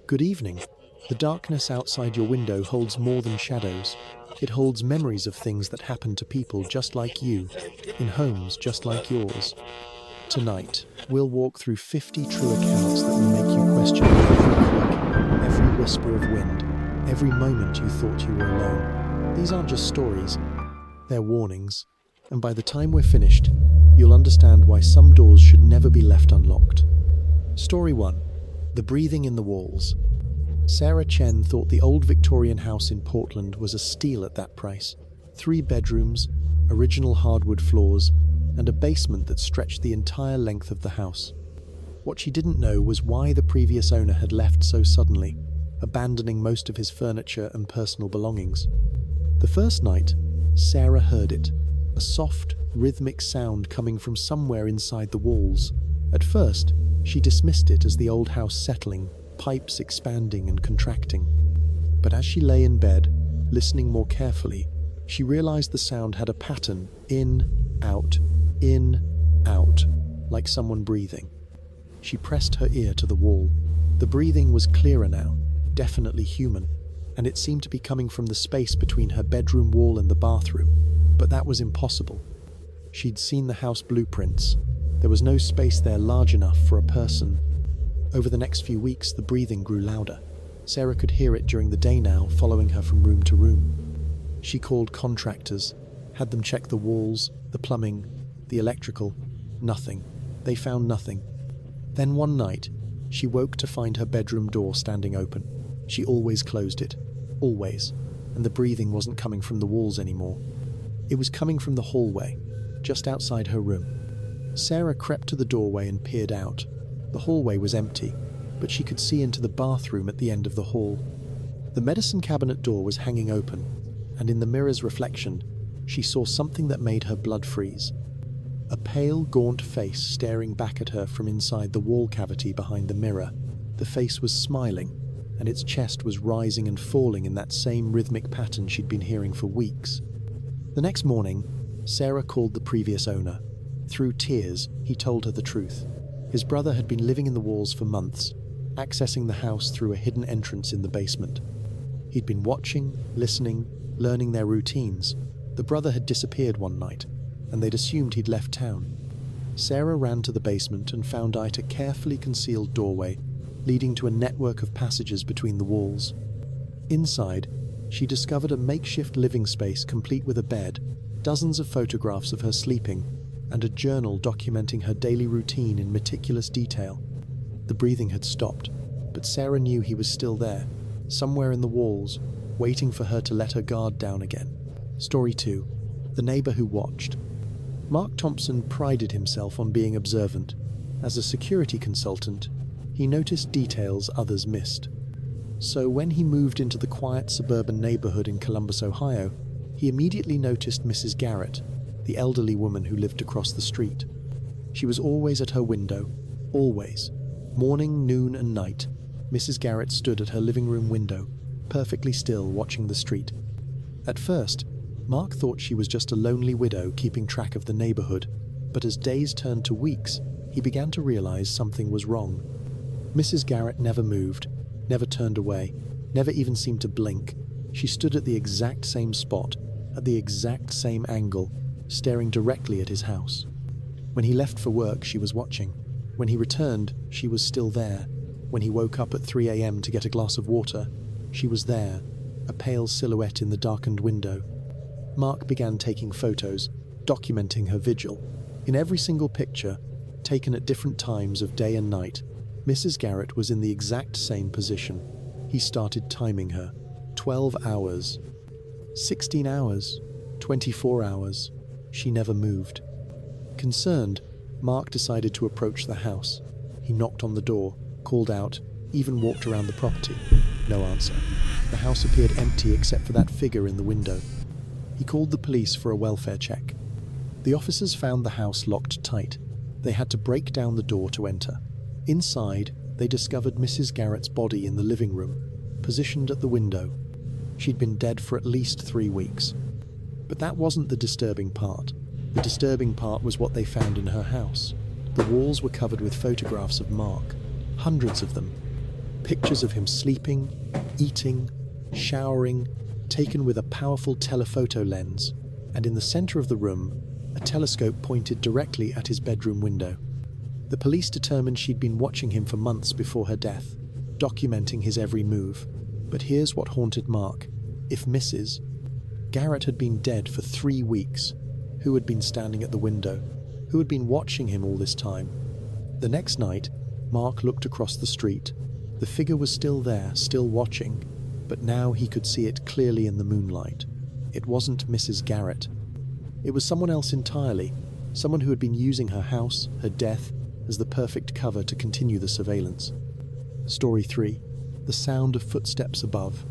Good evening. The darkness outside your window holds more than shadows. It holds memories of things that happened to people just like you, in homes just like yours. Tonight, we'll walk through 50 true accounts that will make you question every creak, every whisper of wind, every moment you thought you were alone. These aren't just stories, they're warnings. And by the time we're finished, you'll understand why some doors should never be left unlocked. Story 1. The breathing in the walls. Sarah Chen thought the old Victorian house in Portland was a steal at that price. 3 bedrooms, original hardwood floors, and a basement that stretched the entire length of the house. What she didn't know was why the previous owner had left so suddenly, abandoning most of his furniture and personal belongings. The first night, Sarah heard it, a soft, rhythmic sound coming from somewhere inside the walls. At first, she dismissed it as the old house settling, pipes expanding and contracting. But as she lay in bed, listening more carefully, she realized the sound had a pattern: in, out, like someone breathing. She pressed her ear to the wall. The breathing was clearer now, definitely human, and it seemed to be coming from the space between her bedroom wall and the bathroom. But that was impossible. She'd seen the house blueprints. There was no space there large enough for a person. Over the next few weeks, the breathing grew louder. Sarah could hear it during the day now, following her from room to room. She called contractors, had them check the walls, the plumbing, the electrical. Nothing. They found nothing. Then one night, she woke to find her bedroom door standing open. She always closed it. Always. And the breathing wasn't coming from the walls anymore. It was coming from the hallway, just outside her room. Sarah crept to the doorway and peered out. The hallway was empty, but she could see into the bathroom at the end of the hall. The medicine cabinet door was hanging open, and in the mirror's reflection, she saw something that made her blood freeze. A pale, gaunt face staring back at her from inside the wall cavity behind the mirror. The face was smiling, and its chest was rising and falling in that same rhythmic pattern she'd been hearing for weeks. The next morning, Sarah called the previous owner. Through tears, he told her the truth. His brother had been living in the walls for months, accessing the house through a hidden entrance in the basement. He'd been watching, listening, learning their routines. The brother had disappeared one night, and they'd assumed he'd left town. Sarah ran to the basement and found a carefully concealed doorway leading to a network of passages between the walls. Inside, she discovered a makeshift living space complete with a bed, dozens of photographs of her sleeping, and a journal documenting her daily routine in meticulous detail. The breathing had stopped, but Sarah knew he was still there, somewhere in the walls, waiting for her to let her guard down again. Story 2. The neighbor who watched. Mark Thompson prided himself on being observant. As a security consultant, he noticed details others missed. So when he moved into the quiet suburban neighborhood in Columbus, Ohio, he immediately noticed Mrs. Garrett, the elderly woman who lived across the street. She was always at her window, always. Morning, noon, and night, Mrs. Garrett stood at her living room window, perfectly still, watching the street. At first, Mark thought she was just a lonely widow keeping track of the neighborhood, but as days turned to weeks, he began to realize something was wrong. Mrs. Garrett never moved, never turned away, never even seemed to blink. She stood at the exact same spot, at the exact same angle, staring directly at his house. When he left for work, she was watching. When he returned, she was still there. When he woke up at 3 a.m. to get a glass of water, she was there, a pale silhouette in the darkened window. Mark began taking photos, documenting her vigil. In every single picture, taken at different times of day and night, Mrs. Garrett was in the exact same position. He started timing her. 12 hours. 16 hours. 24 hours. She never moved. Concerned, Mark decided to approach the house. He knocked on the door, called out, even walked around the property. No answer. The house appeared empty except for that figure in the window. He called the police for a welfare check. The officers found the house locked tight. They had to break down the door to enter. Inside, they discovered Mrs. Garrett's body in the living room, positioned at the window. She'd been dead for at least 3 weeks. But that wasn't the disturbing part. The disturbing part was what they found in her house. The walls were covered with photographs of Mark, hundreds of them. Pictures of him sleeping, eating, showering, taken with a powerful telephoto lens, and in the center of the room, a telescope pointed directly at his bedroom window. The police determined she'd been watching him for months before her death, documenting his every move. But here's what haunted Mark. If Mrs. Garrett had been dead for 3 weeks, who had been standing at the window? Who had been watching him all this time? The next night, Mark looked across the street. The figure was still there, still watching, but now he could see it clearly in the moonlight. It wasn't Mrs. Garrett. It was someone else entirely, someone who had been using her house, her death, as the perfect cover to continue the surveillance. Story 3. The sound of footsteps above.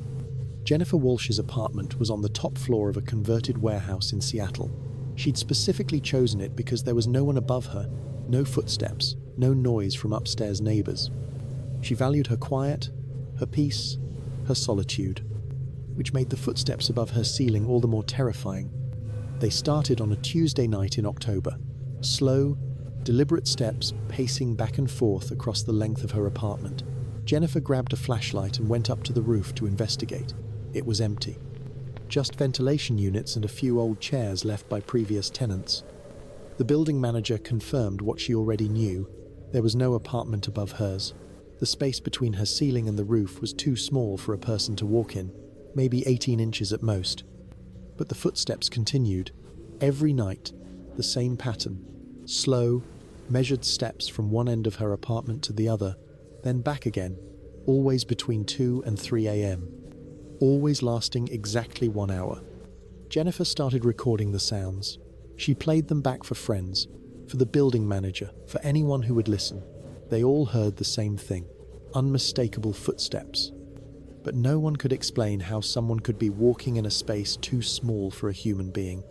Jennifer Walsh's apartment was on the top floor of a converted warehouse in Seattle. She'd specifically chosen it because there was no one above her, no footsteps, no noise from upstairs neighbors. She valued her quiet, her peace, her solitude, which made the footsteps above her ceiling all the more terrifying. They started on a Tuesday night in October. Slow, deliberate steps pacing back and forth across the length of her apartment. Jennifer grabbed a flashlight and went up to the roof to investigate. It was empty. Just ventilation units and a few old chairs left by previous tenants. The building manager confirmed what she already knew. There was no apartment above hers. The space between her ceiling and the roof was too small for a person to walk in, maybe 18 inches at most. But the footsteps continued. Every night, the same pattern. Slow, measured steps from one end of her apartment to the other, then back again, always between 2 and 3 a.m., always lasting exactly 1 hour. Jennifer started recording the sounds. She played them back for friends, for the building manager, for anyone who would listen. They all heard the same thing, unmistakable footsteps. But no one could explain how someone could be walking in a space too small for a human being.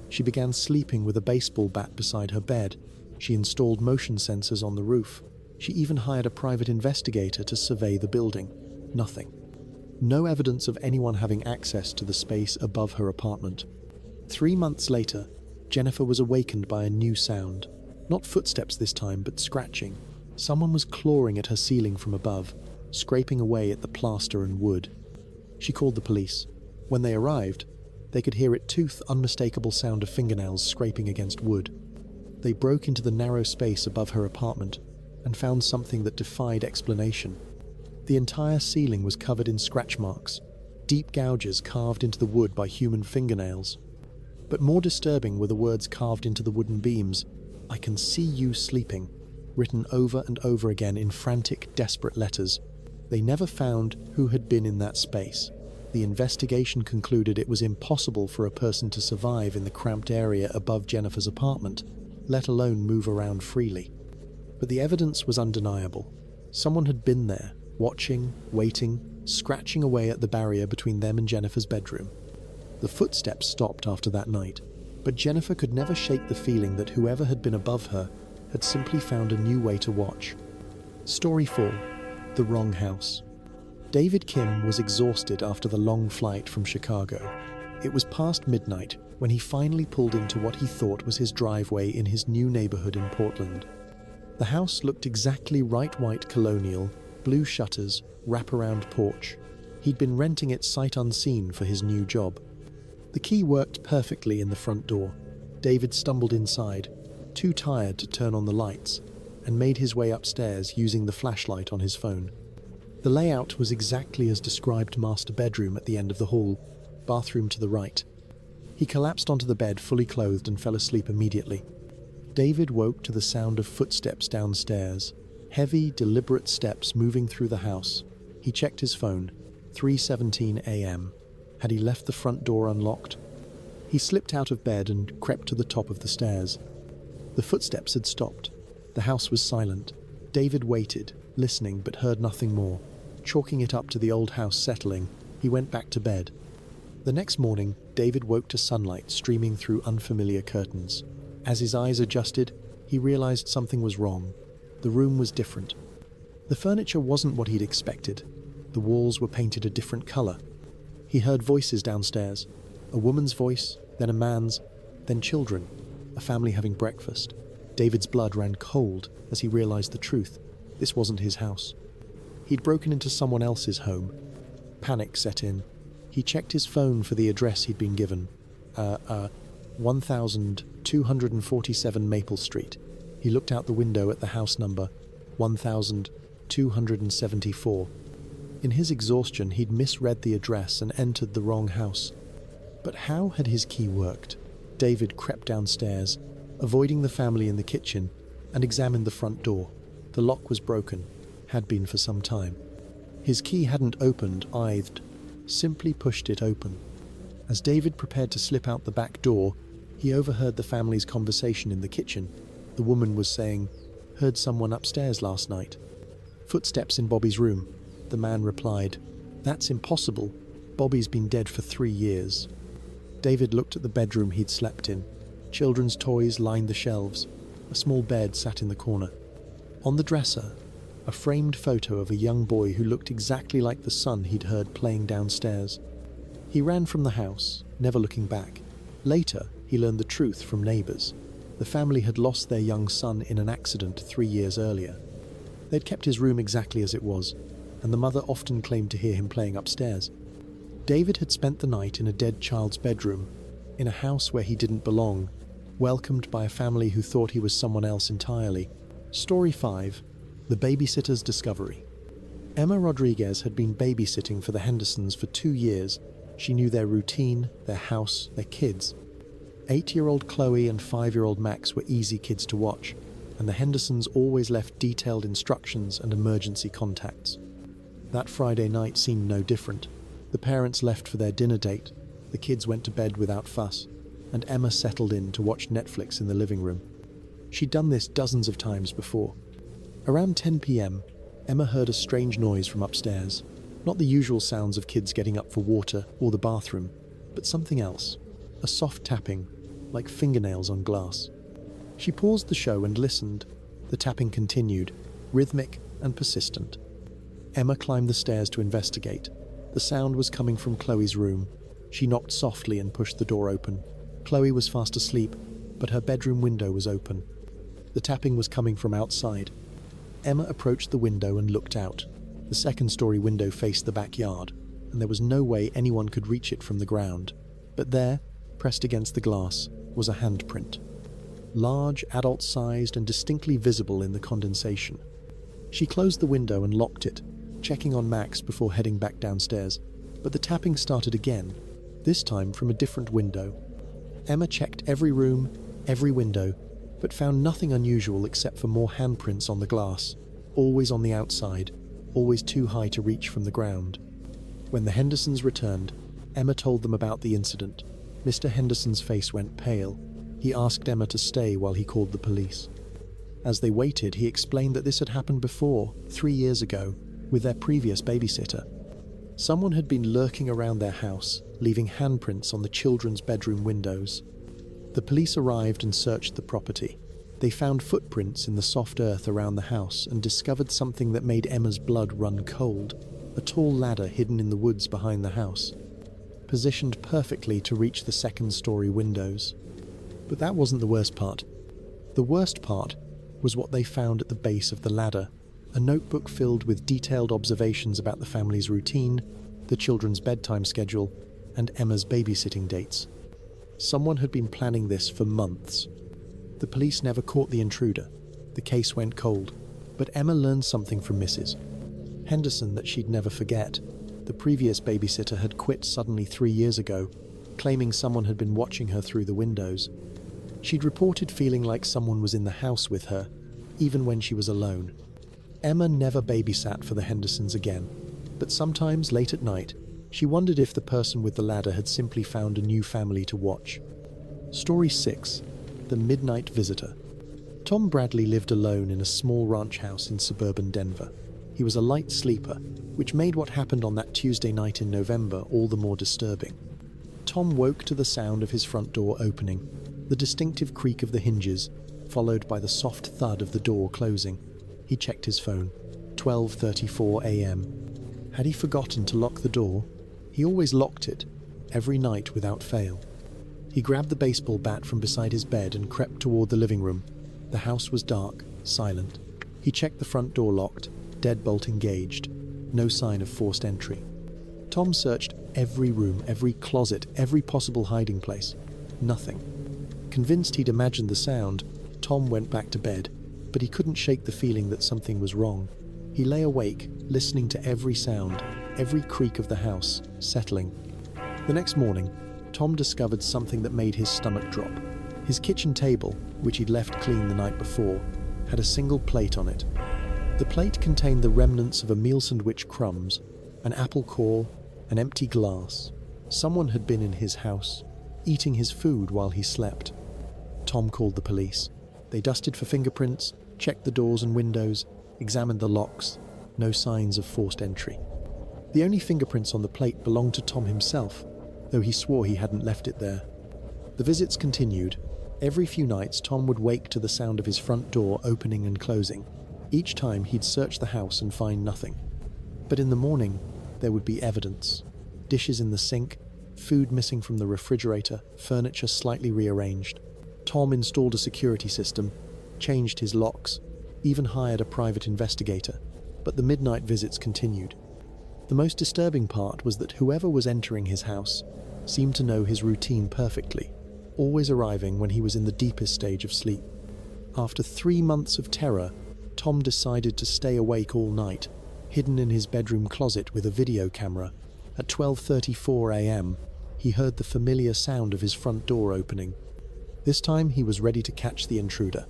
She began sleeping with a baseball bat beside her bed. She installed motion sensors on the roof. She even hired a private investigator to survey the building. Nothing. No evidence of anyone having access to the space above her apartment. 3 months later, Jennifer was awakened by a new sound. Not footsteps this time, but scratching. Someone was clawing at her ceiling from above, scraping away at the plaster and wood. She called the police. When they arrived, they could hear it unmistakable sound of fingernails scraping against wood. They broke into the narrow space above her apartment and found something that defied explanation. The entire ceiling was covered in scratch marks, deep gouges carved into the wood by human fingernails. But more disturbing were the words carved into the wooden beams, "I can see you sleeping," written over and over again in frantic, desperate letters. They never found who had been in that space. The investigation concluded it was impossible for a person to survive in the cramped area above Jennifer's apartment, let alone move around freely. But the evidence was undeniable. Someone had been there, watching, waiting, scratching away at the barrier between them and Jennifer's bedroom. The footsteps stopped after that night, but Jennifer could never shake the feeling that whoever had been above her had simply found a new way to watch. Story 4. The Wrong House. David Kim was exhausted after the long flight from Chicago. It was past midnight when he finally pulled into what he thought was his driveway in his new neighborhood in Portland. The house looked exactly right white colonial, blue shutters, wraparound porch. He'd been renting it sight unseen for his new job. The key worked perfectly in the front door. David stumbled inside, too tired to turn on the lights, and made his way upstairs using the flashlight on his phone. The layout was exactly as described: master bedroom at the end of the hall, bathroom to the right. He collapsed onto the bed fully clothed and fell asleep immediately. David woke to the sound of footsteps downstairs, heavy, deliberate steps moving through the house. He checked his phone, 3:17 a.m. Had he left the front door unlocked? He slipped out of bed and crept to the top of the stairs. The footsteps had stopped. The house was silent. David waited, listening, but heard nothing more. Chalking it up to the old house settling, he went back to bed. The next morning, David woke to sunlight streaming through unfamiliar curtains. As his eyes adjusted, he realized something was wrong. The room was different. The furniture wasn't what he'd expected. The walls were painted a different color. He heard voices downstairs. A woman's voice, then a man's, then children. A family having breakfast. David's blood ran cold as he realized the truth. This wasn't his house. He'd broken into someone else's home. Panic set in. He checked his phone for the address he'd been given. 1247 Maple Street. He looked out the window at the house number, 1274. In his exhaustion, he'd misread the address and entered the wrong house. But how had his key worked? David crept downstairs, avoiding the family in the kitchen, and examined the front door. The lock was broken, had been for some time. His key hadn't opened, simply pushed it open. As David prepared to slip out the back door, he overheard the family's conversation in the kitchen. The woman was saying, "Heard someone upstairs last night." "Footsteps in Bobby's room." The man replied, "That's impossible. Bobby's been dead for 3 years." David looked at the bedroom he'd slept in. Children's toys lined the shelves. A small bed sat in the corner. On the dresser, a framed photo of a young boy who looked exactly like the son he'd heard playing downstairs. He ran from the house, never looking back. Later, he learned the truth from neighbors. The family had lost their young son in an accident 3 years earlier. They'd kept his room exactly as it was, and the mother often claimed to hear him playing upstairs. David had spent the night in a dead child's bedroom, in a house where he didn't belong, welcomed by a family who thought he was someone else entirely. Story 5. The Babysitter's Discovery. Emma Rodriguez had been babysitting for the Hendersons for 2 years. She knew their routine, their house, their kids. 8-year-old Chloe and 5-year-old Max were easy kids to watch, and the Hendersons always left detailed instructions and emergency contacts. That Friday night seemed no different. The parents left for their dinner date, the kids went to bed without fuss, and Emma settled in to watch Netflix in the living room. She'd done this dozens of times before. Around 10 p.m, Emma heard a strange noise from upstairs. Not the usual sounds of kids getting up for water or the bathroom, but something else. A soft tapping, like fingernails on glass. She paused the show and listened. The tapping continued, rhythmic and persistent. Emma climbed the stairs to investigate. The sound was coming from Chloe's room. She knocked softly and pushed the door open. Chloe was fast asleep, but her bedroom window was open. The tapping was coming from outside. Emma approached the window and looked out. The second-story window faced the backyard, and there was no way anyone could reach it from the ground. But there, pressed against the glass, was a handprint. Large, adult-sized, and distinctly visible in the condensation. She closed the window and locked it, checking on Max before heading back downstairs. But the tapping started again, this time from a different window. Emma checked every room, every window, but found nothing unusual except for more handprints on the glass, always on the outside, always too high to reach from the ground. When the Hendersons returned, Emma told them about the incident. Mr. Henderson's face went pale. He asked Emma to stay while he called the police. As they waited, he explained that this had happened before, 3 years ago, with their previous babysitter. Someone had been lurking around their house, leaving handprints on the children's bedroom windows. The police arrived and searched the property. They found footprints in the soft earth around the house and discovered something that made Emma's blood run cold, a tall ladder hidden in the woods behind the house, positioned perfectly to reach the second-story windows. But that wasn't the worst part. The worst part was what they found at the base of the ladder, a notebook filled with detailed observations about the family's routine, the children's bedtime schedule, and Emma's babysitting dates. Someone had been planning this for months. The police never caught the intruder. The case went cold, but Emma learned something from Mrs. Henderson that she'd never forget. The previous babysitter had quit suddenly 3 years ago, claiming someone had been watching her through the windows. She'd reported feeling like someone was in the house with her, even when she was alone. Emma never babysat for the Hendersons again, but sometimes late at night, she wondered if the person with the ladder had simply found a new family to watch. Story 6. The Midnight Visitor. Tom Bradley lived alone in a small ranch house in suburban Denver. He was a light sleeper, which made what happened on that Tuesday night in November all the more disturbing. Tom woke to the sound of his front door opening, the distinctive creak of the hinges, followed by the soft thud of the door closing. He checked his phone. 12:34 a.m. Had he forgotten to lock the door? He always locked it, every night without fail. He grabbed the baseball bat from beside his bed and crept toward the living room. The house was dark, silent. He checked the front door locked, deadbolt engaged. No sign of forced entry. Tom searched every room, every closet, every possible hiding place. Nothing. Convinced he'd imagined the sound, Tom went back to bed, but he couldn't shake the feeling that something was wrong. He lay awake, listening to every sound, every creak of the house, settling. The next morning, Tom discovered something that made his stomach drop. His kitchen table, which he'd left clean the night before, had a single plate on it. The plate contained the remnants of a meal sandwich, crumbs, an apple core, an empty glass. Someone had been in his house, eating his food while he slept. Tom called the police. They dusted for fingerprints, checked the doors and windows, examined the locks. No signs of forced entry. The only fingerprints on the plate belonged to Tom himself, though he swore he hadn't left it there. The visits continued. Every few nights, Tom would wake to the sound of his front door opening and closing. Each time, he'd search the house and find nothing. But in the morning, there would be evidence. Dishes in the sink, food missing from the refrigerator, furniture slightly rearranged. Tom installed a security system, changed his locks, even hired a private investigator, but the midnight visits continued. The most disturbing part was that whoever was entering his house seemed to know his routine perfectly, always arriving when he was in the deepest stage of sleep. After 3 months of terror, Tom decided to stay awake all night, hidden in his bedroom closet with a video camera. At 12:34 a.m., he heard the familiar sound of his front door opening. This time he was ready to catch the intruder.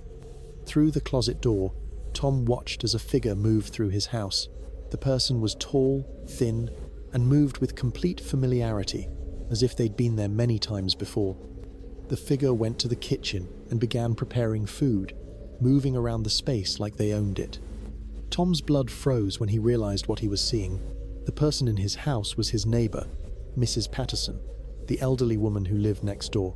Through the closet door, Tom watched as a figure moved through his house. The person was tall, thin, and moved with complete familiarity, as if they'd been there many times before. The figure went to the kitchen and began preparing food, moving around the space like they owned it. Tom's blood froze when he realized what he was seeing. The person in his house was his neighbor, Mrs. Patterson, the elderly woman who lived next door.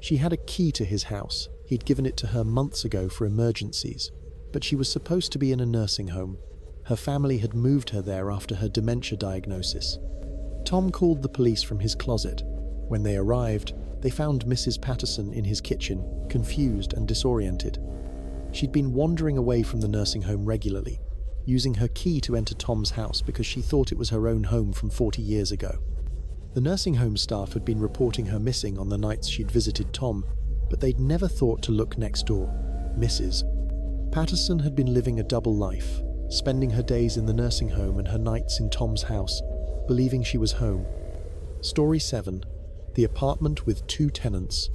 She had a key to his house. He'd given it to her months ago for emergencies, but she was supposed to be in a nursing home. Her family had moved her there after her dementia diagnosis. Tom called the police from his closet. When they arrived, they found Mrs. Patterson in his kitchen, confused and disoriented. She'd been wandering away from the nursing home regularly, using her key to enter Tom's house because she thought it was her own home from 40 years ago. The nursing home staff had been reporting her missing on the nights she'd visited Tom, but they'd never thought to look next door. Mrs. Patterson had been living a double life, spending her days in the nursing home and her nights in Tom's house, believing she was home. Story 7. The apartment with 2 tenants.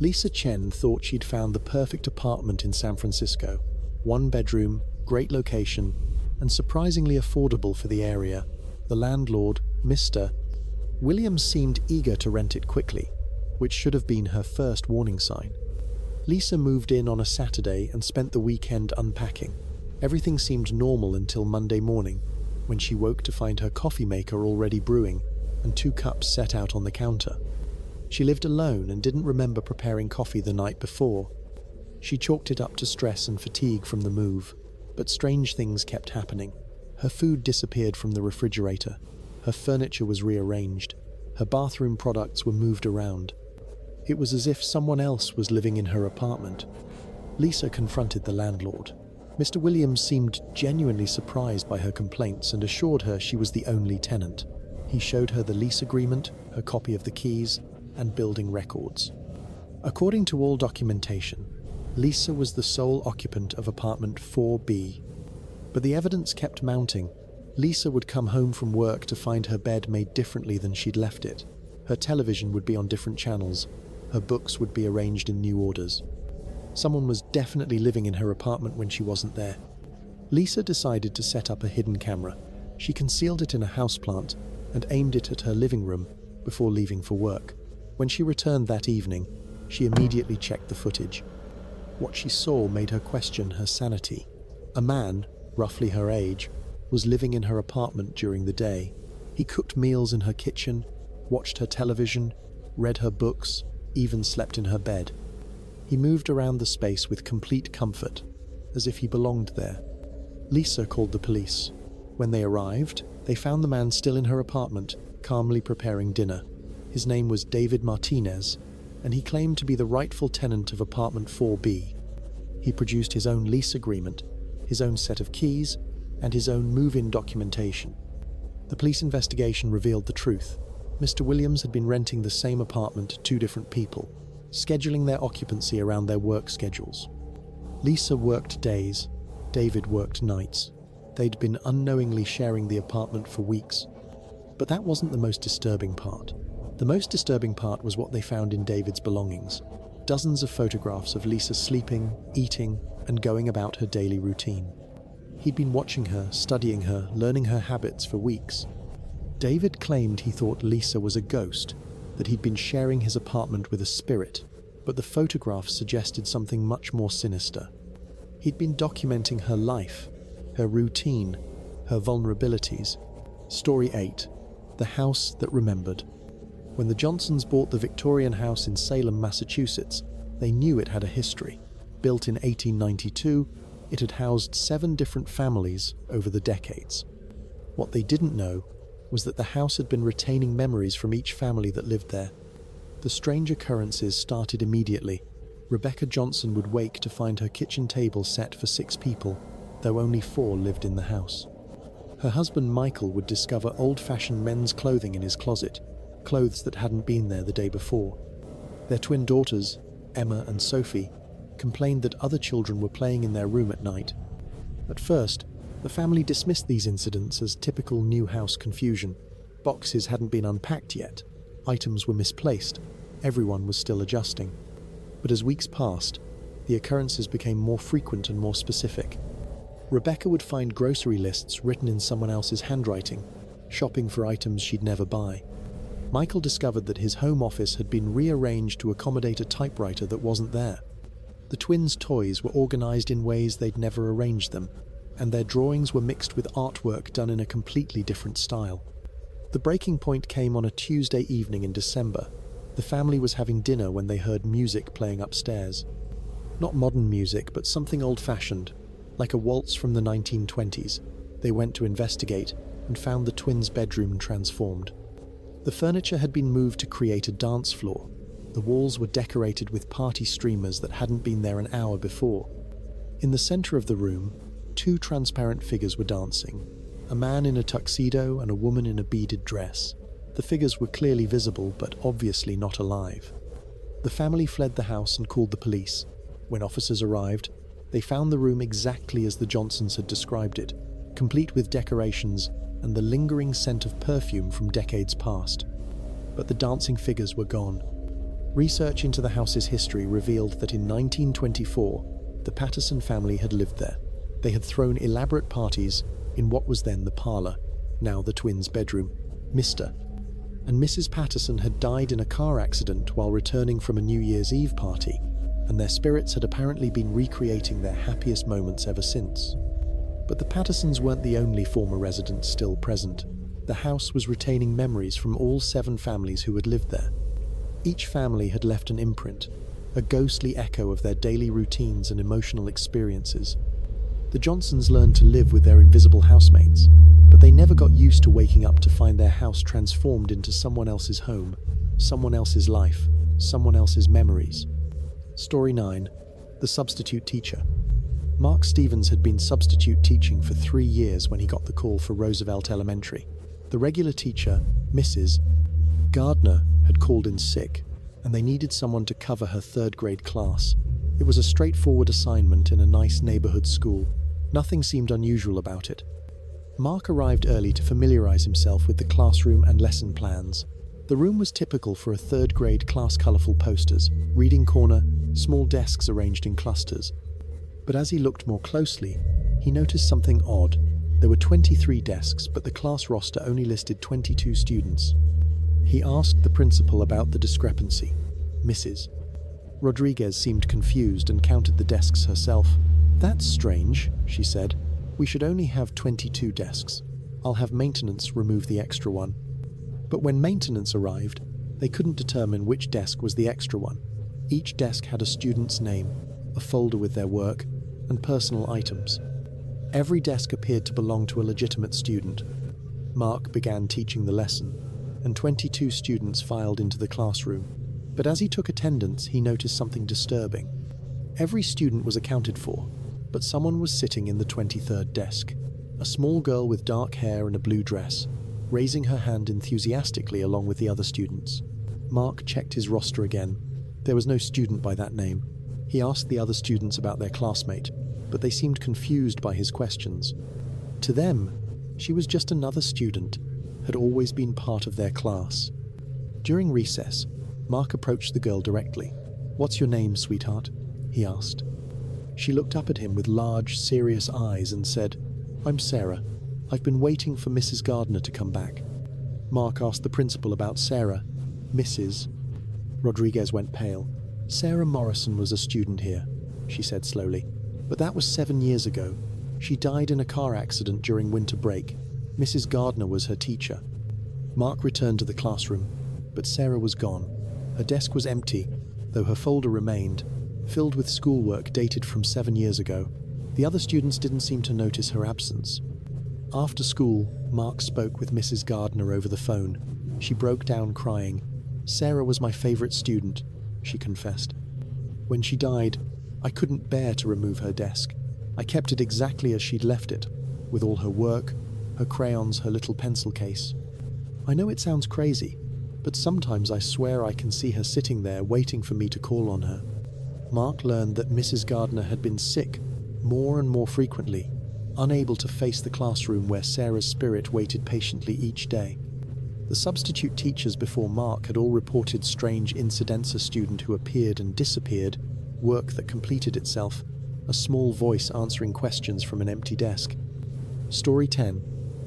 Lisa Chen thought she'd found the perfect apartment in San Francisco. 1 bedroom, great location, and surprisingly affordable for the area. The landlord, Mr. Williams, seemed eager to rent it quickly, which should have been her first warning sign. Lisa moved in on a Saturday and spent the weekend unpacking. Everything seemed normal until Monday morning, when she woke to find her coffee maker already brewing and 2 cups set out on the counter. She lived alone and didn't remember preparing coffee the night before. She chalked it up to stress and fatigue from the move, but strange things kept happening. Her food disappeared from the refrigerator. Her furniture was rearranged. Her bathroom products were moved around. It was as if someone else was living in her apartment. Lisa confronted the landlord. Mr. Williams seemed genuinely surprised by her complaints and assured her she was the only tenant. He showed her the lease agreement, her copy of the keys, and building records. According to all documentation, Lisa was the sole occupant of apartment 4B. But the evidence kept mounting. Lisa would come home from work to find her bed made differently than she'd left it. Her television would be on different channels. Her books would be arranged in new orders. Someone was definitely living in her apartment when she wasn't there. Lisa decided to set up a hidden camera. She concealed it in a houseplant and aimed it at her living room before leaving for work. When she returned that evening, she immediately checked the footage. What she saw made her question her sanity. A man, roughly her age, was living in her apartment during the day. He cooked meals in her kitchen, watched her television, read her books, even slept in her bed. He moved around the space with complete comfort, as if he belonged there. Lisa called the police. When they arrived, they found the man still in her apartment, calmly preparing dinner. His name was David Martinez, and he claimed to be the rightful tenant of apartment 4B. He produced his own lease agreement, his own set of keys, and his own move-in documentation. The police investigation revealed the truth. Mr. Williams had been renting the same apartment to two different people, scheduling their occupancy around their work schedules. Lisa worked days, David worked nights. They'd been unknowingly sharing the apartment for weeks. But that wasn't the most disturbing part. The most disturbing part was what they found in David's belongings. Dozens of photographs of Lisa sleeping, eating, and going about her daily routine. He'd been watching her, studying her, learning her habits for weeks. David claimed he thought Lisa was a ghost, that he'd been sharing his apartment with a spirit, but the photographs suggested something much more sinister. He'd been documenting her life, her routine, her vulnerabilities. Story 8. The House That Remembered. When the Johnsons bought the Victorian house in Salem, Massachusetts, they knew it had a history. Built in 1892, it had housed 7 different families over the decades. What they didn't know was that the house had been retaining memories from each family that lived there. The strange occurrences started immediately. Rebecca Johnson would wake to find her kitchen table set for 6 people, though only 4 lived in the house. Her husband Michael would discover old-fashioned men's clothing in his closet, clothes that hadn't been there the day before. Their twin daughters, Emma and Sophie, complained that other children were playing in their room at night. At first, the family dismissed these incidents as typical new house confusion. Boxes hadn't been unpacked yet, items were misplaced, everyone was still adjusting. But as weeks passed, the occurrences became more frequent and more specific. Rebecca would find grocery lists written in someone else's handwriting, shopping for items she'd never buy. Michael discovered that his home office had been rearranged to accommodate a typewriter that wasn't there. The twins' toys were organized in ways they'd never arranged them, and their drawings were mixed with artwork done in a completely different style. The breaking point came on a Tuesday evening in December. The family was having dinner when they heard music playing upstairs. Not modern music, but something old-fashioned, like a waltz from the 1920s. They went to investigate and found the twins' bedroom transformed. The furniture had been moved to create a dance floor. The walls were decorated with party streamers that hadn't been there an hour before. In the center of the room, 2 transparent figures were dancing, a man in a tuxedo and a woman in a beaded dress. The figures were clearly visible, but obviously not alive. The family fled the house and called the police. When officers arrived, they found the room exactly as the Johnsons had described it, complete with decorations and the lingering scent of perfume from decades past. But the dancing figures were gone. Research into the house's history revealed that in 1924, the Patterson family had lived there. They had thrown elaborate parties in what was then the parlor, now the twins' bedroom. Mr. and Mrs. Patterson had died in a car accident while returning from a New Year's Eve party, and their spirits had apparently been recreating their happiest moments ever since. But the Pattersons weren't the only former residents still present. The house was retaining memories from all 7 families who had lived there. Each family had left an imprint, a ghostly echo of their daily routines and emotional experiences. The Johnsons learned to live with their invisible housemates, but they never got used to waking up to find their house transformed into someone else's home, someone else's life, someone else's memories. Story 9. The Substitute Teacher. Mark Stevens had been substitute teaching for 3 years when he got the call for Roosevelt Elementary. The regular teacher, Mrs. Gardner, had called in sick, and they needed someone to cover her 3rd grade class. It was a straightforward assignment in a nice neighborhood school. Nothing seemed unusual about it. Mark arrived early to familiarize himself with the classroom and lesson plans. The room was typical for a 3rd grade class: colorful posters, reading corner, small desks arranged in clusters. But as he looked more closely, he noticed something odd. There were 23 desks, but the class roster only listed 22 students. He asked the principal about the discrepancy. Mrs. Rodriguez seemed confused and counted the desks herself. "That's strange," she said. "We should only have 22 desks. I'll have maintenance remove the extra one." But when maintenance arrived, they couldn't determine which desk was the extra one. Each desk had a student's name, a folder with their work, and personal items. Every desk appeared to belong to a legitimate student. Mark began teaching the lesson, and 22 students filed into the classroom. But as he took attendance, he noticed something disturbing. Every student was accounted for, but someone was sitting in the 23rd desk. a small girl with dark hair and a blue dress, raising her hand enthusiastically along with the other students. Mark checked his roster again. There was no student by that name. He asked the other students about their classmate, but they seemed confused by his questions. To them, she was just another student, had always been part of their class. During recess, Mark approached the girl directly. "What's your name, sweetheart?" he asked. She looked up at him with large, serious eyes and said, "I'm Sarah. I've been waiting for Mrs. Gardner to come back." Mark asked the principal about Sarah. "Mrs." Rodriguez went pale. "Sarah Morrison was a student here," she said slowly. "But that was 7 years ago. She died in a car accident during winter break. Mrs. Gardner was her teacher." Mark returned to the classroom, but Sarah was gone. Her desk was empty, though her folder remained, filled with schoolwork dated from 7 years ago. The other students didn't seem to notice her absence. After school, Mark spoke with Mrs. Gardner over the phone. She broke down crying. "Sarah was my favorite student," she confessed. "When she died, I couldn't bear to remove her desk. I kept it exactly as she'd left it, with all her work, her crayons, her little pencil case. I know it sounds crazy, but sometimes I swear I can see her sitting there waiting for me to call on her." Mark learned that Mrs. Gardner had been sick more and more frequently, unable to face the classroom where Sarah's spirit waited patiently each day. The substitute teachers before Mark had all reported strange incidents: a student who appeared and disappeared, work that completed itself, a small voice answering questions from an empty desk. Story 10.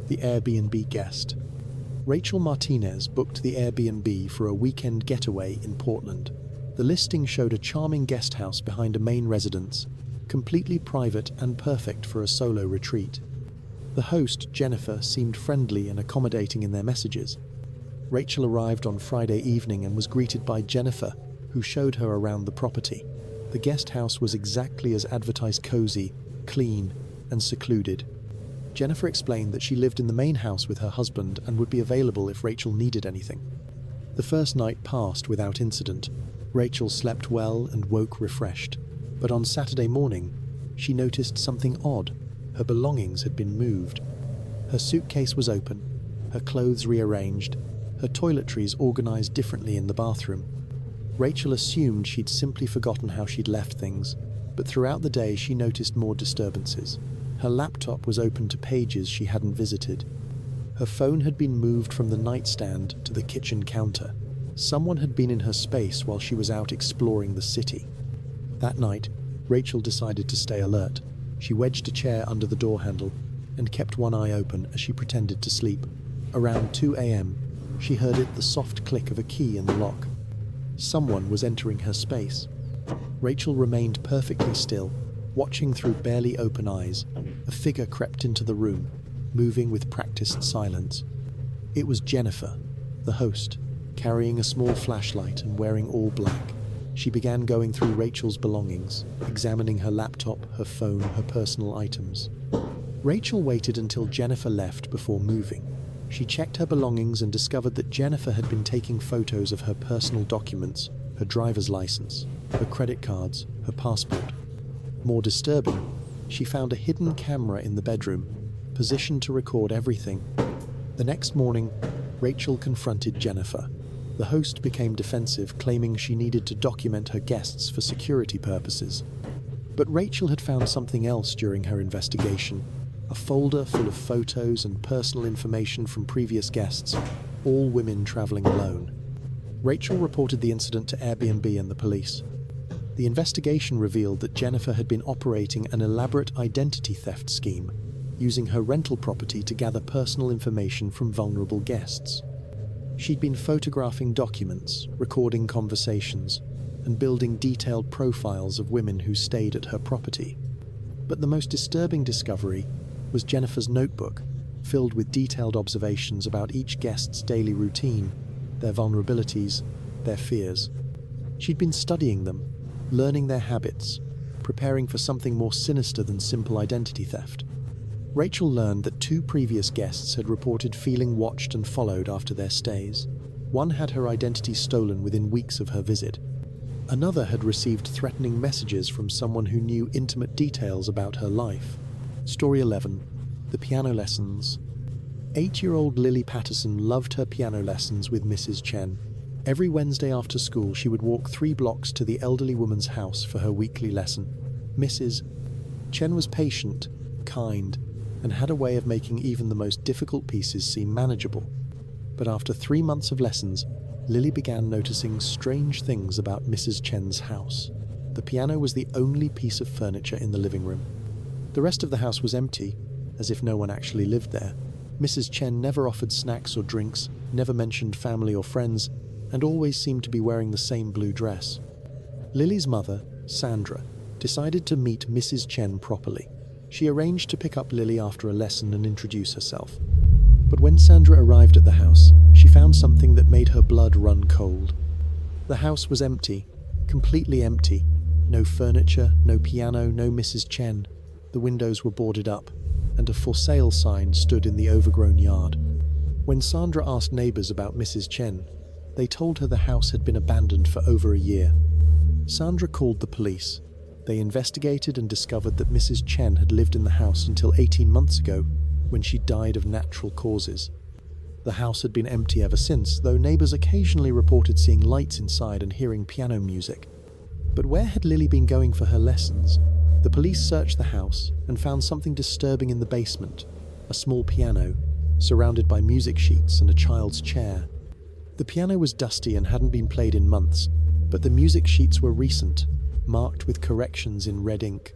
The Airbnb Guest. Rachel Martinez booked the Airbnb for a weekend getaway in Portland. The listing showed a charming guest house behind a main residence, completely private and perfect for a solo retreat. The host, Jennifer, seemed friendly and accommodating in their messages. Rachel arrived on Friday evening and was greeted by Jennifer, who showed her around the property. The guest house was exactly as advertised: cozy, clean, and secluded. Jennifer explained that she lived in the main house with her husband and would be available if Rachel needed anything. The first night passed without incident. Rachel slept well and woke refreshed. But on Saturday morning, she noticed something odd. Her belongings had been moved. Her suitcase was open, her clothes rearranged, her toiletries organized differently in the bathroom. Rachel assumed she'd simply forgotten how she'd left things, but throughout the day she noticed more disturbances. Her laptop was open to pages she hadn't visited. Her phone had been moved from the nightstand to the kitchen counter. Someone had been in her space while she was out exploring the city. That night, Rachel decided to stay alert. She wedged a chair under the door handle and kept one eye open as she pretended to sleep. Around 2 a.m., she heard the soft click of a key in the lock. Someone was entering her space. Rachel remained perfectly still, watching through barely open eyes. A figure crept into the room, moving with practiced silence. It was Jennifer, the host, carrying a small flashlight and wearing all black. She began going through Rachel's belongings, examining her laptop, her phone, her personal items. Rachel waited until Jennifer left before moving. She checked her belongings and discovered that Jennifer had been taking photos of her personal documents, her driver's license, her credit cards, her passport. More disturbing, she found a hidden camera in the bedroom, positioned to record everything. The next morning, Rachel confronted Jennifer. The host became defensive, claiming she needed to document her guests for security purposes. But Rachel had found something else during her investigation: a folder full of photos and personal information from previous guests, all women traveling alone. Rachel reported the incident to Airbnb and the police. The investigation revealed that Jennifer had been operating an elaborate identity theft scheme, using her rental property to gather personal information from vulnerable guests. She'd been photographing documents, recording conversations, and building detailed profiles of women who stayed at her property. But the most disturbing discovery was Jennifer's notebook, filled with detailed observations about each guest's daily routine, their vulnerabilities, their fears. She'd been studying them, learning their habits, preparing for something more sinister than simple identity theft. Rachel learned that 2 previous guests had reported feeling watched and followed after their stays. One had her identity stolen within weeks of her visit. Another had received threatening messages from someone who knew intimate details about her life. Story 11. The piano lessons. 8-year-old Lily Patterson loved her piano lessons with Mrs. Chen. Every Wednesday after school, she would walk 3 blocks to the elderly woman's house for her weekly lesson. Mrs. Chen was patient, kind, and had a way of making even the most difficult pieces seem manageable. But after 3 months of lessons, Lily began noticing strange things about Mrs. Chen's house. The piano was the only piece of furniture in the living room. The rest of the house was empty, as if no one actually lived there. Mrs. Chen never offered snacks or drinks, never mentioned family or friends, and always seemed to be wearing the same blue dress. Lily's mother, Sandra, decided to meet Mrs. Chen properly. She arranged to pick up Lily after a lesson and introduce herself. But when Sandra arrived at the house, she found something that made her blood run cold. The house was empty, completely empty. No furniture, no piano, no Mrs. Chen. The windows were boarded up, and a for sale sign stood in the overgrown yard. When Sandra asked neighbors about Mrs. Chen, they told her the house had been abandoned for over a year. Sandra called the police. They investigated and discovered that Mrs. Chen had lived in the house until 18 months ago, when she died of natural causes. The house had been empty ever since, though neighbors occasionally reported seeing lights inside and hearing piano music. But where had Lily been going for her lessons? The police searched the house and found something disturbing in the basement, a small piano, surrounded by music sheets and a child's chair. The piano was dusty and hadn't been played in months, but the music sheets were recent, marked with corrections in red ink.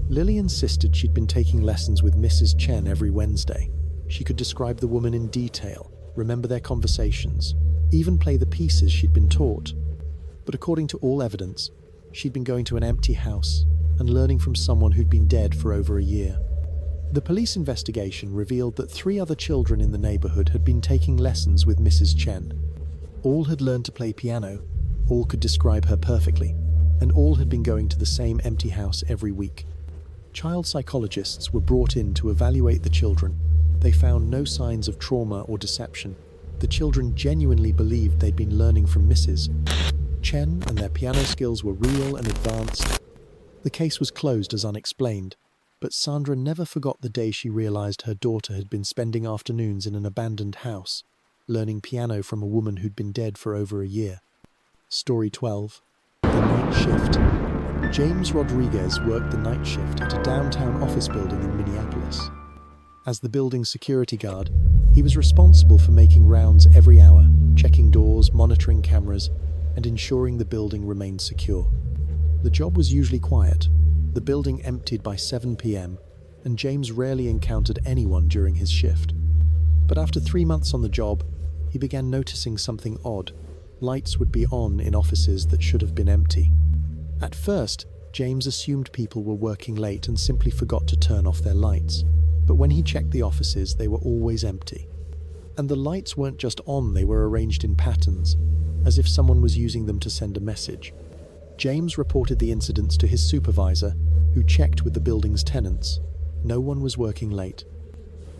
Lily insisted she'd been taking lessons with Mrs. Chen every Wednesday. She could describe the woman in detail, remember their conversations, even play the pieces she'd been taught. But according to all evidence, she'd been going to an empty house and learning from someone who'd been dead for over a year. The police investigation revealed that 3 other children in the neighborhood had been taking lessons with Mrs. Chen. All had learned to play piano, all could describe her perfectly, and all had been going to the same empty house every week. Child psychologists were brought in to evaluate the children. They found no signs of trauma or deception. The children genuinely believed they'd been learning from Mrs. Chen, and their piano skills were real and advanced. The case was closed as unexplained, but Sandra never forgot the day she realized her daughter had been spending afternoons in an abandoned house, learning piano from a woman who'd been dead for over a year. Story 12. The Night Shift. James Rodriguez worked the night shift at a downtown office building in Minneapolis. As the building's security guard, he was responsible for making rounds every hour, checking doors, monitoring cameras, and ensuring the building remained secure. The job was usually quiet, the building emptied by 7 p.m., and James rarely encountered anyone during his shift. But after 3 months on the job, he began noticing something odd. Lights would be on in offices that should have been empty. At first, James assumed people were working late and simply forgot to turn off their lights. But when he checked the offices, they were always empty. And the lights weren't just on, they were arranged in patterns, as if someone was using them to send a message. James reported the incidents to his supervisor, who checked with the building's tenants. No one was working late.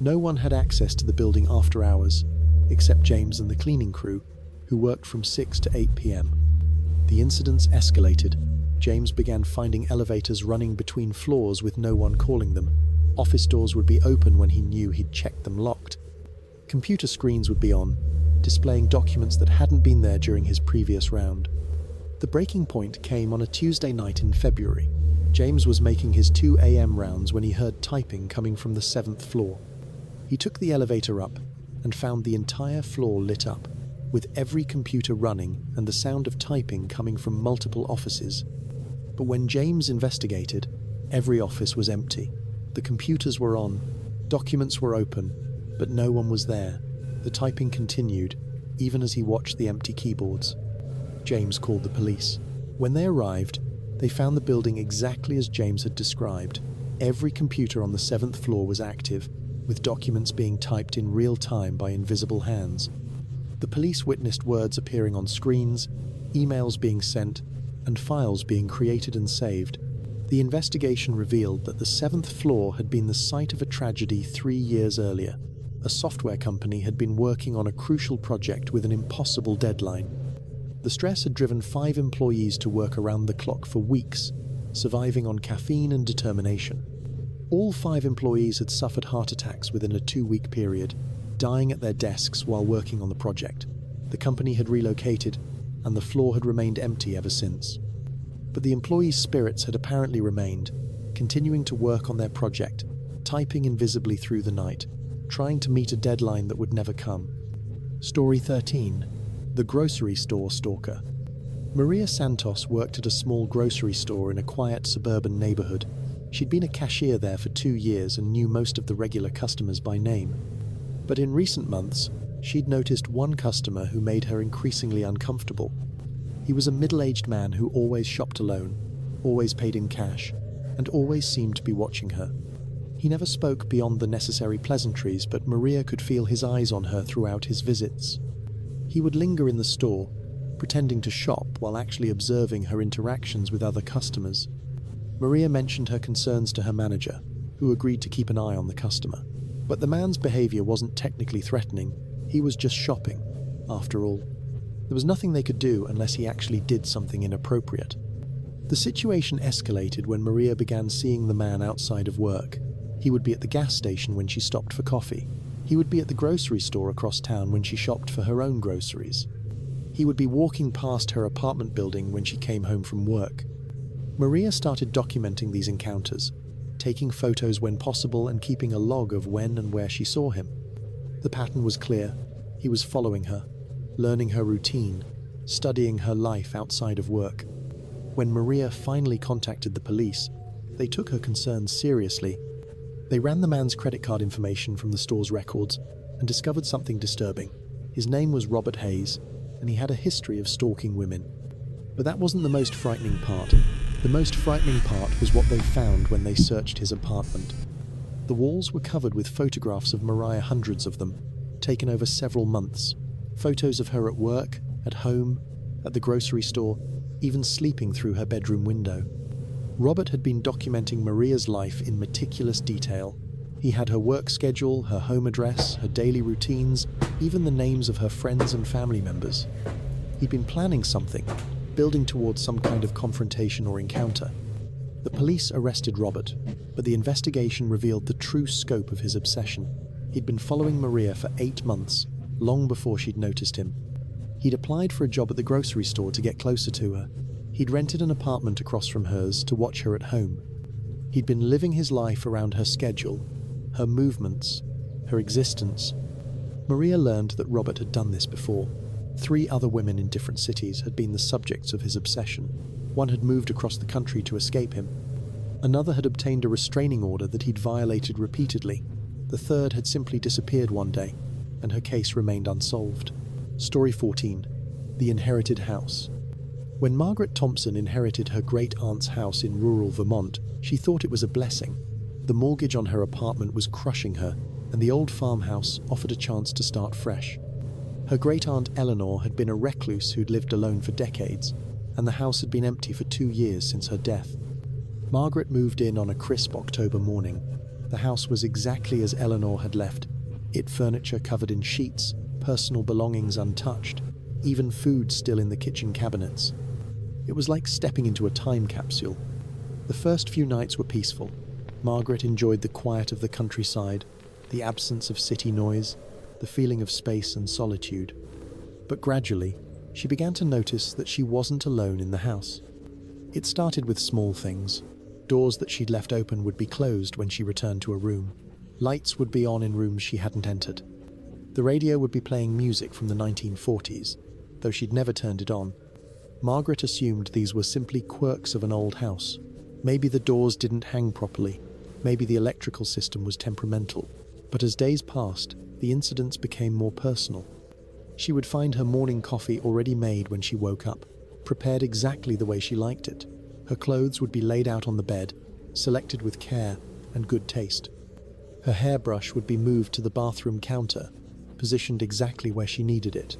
No one had access to the building after hours, except James and the cleaning crew, who worked from 6 to 8 p.m. The incidents escalated. James began finding elevators running between floors with no one calling them. Office doors would be open when he knew he'd checked them locked. Computer screens would be on, displaying documents that hadn't been there during his previous round. The breaking point came on a Tuesday night in February. James was making his 2 a.m. rounds when he heard typing coming from the 7th floor. He took the elevator up and found the entire floor lit up, with every computer running and the sound of typing coming from multiple offices. But when James investigated, every office was empty. The computers were on, documents were open, but no one was there. The typing continued, even as he watched the empty keyboards. James called the police. When they arrived, they found the building exactly as James had described. Every computer on the 7th floor was active, with documents being typed in real time by invisible hands. The police witnessed words appearing on screens, emails being sent, and files being created and saved. The investigation revealed that the 7th floor had been the site of a tragedy 3 years earlier. A software company had been working on a crucial project with an impossible deadline. The stress had driven 5 employees to work around the clock for weeks, surviving on caffeine and determination. All 5 employees had suffered heart attacks within a 2-week period, dying at their desks while working on the project. The company had relocated, and the floor had remained empty ever since. But the employees' spirits had apparently remained, continuing to work on their project, typing invisibly through the night, trying to meet a deadline that would never come. Story 13. The Grocery Store Stalker. Maria Santos worked at a small grocery store in a quiet suburban neighborhood. She'd been a cashier there for 2 years and knew most of the regular customers by name. But in recent months, she'd noticed one customer who made her increasingly uncomfortable. He was a middle-aged man who always shopped alone, always paid in cash, and always seemed to be watching her. He never spoke beyond the necessary pleasantries, but Maria could feel his eyes on her throughout his visits. He would linger in the store, pretending to shop while actually observing her interactions with other customers. Maria mentioned her concerns to her manager, who agreed to keep an eye on the customer. But the man's behavior wasn't technically threatening. He was just shopping, after all. There was nothing they could do unless he actually did something inappropriate. The situation escalated when Maria began seeing the man outside of work. He would be at the gas station when she stopped for coffee. He would be at the grocery store across town when she shopped for her own groceries. He would be walking past her apartment building when she came home from work. Maria started documenting these encounters, taking photos when possible and keeping a log of when and where she saw him. The pattern was clear. He was following her, learning her routine, studying her life outside of work. When Maria finally contacted the police, they took her concerns seriously. They ran the man's credit card information from the store's records and discovered something disturbing. His name was Robert Hayes, and he had a history of stalking women. But that wasn't the most frightening part. The most frightening part was what they found when they searched his apartment. The walls were covered with photographs of Maria, hundreds of them, taken over several months. Photos of her at work, at home, at the grocery store, even sleeping through her bedroom window. Robert had been documenting Maria's life in meticulous detail. He had her work schedule, her home address, her daily routines, even the names of her friends and family members. He'd been planning something, building towards some kind of confrontation or encounter. The police arrested Robert, but the investigation revealed the true scope of his obsession. He'd been following Maria for 8 months, long before she'd noticed him. He'd applied for a job at the grocery store to get closer to her. He'd rented an apartment across from hers to watch her at home. He'd been living his life around her schedule, her movements, her existence. Maria learned that Robert had done this before. 3 other women in different cities had been the subjects of his obsession. One had moved across the country to escape him. Another had obtained a restraining order that he'd violated repeatedly. The third had simply disappeared one day, and her case remained unsolved. Story 14. The Inherited House. When Margaret Thompson inherited her great-aunt's house in rural Vermont, she thought it was a blessing. The mortgage on her apartment was crushing her, and the old farmhouse offered a chance to start fresh. Her great-aunt Eleanor had been a recluse who'd lived alone for decades, and the house had been empty for 2 years since her death. Margaret moved in on a crisp October morning. The house was exactly as Eleanor had left it, furniture covered in sheets, personal belongings untouched, even food still in the kitchen cabinets. It was like stepping into a time capsule. The first few nights were peaceful. Margaret enjoyed the quiet of the countryside, the absence of city noise, the feeling of space and solitude. But gradually, she began to notice that she wasn't alone in the house. It started with small things. Doors that she'd left open would be closed when she returned to a room. Lights would be on in rooms she hadn't entered. The radio would be playing music from the 1940s, though she'd never turned it on. Margaret assumed these were simply quirks of an old house. Maybe the doors didn't hang properly. Maybe the electrical system was temperamental. But as days passed, the incidents became more personal. She would find her morning coffee already made when she woke up, prepared exactly the way she liked it. Her clothes would be laid out on the bed, selected with care and good taste. Her hairbrush would be moved to the bathroom counter, positioned exactly where she needed it.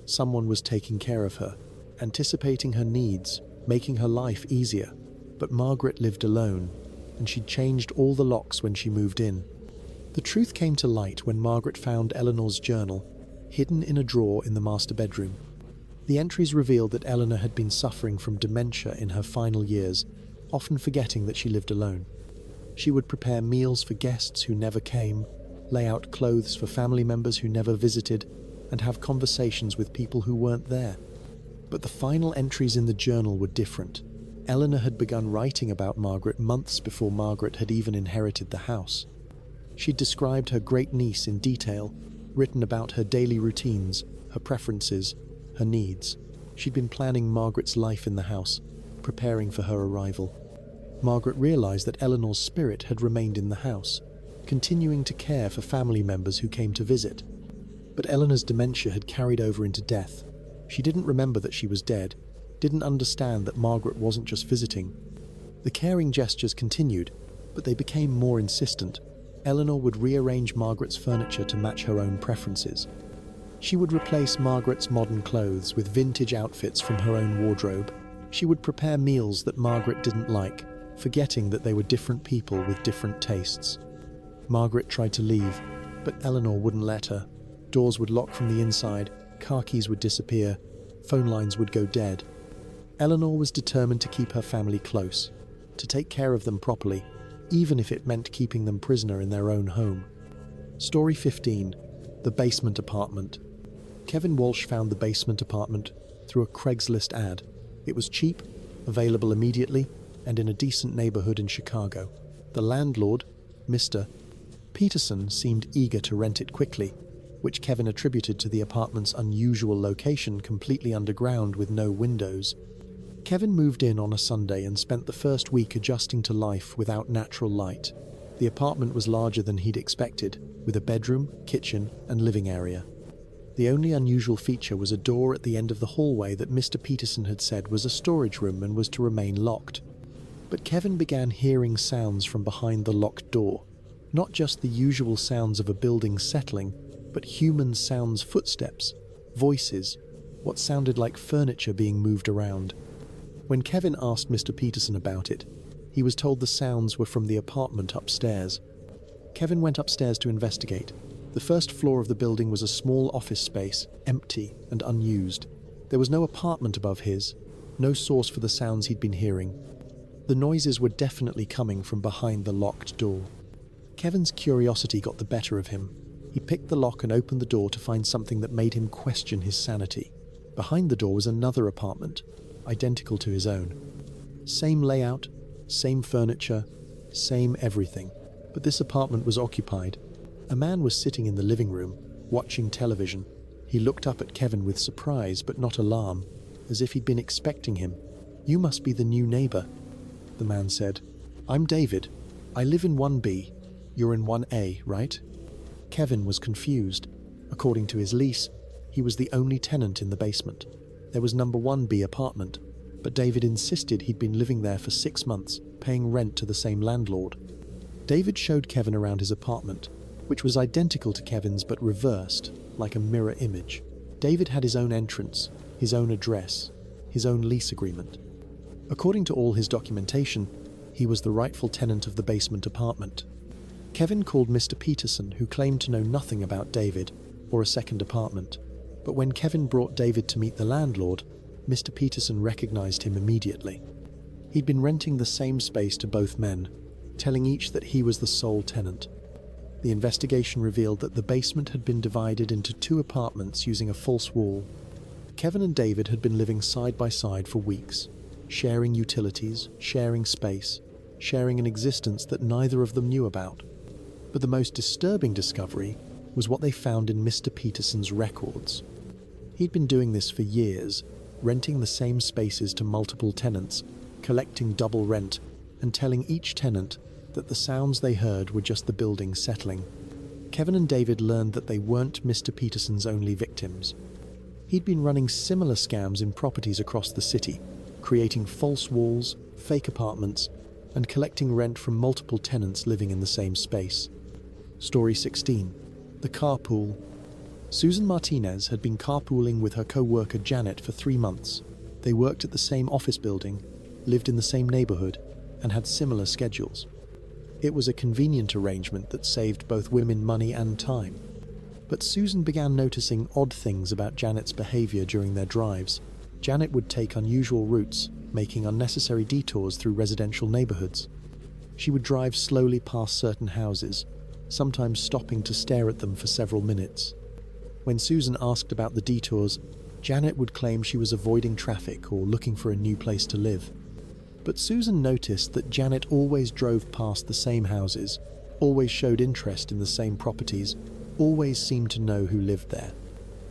Someone was taking care of her, anticipating her needs, making her life easier. But Margaret lived alone, and she'd changed all the locks when she moved in. The truth came to light when Margaret found Eleanor's journal, hidden in a drawer in the master bedroom. The entries revealed that Eleanor had been suffering from dementia in her final years, often forgetting that she lived alone. She would prepare meals for guests who never came, lay out clothes for family members who never visited, and have conversations with people who weren't there. But the final entries in the journal were different. Eleanor had begun writing about Margaret months before Margaret had even inherited the house. She'd described her great-niece in detail, written about her daily routines, her preferences, her needs. She'd been planning Margaret's life in the house, preparing for her arrival. Margaret realized that Eleanor's spirit had remained in the house, continuing to care for family members who came to visit. But Eleanor's dementia had carried over into death. She didn't remember that she was dead, didn't understand that Margaret wasn't just visiting. The caring gestures continued, but they became more insistent. Eleanor would rearrange Margaret's furniture to match her own preferences. She would replace Margaret's modern clothes with vintage outfits from her own wardrobe. She would prepare meals that Margaret didn't like, forgetting that they were different people with different tastes. Margaret tried to leave, but Eleanor wouldn't let her. Doors would lock from the inside, car keys would disappear, phone lines would go dead. Eleanor was determined to keep her family close, to take care of them properly, even if it meant keeping them prisoner in their own home. Story 15. The Basement Apartment. Kevin Walsh found the basement apartment through a Craigslist ad. It was cheap, available immediately, and in a decent neighborhood in Chicago. The landlord, Mr. Peterson, seemed eager to rent it quickly, which Kevin attributed to the apartment's unusual location completely underground with no windows. Kevin moved in on a Sunday and spent the first week adjusting to life without natural light. The apartment was larger than he'd expected, with a bedroom, kitchen, and living area. The only unusual feature was a door at the end of the hallway that Mr. Peterson had said was a storage room and was to remain locked. But Kevin began hearing sounds from behind the locked door. Not just the usual sounds of a building settling, but human sounds, footsteps, voices, what sounded like furniture being moved around. When Kevin asked Mr. Peterson about it, he was told the sounds were from the apartment upstairs. Kevin went upstairs to investigate. The first floor of the building was a small office space, empty and unused. There was no apartment above his, no source for the sounds he'd been hearing. The noises were definitely coming from behind the locked door. Kevin's curiosity got the better of him. He picked the lock and opened the door to find something that made him question his sanity. Behind the door was another apartment, identical to his own. Same layout, same furniture, same everything. But this apartment was occupied. A man was sitting in the living room, watching television. He looked up at Kevin with surprise but not alarm, as if he'd been expecting him. "You must be the new neighbor," the man said. "I'm David. I live in 1B. You're in 1A, right?" Kevin was confused. According to his lease, he was the only tenant in the basement. There was number 1B apartment, but David insisted he'd been living there for 6 months, paying rent to the same landlord. David showed Kevin around his apartment, which was identical to Kevin's but reversed, like a mirror image. David had his own entrance, his own address, his own lease agreement. According to all his documentation, he was the rightful tenant of the basement apartment. Kevin called Mr. Peterson, who claimed to know nothing about David or a second apartment. But when Kevin brought David to meet the landlord, Mr. Peterson recognized him immediately. He'd been renting the same space to both men, telling each that he was the sole tenant. The investigation revealed that the basement had been divided into 2 apartments using a false wall. Kevin and David had been living side by side for weeks, sharing utilities, sharing space, sharing an existence that neither of them knew about. But the most disturbing discovery was what they found in Mr. Peterson's records. He'd been doing this for years, renting the same spaces to multiple tenants, collecting double rent, and telling each tenant that the sounds they heard were just the building settling. Kevin and David learned that they weren't Mr. Peterson's only victims. He'd been running similar scams in properties across the city, creating false walls, fake apartments, and collecting rent from multiple tenants living in the same space. Story 16. The Carpool. Susan Martinez had been carpooling with her co-worker Janet for 3 months. They worked at the same office building, lived in the same neighborhood, and had similar schedules. It was a convenient arrangement that saved both women money and time. But Susan began noticing odd things about Janet's behavior during their drives. Janet would take unusual routes, making unnecessary detours through residential neighborhoods. She would drive slowly past certain houses, sometimes stopping to stare at them for several minutes. When Susan asked about the detours, Janet would claim she was avoiding traffic or looking for a new place to live. But Susan noticed that Janet always drove past the same houses, always showed interest in the same properties, always seemed to know who lived there.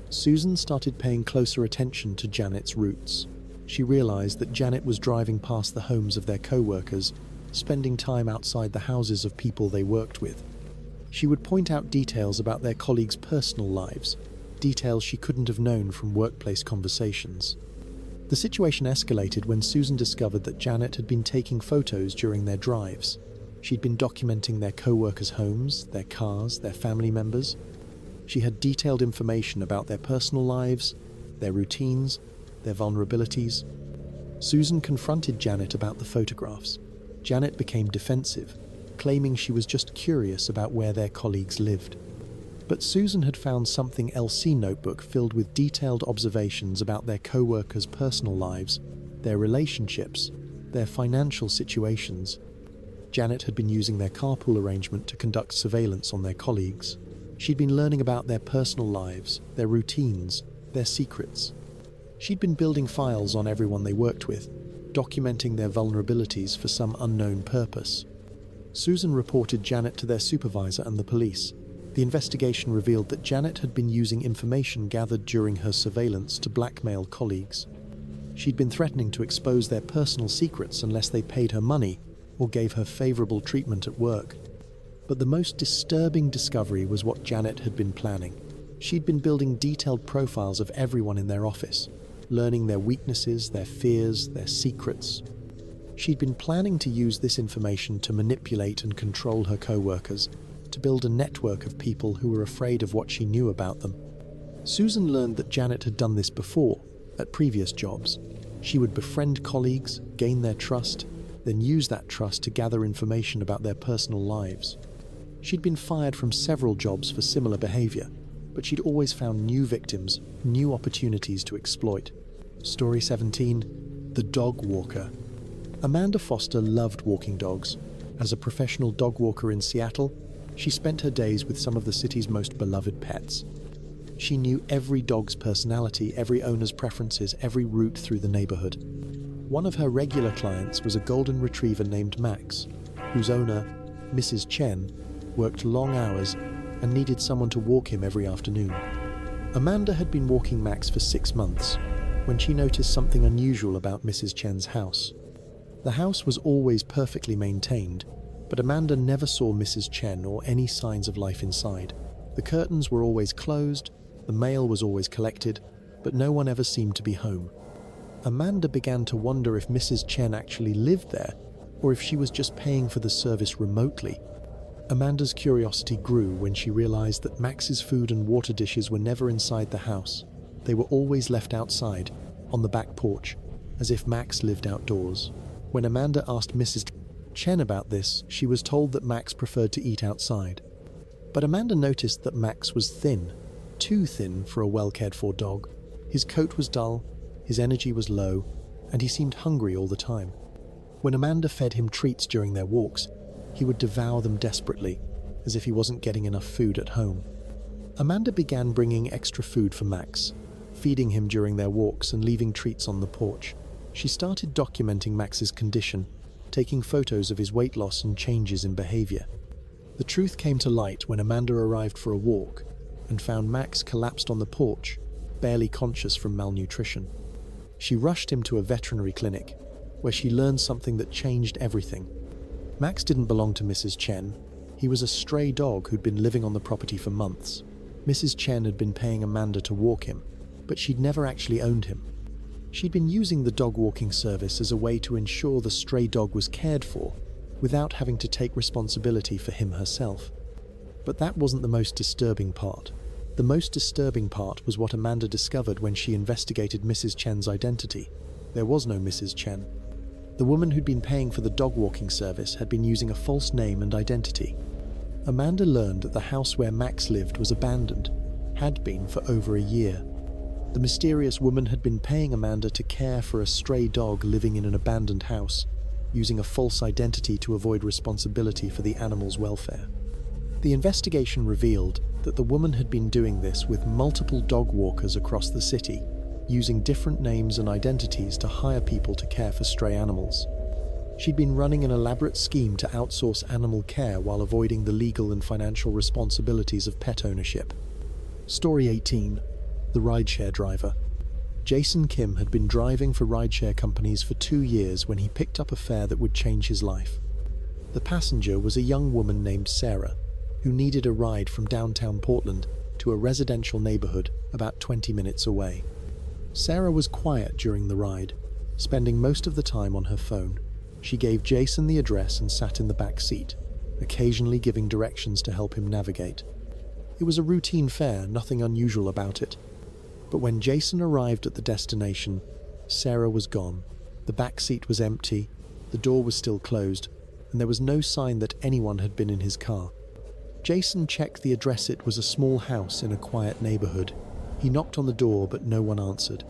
Susan started paying closer attention to Janet's routes. She realized that Janet was driving past the homes of their co-workers, spending time outside the houses of people they worked with. She would point out details about their colleagues' personal lives, details she couldn't have known from workplace conversations. The situation escalated when Susan discovered that Janet had been taking photos during their drives. She'd been documenting their co-workers' homes, their cars, their family members. She had detailed information about their personal lives, their routines, their vulnerabilities. Susan confronted Janet about the photographs. Janet became defensive, claiming she was just curious about where their colleagues lived. But Susan had found something LC notebook filled with detailed observations about their co-workers' personal lives, their relationships, their financial situations. Janet had been using their carpool arrangement to conduct surveillance on their colleagues. She'd been learning about their personal lives, their routines, their secrets. She'd been building files on everyone they worked with, documenting their vulnerabilities for some unknown purpose. Susan reported Janet to their supervisor and the police. The investigation revealed that Janet had been using information gathered during her surveillance to blackmail colleagues. She'd been threatening to expose their personal secrets unless they paid her money or gave her favorable treatment at work. But the most disturbing discovery was what Janet had been planning. She'd been building detailed profiles of everyone in their office, learning their weaknesses, their fears, their secrets. She'd been planning to use this information to manipulate and control her co-workers, to build a network of people who were afraid of what she knew about them. Susan learned that Janet had done this before, at previous jobs. She would befriend colleagues, gain their trust, then use that trust to gather information about their personal lives. She'd been fired from several jobs for similar behavior, but she'd always found new victims, new opportunities to exploit. Story 17. The Dog Walker. Amanda Foster loved walking dogs. As a professional dog walker in Seattle, she spent her days with some of the city's most beloved pets. She knew every dog's personality, every owner's preferences, every route through the neighborhood. One of her regular clients was a golden retriever named Max, whose owner, Mrs. Chen, worked long hours and needed someone to walk him every afternoon. Amanda had been walking Max for 6 months when she noticed something unusual about Mrs. Chen's house. The house was always perfectly maintained, but Amanda never saw Mrs. Chen or any signs of life inside. The curtains were always closed, the mail was always collected, but no one ever seemed to be home. Amanda began to wonder if Mrs. Chen actually lived there, or if she was just paying for the service remotely. Amanda's curiosity grew when she realized that Max's food and water dishes were never inside the house. They were always left outside, on the back porch, as if Max lived outdoors. When Amanda asked Mrs. Chen about this, she was told that Max preferred to eat outside. But Amanda noticed that Max was thin, too thin for a well-cared-for dog. His coat was dull, his energy was low, and he seemed hungry all the time. When Amanda fed him treats during their walks, he would devour them desperately, as if he wasn't getting enough food at home. Amanda began bringing extra food for Max, feeding him during their walks and leaving treats on the porch. She started documenting Max's condition, taking photos of his weight loss and changes in behavior. The truth came to light when Amanda arrived for a walk and found Max collapsed on the porch, barely conscious from malnutrition. She rushed him to a veterinary clinic, where she learned something that changed everything. Max didn't belong to Mrs. Chen. He was a stray dog who'd been living on the property for months. Mrs. Chen had been paying Amanda to walk him, but she'd never actually owned him. She'd been using the dog walking service as a way to ensure the stray dog was cared for, without having to take responsibility for him herself. But that wasn't the most disturbing part. The most disturbing part was what Amanda discovered when she investigated Mrs. Chen's identity. There was no Mrs. Chen. The woman who'd been paying for the dog walking service had been using a false name and identity. Amanda learned that the house where Max lived was abandoned, had been for over a year. The mysterious woman had been paying Amanda to care for a stray dog living in an abandoned house, using a false identity to avoid responsibility for the animal's welfare. The investigation revealed that the woman had been doing this with multiple dog walkers across the city, using different names and identities to hire people to care for stray animals. She'd been running an elaborate scheme to outsource animal care while avoiding the legal and financial responsibilities of pet ownership. Story 18. The rideshare driver. Jason Kim had been driving for rideshare companies for 2 years when he picked up a fare that would change his life. The passenger was a young woman named Sarah, who needed a ride from downtown Portland to a residential neighborhood about 20 minutes away. Sarah was quiet during the ride, spending most of the time on her phone. She gave Jason the address and sat in the back seat, occasionally giving directions to help him navigate. It was a routine fare, nothing unusual about it. But when Jason arrived at the destination, Sarah was gone. The back seat was empty, the door was still closed, and there was no sign that anyone had been in his car. Jason checked the address. It was a small house in a quiet neighborhood. He knocked on the door, but no one answered.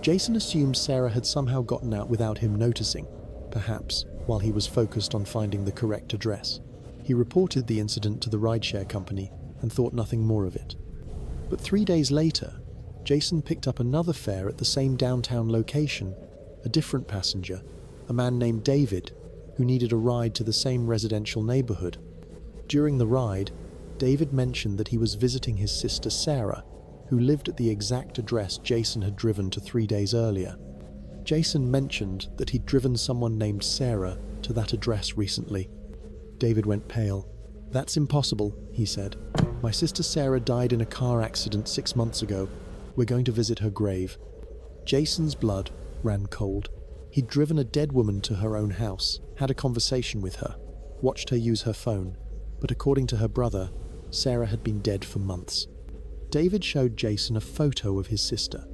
Jason assumed Sarah had somehow gotten out without him noticing, perhaps while he was focused on finding the correct address. He reported the incident to the rideshare company and thought nothing more of it. But 3 days later, Jason picked up another fare at the same downtown location, a different passenger, a man named David, who needed a ride to the same residential neighborhood. During the ride, David mentioned that he was visiting his sister Sarah, who lived at the exact address Jason had driven to 3 days earlier. Jason mentioned that he'd driven someone named Sarah to that address recently. David went pale. "That's impossible," he said. "My sister Sarah died in a car accident 6 months ago. We're going to visit her grave." Jason's blood ran cold. He'd driven a dead woman to her own house, had a conversation with her, watched her use her phone, but according to her brother, Sarah had been dead for months. David showed Jason a photo of his sister.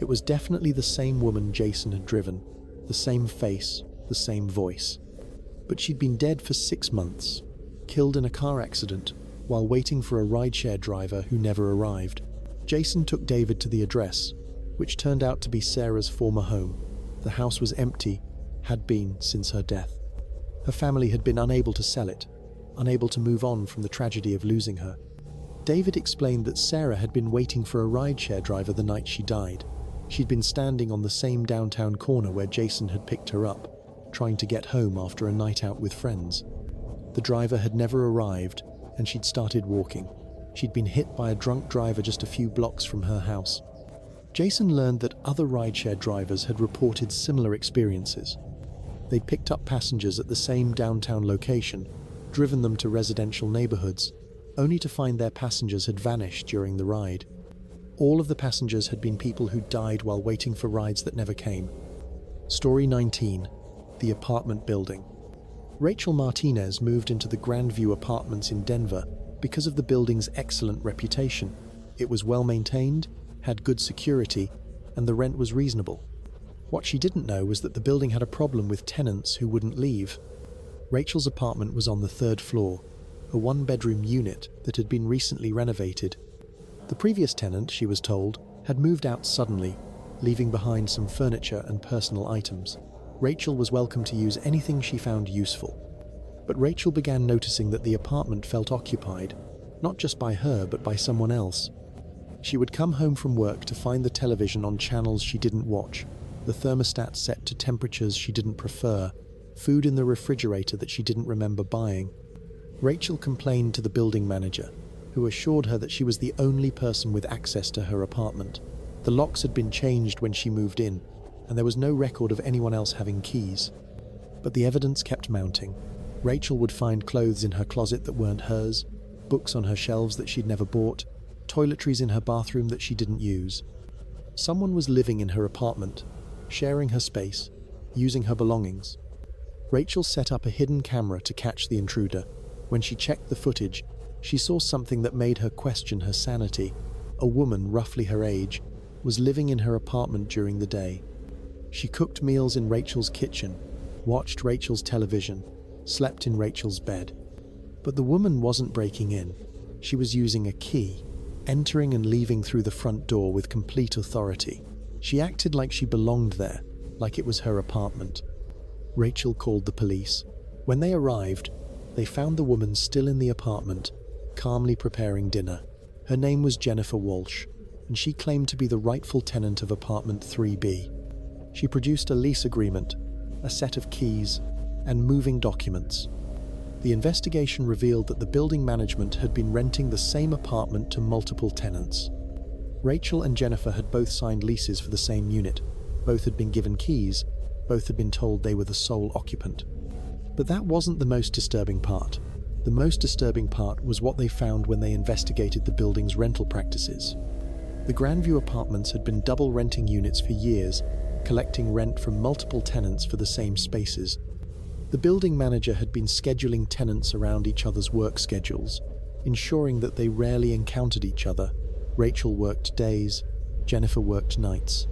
It was definitely the same woman Jason had driven, the same face, the same voice. But she'd been dead for 6 months, killed in a car accident, while waiting for a rideshare driver who never arrived. Jason took David to the address, which turned out to be Sarah's former home. The house was empty, had been since her death. Her family had been unable to sell it, unable to move on from the tragedy of losing her. David explained that Sarah had been waiting for a rideshare driver the night she died. She'd been standing on the same downtown corner where Jason had picked her up, trying to get home after a night out with friends. The driver had never arrived, and she'd started walking. She'd been hit by a drunk driver just a few blocks from her house. Jason learned that other rideshare drivers had reported similar experiences. They'd picked up passengers at the same downtown location, driven them to residential neighborhoods, only to find their passengers had vanished during the ride. All of the passengers had been people who died while waiting for rides that never came. Story 19. The apartment building. Rachel Martinez moved into the Grandview Apartments in Denver because of the building's excellent reputation. It was well maintained, had good security, and the rent was reasonable. What she didn't know was that the building had a problem with tenants who wouldn't leave. Rachel's apartment was on the 3rd floor, a 1-bedroom unit that had been recently renovated. The previous tenant, she was told, had moved out suddenly, leaving behind some furniture and personal items. Rachel was welcome to use anything she found useful. But Rachel began noticing that the apartment felt occupied, not just by her but by someone else. She would come home from work to find the television on channels she didn't watch, the thermostat set to temperatures she didn't prefer, food in the refrigerator that she didn't remember buying. Rachel complained to the building manager, who assured her that she was the only person with access to her apartment. The locks had been changed when she moved in, and there was no record of anyone else having keys. But the evidence kept mounting. Rachel would find clothes in her closet that weren't hers, books on her shelves that she'd never bought, toiletries in her bathroom that she didn't use. Someone was living in her apartment, sharing her space, using her belongings. Rachel set up a hidden camera to catch the intruder. When she checked the footage, she saw something that made her question her sanity. A woman, roughly her age, was living in her apartment during the day. She cooked meals in Rachel's kitchen, watched Rachel's television, slept in Rachel's bed. But the woman wasn't breaking in. She was using a key, entering and leaving through the front door with complete authority. She acted like she belonged there, like it was her apartment. Rachel called the police. When they arrived, they found the woman still in the apartment, calmly preparing dinner. Her name was Jennifer Walsh, and she claimed to be the rightful tenant of apartment 3B. She produced a lease agreement, a set of keys, and moving documents. The investigation revealed that the building management had been renting the same apartment to multiple tenants. Rachel and Jennifer had both signed leases for the same unit, both had been given keys, both had been told they were the sole occupant. But that wasn't the most disturbing part. The most disturbing part was what they found when they investigated the building's rental practices. The Grandview Apartments had been double renting units for years, collecting rent from multiple tenants for the same spaces. The building manager had been scheduling tenants around each other's work schedules, ensuring that they rarely encountered each other. Rachel worked days, Jennifer worked nights.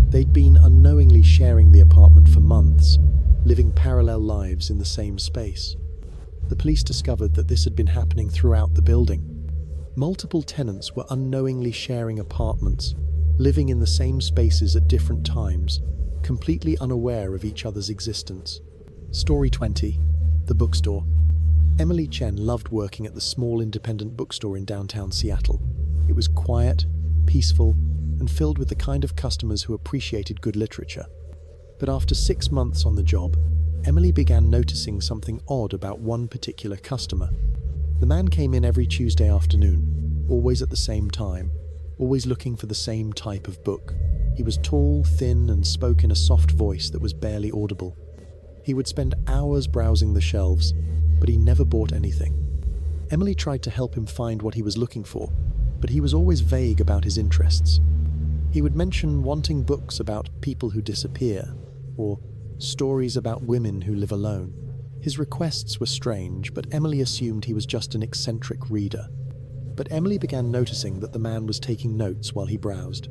They'd been unknowingly sharing the apartment for months, living parallel lives in the same space. The police discovered that this had been happening throughout the building. Multiple tenants were unknowingly sharing apartments, living in the same spaces at different times, completely unaware of each other's existence. Story 20. The Bookstore. Emily Chen loved working at the small independent bookstore in downtown Seattle. It was quiet, peaceful, and filled with the kind of customers who appreciated good literature. But after 6 months on the job, Emily began noticing something odd about one particular customer. The man came in every Tuesday afternoon, always at the same time, always looking for the same type of book. He was tall, thin, and spoke in a soft voice that was barely audible. He would spend hours browsing the shelves, but he never bought anything. Emily tried to help him find what he was looking for, but he was always vague about his interests. He would mention wanting books about people who disappear, or stories about women who live alone. His requests were strange, but Emily assumed he was just an eccentric reader. But Emily began noticing that the man was taking notes while he browsed.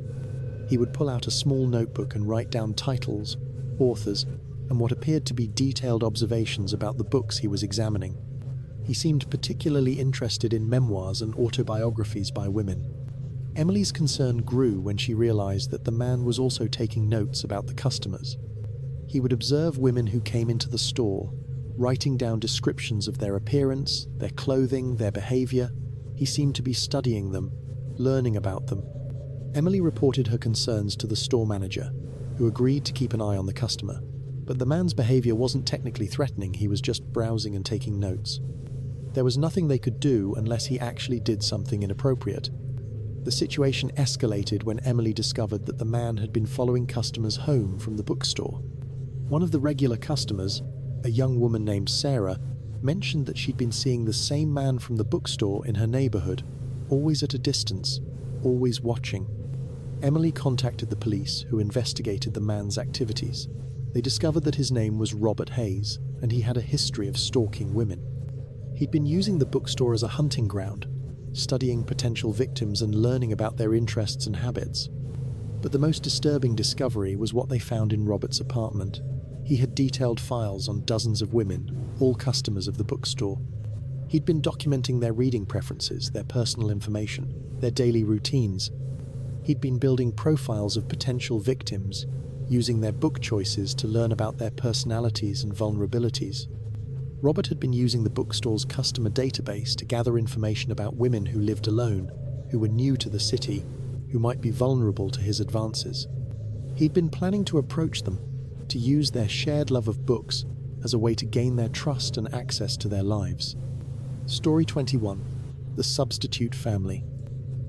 He would pull out a small notebook and write down titles, authors, and what appeared to be detailed observations about the books he was examining. He seemed particularly interested in memoirs and autobiographies by women. Emily's concern grew when she realized that the man was also taking notes about the customers. He would observe women who came into the store, writing down descriptions of their appearance, their clothing, their behavior. He seemed to be studying them, learning about them. Emily reported her concerns to the store manager, who agreed to keep an eye on the customer. But the man's behavior wasn't technically threatening, he was just browsing and taking notes. There was nothing they could do unless he actually did something inappropriate. The situation escalated when Emily discovered that the man had been following customers home from the bookstore. One of the regular customers, a young woman named Sarah, mentioned that she'd been seeing the same man from the bookstore in her neighborhood, always at a distance, always watching. Emily contacted the police, who investigated the man's activities. They discovered that his name was Robert Hayes, and he had a history of stalking women. He'd been using the bookstore as a hunting ground, studying potential victims and learning about their interests and habits. But the most disturbing discovery was what they found in Robert's apartment. He had detailed files on dozens of women, all customers of the bookstore. He'd been documenting their reading preferences, their personal information, their daily routines. He'd been building profiles of potential victims, using their book choices to learn about their personalities and vulnerabilities. Robert had been using the bookstore's customer database to gather information about women who lived alone, who were new to the city, who might be vulnerable to his advances. He'd been planning to approach them, to use their shared love of books as a way to gain their trust and access to their lives. Story 21. The Substitute Family.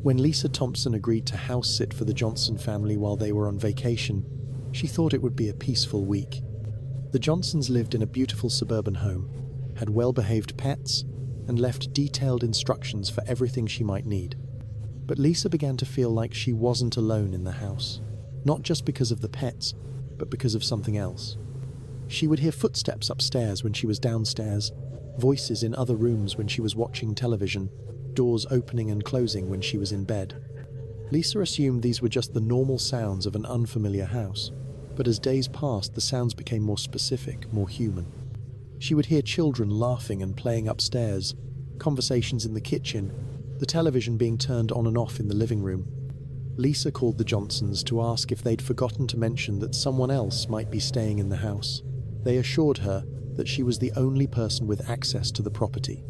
When Lisa Thompson agreed to house sit for the Johnson family while they were on vacation, she thought it would be a peaceful week. The Johnsons lived in a beautiful suburban home, had well-behaved pets, and left detailed instructions for everything she might need. But Lisa began to feel like she wasn't alone in the house, not just because of the pets, but because of something else. She would hear footsteps upstairs when she was downstairs, voices in other rooms when she was watching television, doors opening and closing when she was in bed. Lisa assumed these were just the normal sounds of an unfamiliar house, but as days passed, the sounds became more specific, more human. She would hear children laughing and playing upstairs, conversations in the kitchen, the television being turned on and off in the living room. Lisa called the Johnsons to ask if they'd forgotten to mention that someone else might be staying in the house. They assured her that she was the only person with access to the property.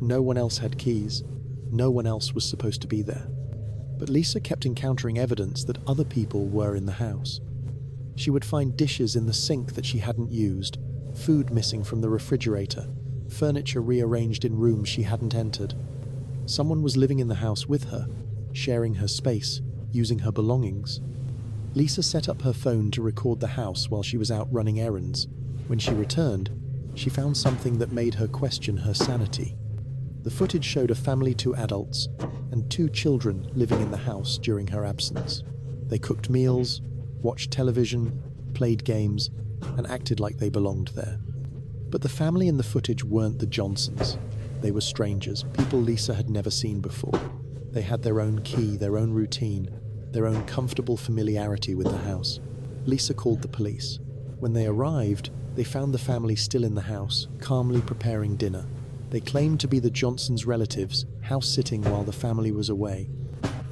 No one else had keys. No one else was supposed to be there. But Lisa kept encountering evidence that other people were in the house. She would find dishes in the sink that she hadn't used, food missing from the refrigerator, furniture rearranged in rooms she hadn't entered. Someone was living in the house with her, sharing her space, using her belongings. Lisa set up her phone to record the house while she was out running errands. When she returned, she found something that made her question her sanity. The footage showed a family, 2 adults, and 2 children living in the house during her absence. They cooked meals, watched television, played games, and acted like they belonged there. But the family in the footage weren't the Johnsons. They were strangers, people Lisa had never seen before. They had their own key, their own routine, their own comfortable familiarity with the house. Lisa called the police. When they arrived, they found the family still in the house, calmly preparing dinner. They claimed to be the Johnsons' relatives, house-sitting while the family was away.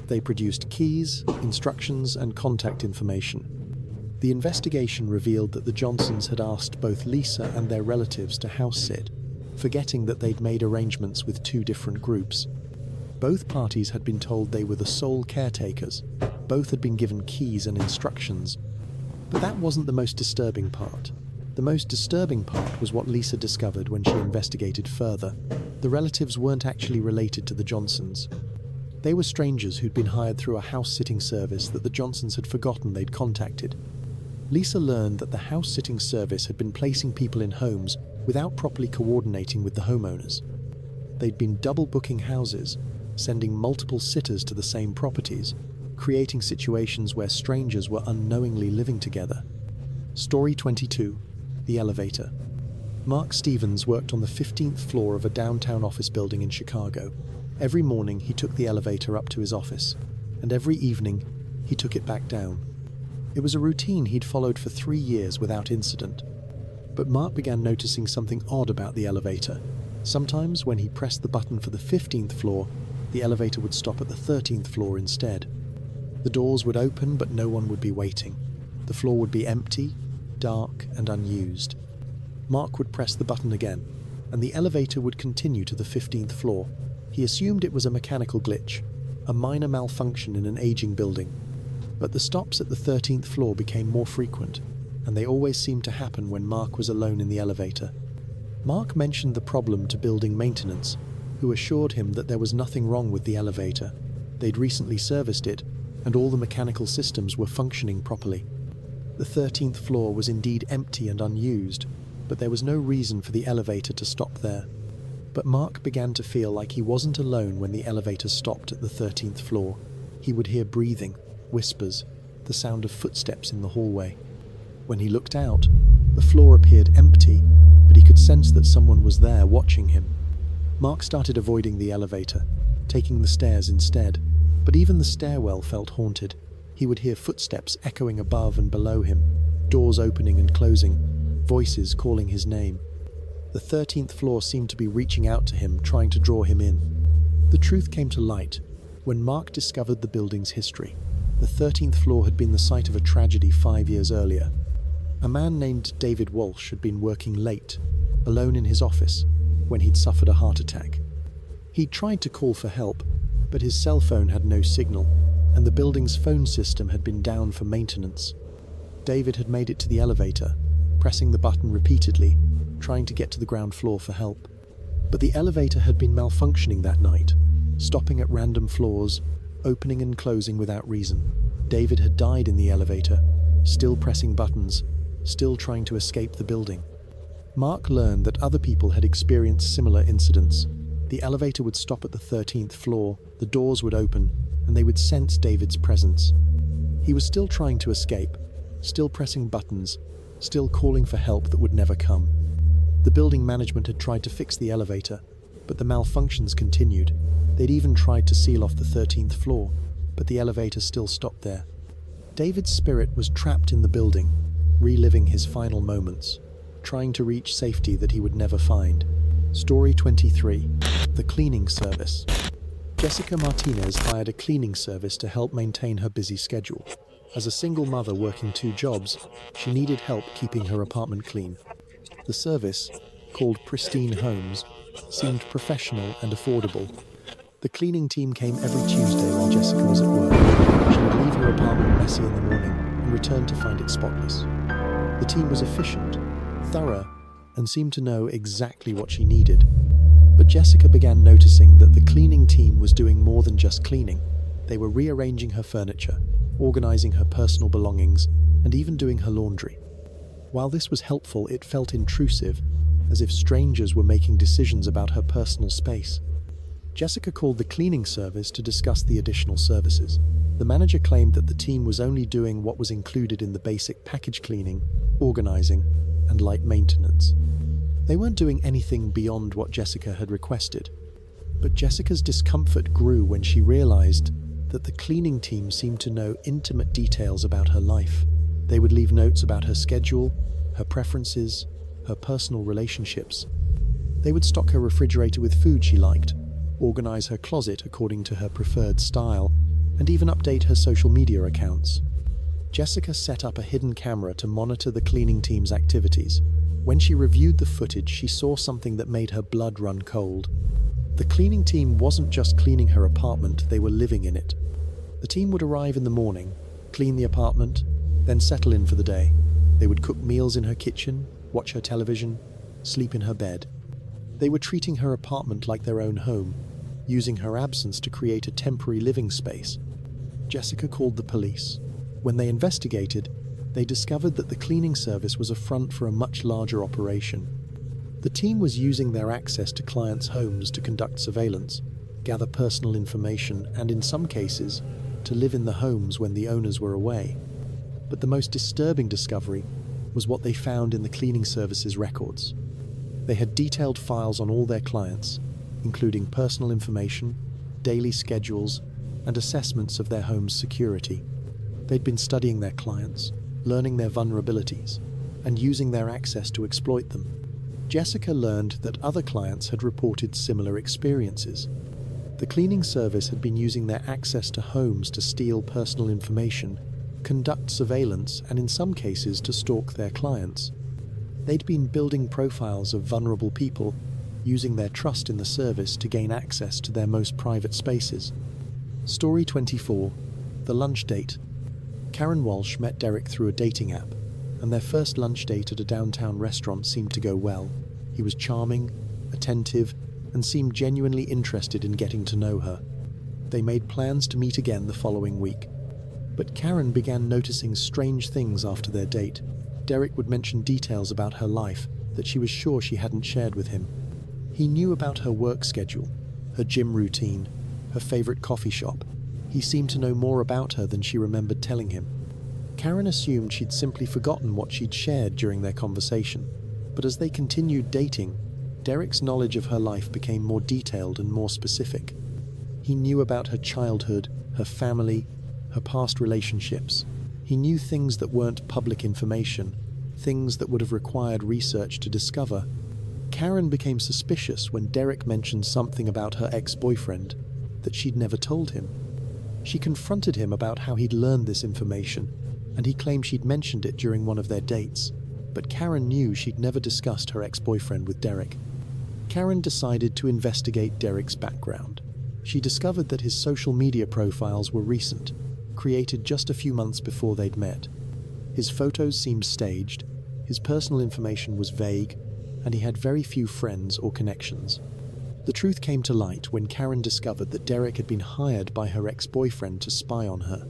They produced keys, instructions, and contact information. The investigation revealed that the Johnsons had asked both Lisa and their relatives to house-sit, forgetting that they'd made arrangements with 2 different groups. Both parties had been told they were the sole caretakers. Both had been given keys and instructions. But that wasn't the most disturbing part. The most disturbing part was what Lisa discovered when she investigated further. The relatives weren't actually related to the Johnsons. They were strangers who'd been hired through a house-sitting service that the Johnsons had forgotten they'd contacted. Lisa learned that the house-sitting service had been placing people in homes without properly coordinating with the homeowners. They'd been double-booking houses, sending multiple sitters to the same properties, creating situations where strangers were unknowingly living together. Story 22. The Elevator. Mark Stevens worked on the 15th floor of a downtown office building in Chicago. Every morning he took the elevator up to his office, and every evening he took it back down. It was a routine he'd followed for 3 years without incident. But Mark began noticing something odd about the elevator. Sometimes when he pressed the button for the 15th floor, the elevator would stop at the 13th floor instead. The doors would open, but no one would be waiting. The floor would be empty, dark, and unused. Mark would press the button again, and the elevator would continue to the 15th floor. He assumed it was a mechanical glitch, a minor malfunction in an aging building. But the stops at the 13th floor became more frequent, and they always seemed to happen when Mark was alone in the elevator. Mark mentioned the problem to building maintenance, who assured him that there was nothing wrong with the elevator. They'd recently serviced it, and all the mechanical systems were functioning properly. The 13th floor was indeed empty and unused, but there was no reason for the elevator to stop there. But Mark began to feel like he wasn't alone when the elevator stopped at the 13th floor. He would hear breathing, whispers, the sound of footsteps in the hallway. When he looked out, the floor appeared empty, but he could sense that someone was there watching him. Mark started avoiding the elevator, taking the stairs instead, but even the stairwell felt haunted. He would hear footsteps echoing above and below him, doors opening and closing, voices calling his name. The 13th floor seemed to be reaching out to him, trying to draw him in. The truth came to light when Mark discovered the building's history. The 13th floor had been the site of a tragedy 5 years earlier. A man named David Walsh had been working late, alone in his office, when he'd suffered a heart attack. He'd tried to call for help, but his cell phone had no signal, and the building's phone system had been down for maintenance. David had made it to the elevator, pressing the button repeatedly, trying to get to the ground floor for help. But the elevator had been malfunctioning that night, stopping at random floors, opening and closing without reason. David had died in the elevator, still pressing buttons, still trying to escape the building. Mark learned that other people had experienced similar incidents. The elevator would stop at the 13th floor, the doors would open, and they would sense David's presence. He was still trying to escape, still pressing buttons, still calling for help that would never come. The building management had tried to fix the elevator, but the malfunctions continued. They'd even tried to seal off the 13th floor, but the elevator still stopped there. David's spirit was trapped in the building, reliving his final moments, trying to reach safety that he would never find. Story 23. The Cleaning Service. Jessica Martinez hired a cleaning service to help maintain her busy schedule. As a single mother working 2 jobs, she needed help keeping her apartment clean. The service, called Pristine Homes, seemed professional and affordable. The cleaning team came every Tuesday while Jessica was at work. She would leave her apartment messy in the morning and return to find it spotless. The team was efficient, thorough, and seemed to know exactly what she needed. But Jessica began noticing that the cleaning team was doing more than just cleaning. They were rearranging her furniture, organizing her personal belongings, and even doing her laundry. While this was helpful, it felt intrusive, as if strangers were making decisions about her personal space. Jessica called the cleaning service to discuss the additional services. The manager claimed that the team was only doing what was included in the basic package cleaning, organizing, and light maintenance. They weren't doing anything beyond what Jessica had requested. But Jessica's discomfort grew when she realized that the cleaning team seemed to know intimate details about her life. They would leave notes about her schedule, her preferences, her personal relationships. They would stock her refrigerator with food she liked, organize her closet according to her preferred style, and even update her social media accounts. Jessica set up a hidden camera to monitor the cleaning team's activities. When she reviewed the footage, she saw something that made her blood run cold. The cleaning team wasn't just cleaning her apartment, they were living in it. The team would arrive in the morning, clean the apartment, then settle in for the day. They would cook meals in her kitchen, watch her television, sleep in her bed. They were treating her apartment like their own home, using her absence to create a temporary living space. Jessica called the police. When they investigated, they discovered that the cleaning service was a front for a much larger operation. The team was using their access to clients' homes to conduct surveillance, gather personal information, and in some cases, to live in the homes when the owners were away. But the most disturbing discovery was what they found in the cleaning service's records. They had detailed files on all their clients, including personal information, daily schedules, and assessments of their home's security. They'd been studying their clients, learning their vulnerabilities, and using their access to exploit them. Jessica learned that other clients had reported similar experiences. The cleaning service had been using their access to homes to steal personal information, conduct surveillance, and in some cases to stalk their clients. They'd been building profiles of vulnerable people, using their trust in the service to gain access to their most private spaces. Story 24. The lunch date. Karen Walsh met Derek through a dating app, and their first lunch date at a downtown restaurant seemed to go well. He was charming, attentive, and seemed genuinely interested in getting to know her. They made plans to meet again the following week. But Karen began noticing strange things after their date. Derek would mention details about her life that she was sure she hadn't shared with him. He knew about her work schedule, her gym routine, her favorite coffee shop. He seemed to know more about her than she remembered telling him. Karen assumed she'd simply forgotten what she'd shared during their conversation. But as they continued dating, Derek's knowledge of her life became more detailed and more specific. He knew about her childhood, her family, her past relationships. He knew things that weren't public information, things that would have required research to discover. Karen became suspicious when Derek mentioned something about her ex-boyfriend that she'd never told him. She confronted him about how he'd learned this information, and he claimed she'd mentioned it during one of their dates. But Karen knew she'd never discussed her ex-boyfriend with Derek. Karen decided to investigate Derek's background. She discovered that his social media profiles were recent, created just a few months before they'd met. His photos seemed staged, his personal information was vague, and he had very few friends or connections. The truth came to light when Karen discovered that Derek had been hired by her ex-boyfriend to spy on her.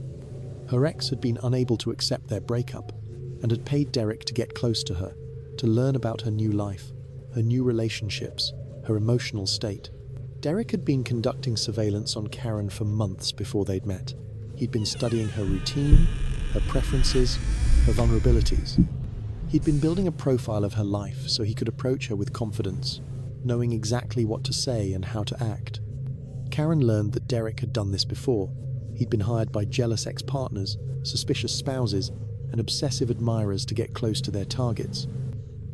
Her ex had been unable to accept their breakup and had paid Derek to get close to her, to learn about her new life, her new relationships, her emotional state. Derek had been conducting surveillance on Karen for months before they'd met. He'd been studying her routine, her preferences, her vulnerabilities. He'd been building a profile of her life so he could approach her with confidence, knowing exactly what to say and how to act. Karen learned that Derek had done this before. He'd been hired by jealous ex-partners, suspicious spouses, and obsessive admirers to get close to their targets.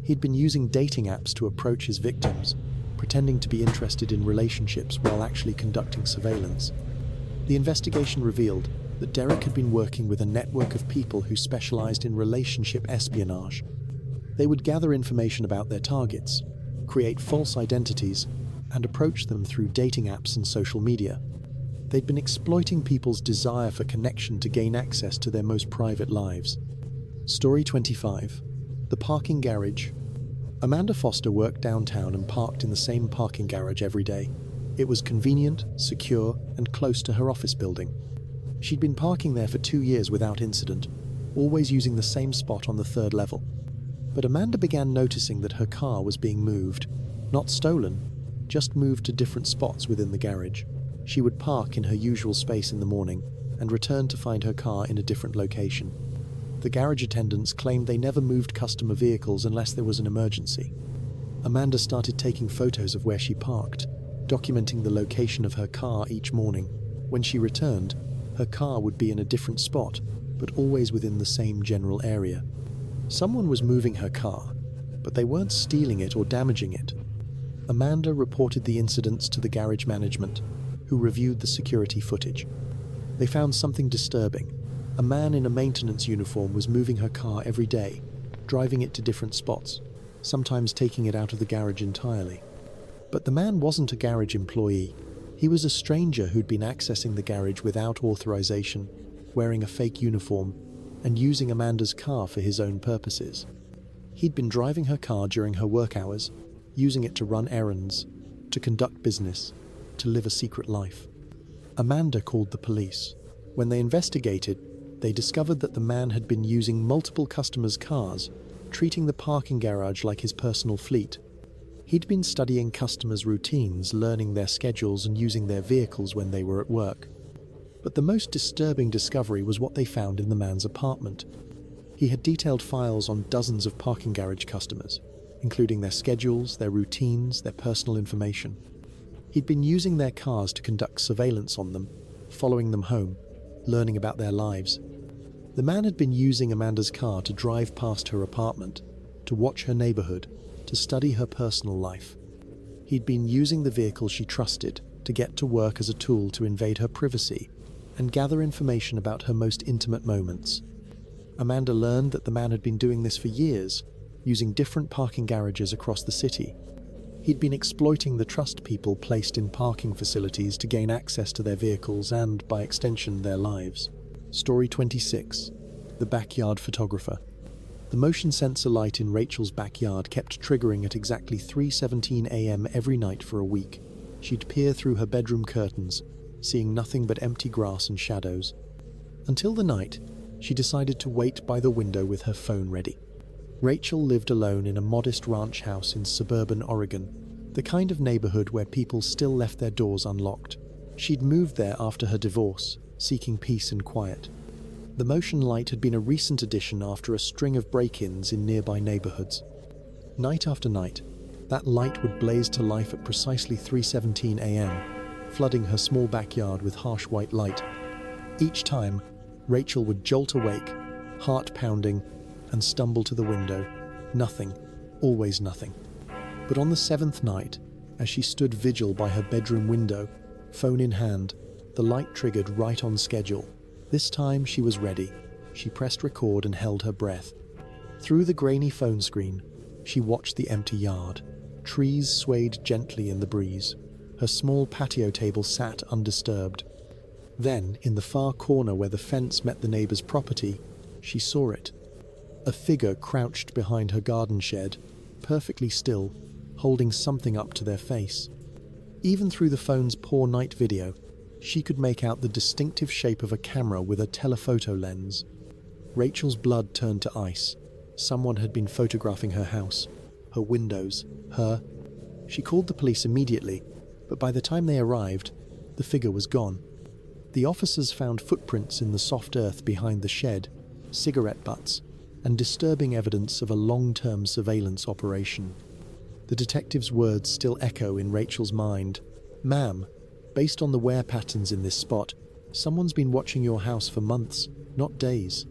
He'd been using dating apps to approach his victims, pretending to be interested in relationships while actually conducting surveillance. The investigation revealed that Derek had been working with a network of people who specialized in relationship espionage. They would gather information about their targets, create false identities, and approach them through dating apps and social media. They'd been exploiting people's desire for connection to gain access to their most private lives. Story 25. The Parking Garage. Amanda Foster worked downtown and parked in the same parking garage every day. It was convenient, secure, and close to her office building. She'd been parking there for 2 years without incident, always using the same spot on the 3rd level. But Amanda began noticing that her car was being moved. Not stolen, just moved to different spots within the garage. She would park in her usual space in the morning and return to find her car in a different location. The garage attendants claimed they never moved customer vehicles unless there was an emergency. Amanda started taking photos of where she parked, documenting the location of her car each morning. When she returned, her car would be in a different spot, but always within the same general area. Someone was moving her car, but they weren't stealing it or damaging it. Amanda reported the incidents to the garage management, who reviewed the security footage. They found something disturbing. A man in a maintenance uniform was moving her car every day, driving it to different spots, sometimes taking it out of the garage entirely. But the man wasn't a garage employee. He was a stranger who'd been accessing the garage without authorization, wearing a fake uniform, and using Amanda's car for his own purposes. He'd been driving her car during her work hours, using it to run errands, to conduct business, to live a secret life. Amanda called the police. When they investigated, they discovered that the man had been using multiple customers' cars, treating the parking garage like his personal fleet. He'd been studying customers' routines, learning their schedules and using their vehicles when they were at work. But the most disturbing discovery was what they found in the man's apartment. He had detailed files on dozens of parking garage customers, including their schedules, their routines, their personal information. He'd been using their cars to conduct surveillance on them, following them home, learning about their lives. The man had been using Amanda's car to drive past her apartment, to watch her neighborhood, to study her personal life. He'd been using the vehicle she trusted to get to work as a tool to invade her privacy and gather information about her most intimate moments. Amanda learned that the man had been doing this for years, using different parking garages across the city. He'd been exploiting the trust people placed in parking facilities to gain access to their vehicles and, by extension, their lives. Story 26. The Backyard Photographer. The motion sensor light in Rachel's backyard kept triggering at exactly 3:17 a.m. every night for a week. She'd peer through her bedroom curtains, seeing nothing but empty grass and shadows. Until the night, she decided to wait by the window with her phone ready. Rachel lived alone in a modest ranch house in suburban Oregon, the kind of neighborhood where people still left their doors unlocked. She'd moved there after her divorce, seeking peace and quiet. The motion light had been a recent addition after a string of break-ins in nearby neighborhoods. Night after night, that light would blaze to life at precisely 3:17 a.m., flooding her small backyard with harsh white light. Each time, Rachel would jolt awake, heart pounding, and stumble to the window. Nothing, always nothing. But on the 7th night, as she stood vigil by her bedroom window, phone in hand, the light triggered right on schedule. This time she was ready. She pressed record and held her breath. Through the grainy phone screen, she watched the empty yard. Trees swayed gently in the breeze. Her small patio table sat undisturbed. Then, in the far corner where the fence met the neighbor's property, she saw it. A figure crouched behind her garden shed, perfectly still, holding something up to their face. Even through the phone's poor night video, she could make out the distinctive shape of a camera with a telephoto lens. Rachel's blood turned to ice. Someone had been photographing her house, her windows, her. She called the police immediately, but by the time they arrived, the figure was gone. The officers found footprints in the soft earth behind the shed, cigarette butts, and disturbing evidence of a long-term surveillance operation. The detective's words still echo in Rachel's mind. "Ma'am, based on the wear patterns in this spot, someone's been watching your house for months, not days."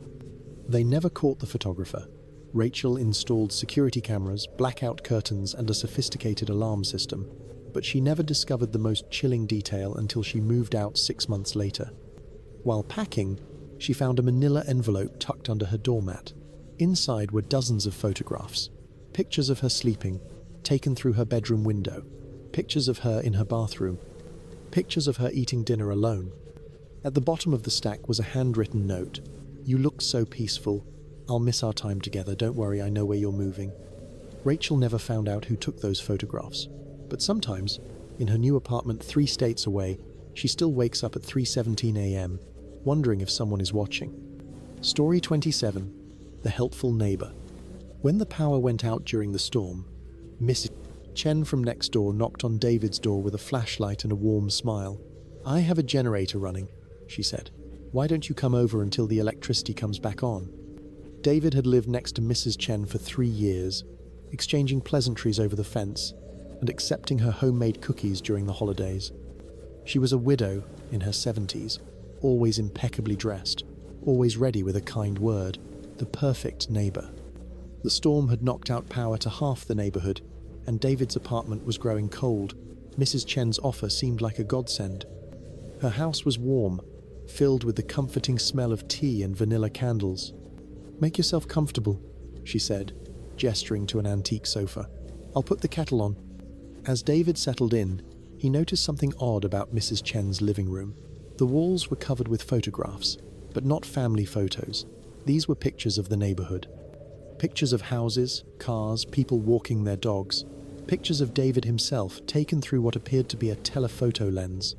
They never caught the photographer. Rachel installed security cameras, blackout curtains, and a sophisticated alarm system, but she never discovered the most chilling detail until she moved out 6 months later. While packing, she found a manila envelope tucked under her doormat. Inside were dozens of photographs. Pictures of her sleeping, taken through her bedroom window. Pictures of her in her bathroom. Pictures of her eating dinner alone. At the bottom of the stack was a handwritten note. "You look so peaceful. I'll miss our time together. Don't worry, I know where you're moving." Rachel never found out who took those photographs. But sometimes, in her new apartment 3 states away, she still wakes up at 3:17 a.m., wondering if someone is watching. Story 27. The Helpful Neighbor. When the power went out during the storm, Mrs. Chen from next door knocked on David's door with a flashlight and a warm smile. "I have a generator running," she said. "Why don't you come over until the electricity comes back on?" David had lived next to Mrs. Chen for 3 years, exchanging pleasantries over the fence and accepting her homemade cookies during the holidays. She was a widow in her 70s, always impeccably dressed, always ready with a kind word, the perfect neighbor. The storm had knocked out power to half the neighborhood, and David's apartment was growing cold. Mrs. Chen's offer seemed like a godsend. Her house was warm, filled with the comforting smell of tea and vanilla candles. "Make yourself comfortable," she said, gesturing to an antique sofa. "I'll put the kettle on." As David settled in, he noticed something odd about Mrs. Chen's living room. The walls were covered with photographs, but not family photos. These were pictures of the neighborhood. Pictures of houses, cars, people walking their dogs. Pictures of David himself, taken through what appeared to be a telephoto lens.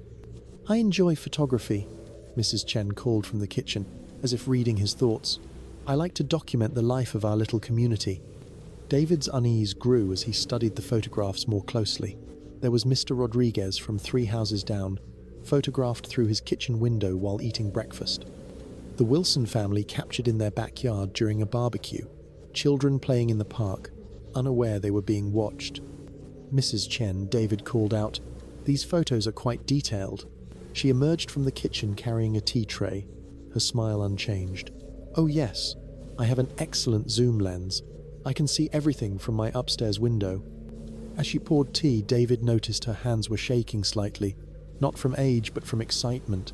"I enjoy photography," Mrs. Chen called from the kitchen, as if reading his thoughts. "I like to document the life of our little community." David's unease grew as he studied the photographs more closely. There was Mr. Rodriguez from 3 houses down, photographed through his kitchen window while eating breakfast. The Wilson family captured in their backyard during a barbecue. Children playing in the park, unaware they were being watched. "Mrs. Chen," David called out, "these photos are quite detailed." She emerged from the kitchen carrying a tea tray, her smile unchanged. "Oh yes, I have an excellent zoom lens. I can see everything from my upstairs window." As she poured tea, David noticed her hands were shaking slightly, not from age but from excitement.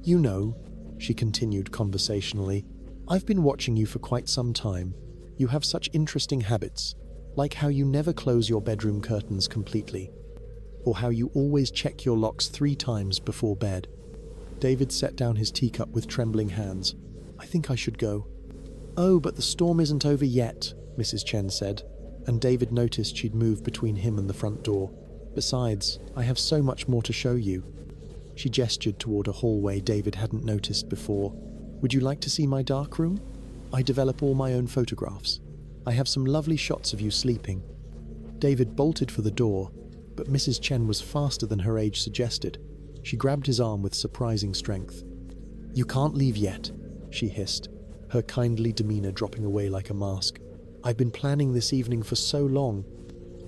"You know," she continued conversationally, "I've been watching you for quite some time. You have such interesting habits, like how you never close your bedroom curtains completely, or how you always check your locks 3 times before bed." David set down his teacup with trembling hands. "I think I should go." "Oh, but the storm isn't over yet," Mrs. Chen said, and David noticed she'd moved between him and the front door. "Besides, I have so much more to show you." She gestured toward a hallway David hadn't noticed before. "Would you like to see my darkroom? I develop all my own photographs. I have some lovely shots of you sleeping." David bolted for the door, but Mrs. Chen was faster than her age suggested. She grabbed his arm with surprising strength. "You can't leave yet," she hissed, her kindly demeanor dropping away like a mask. "I've been planning this evening for so long."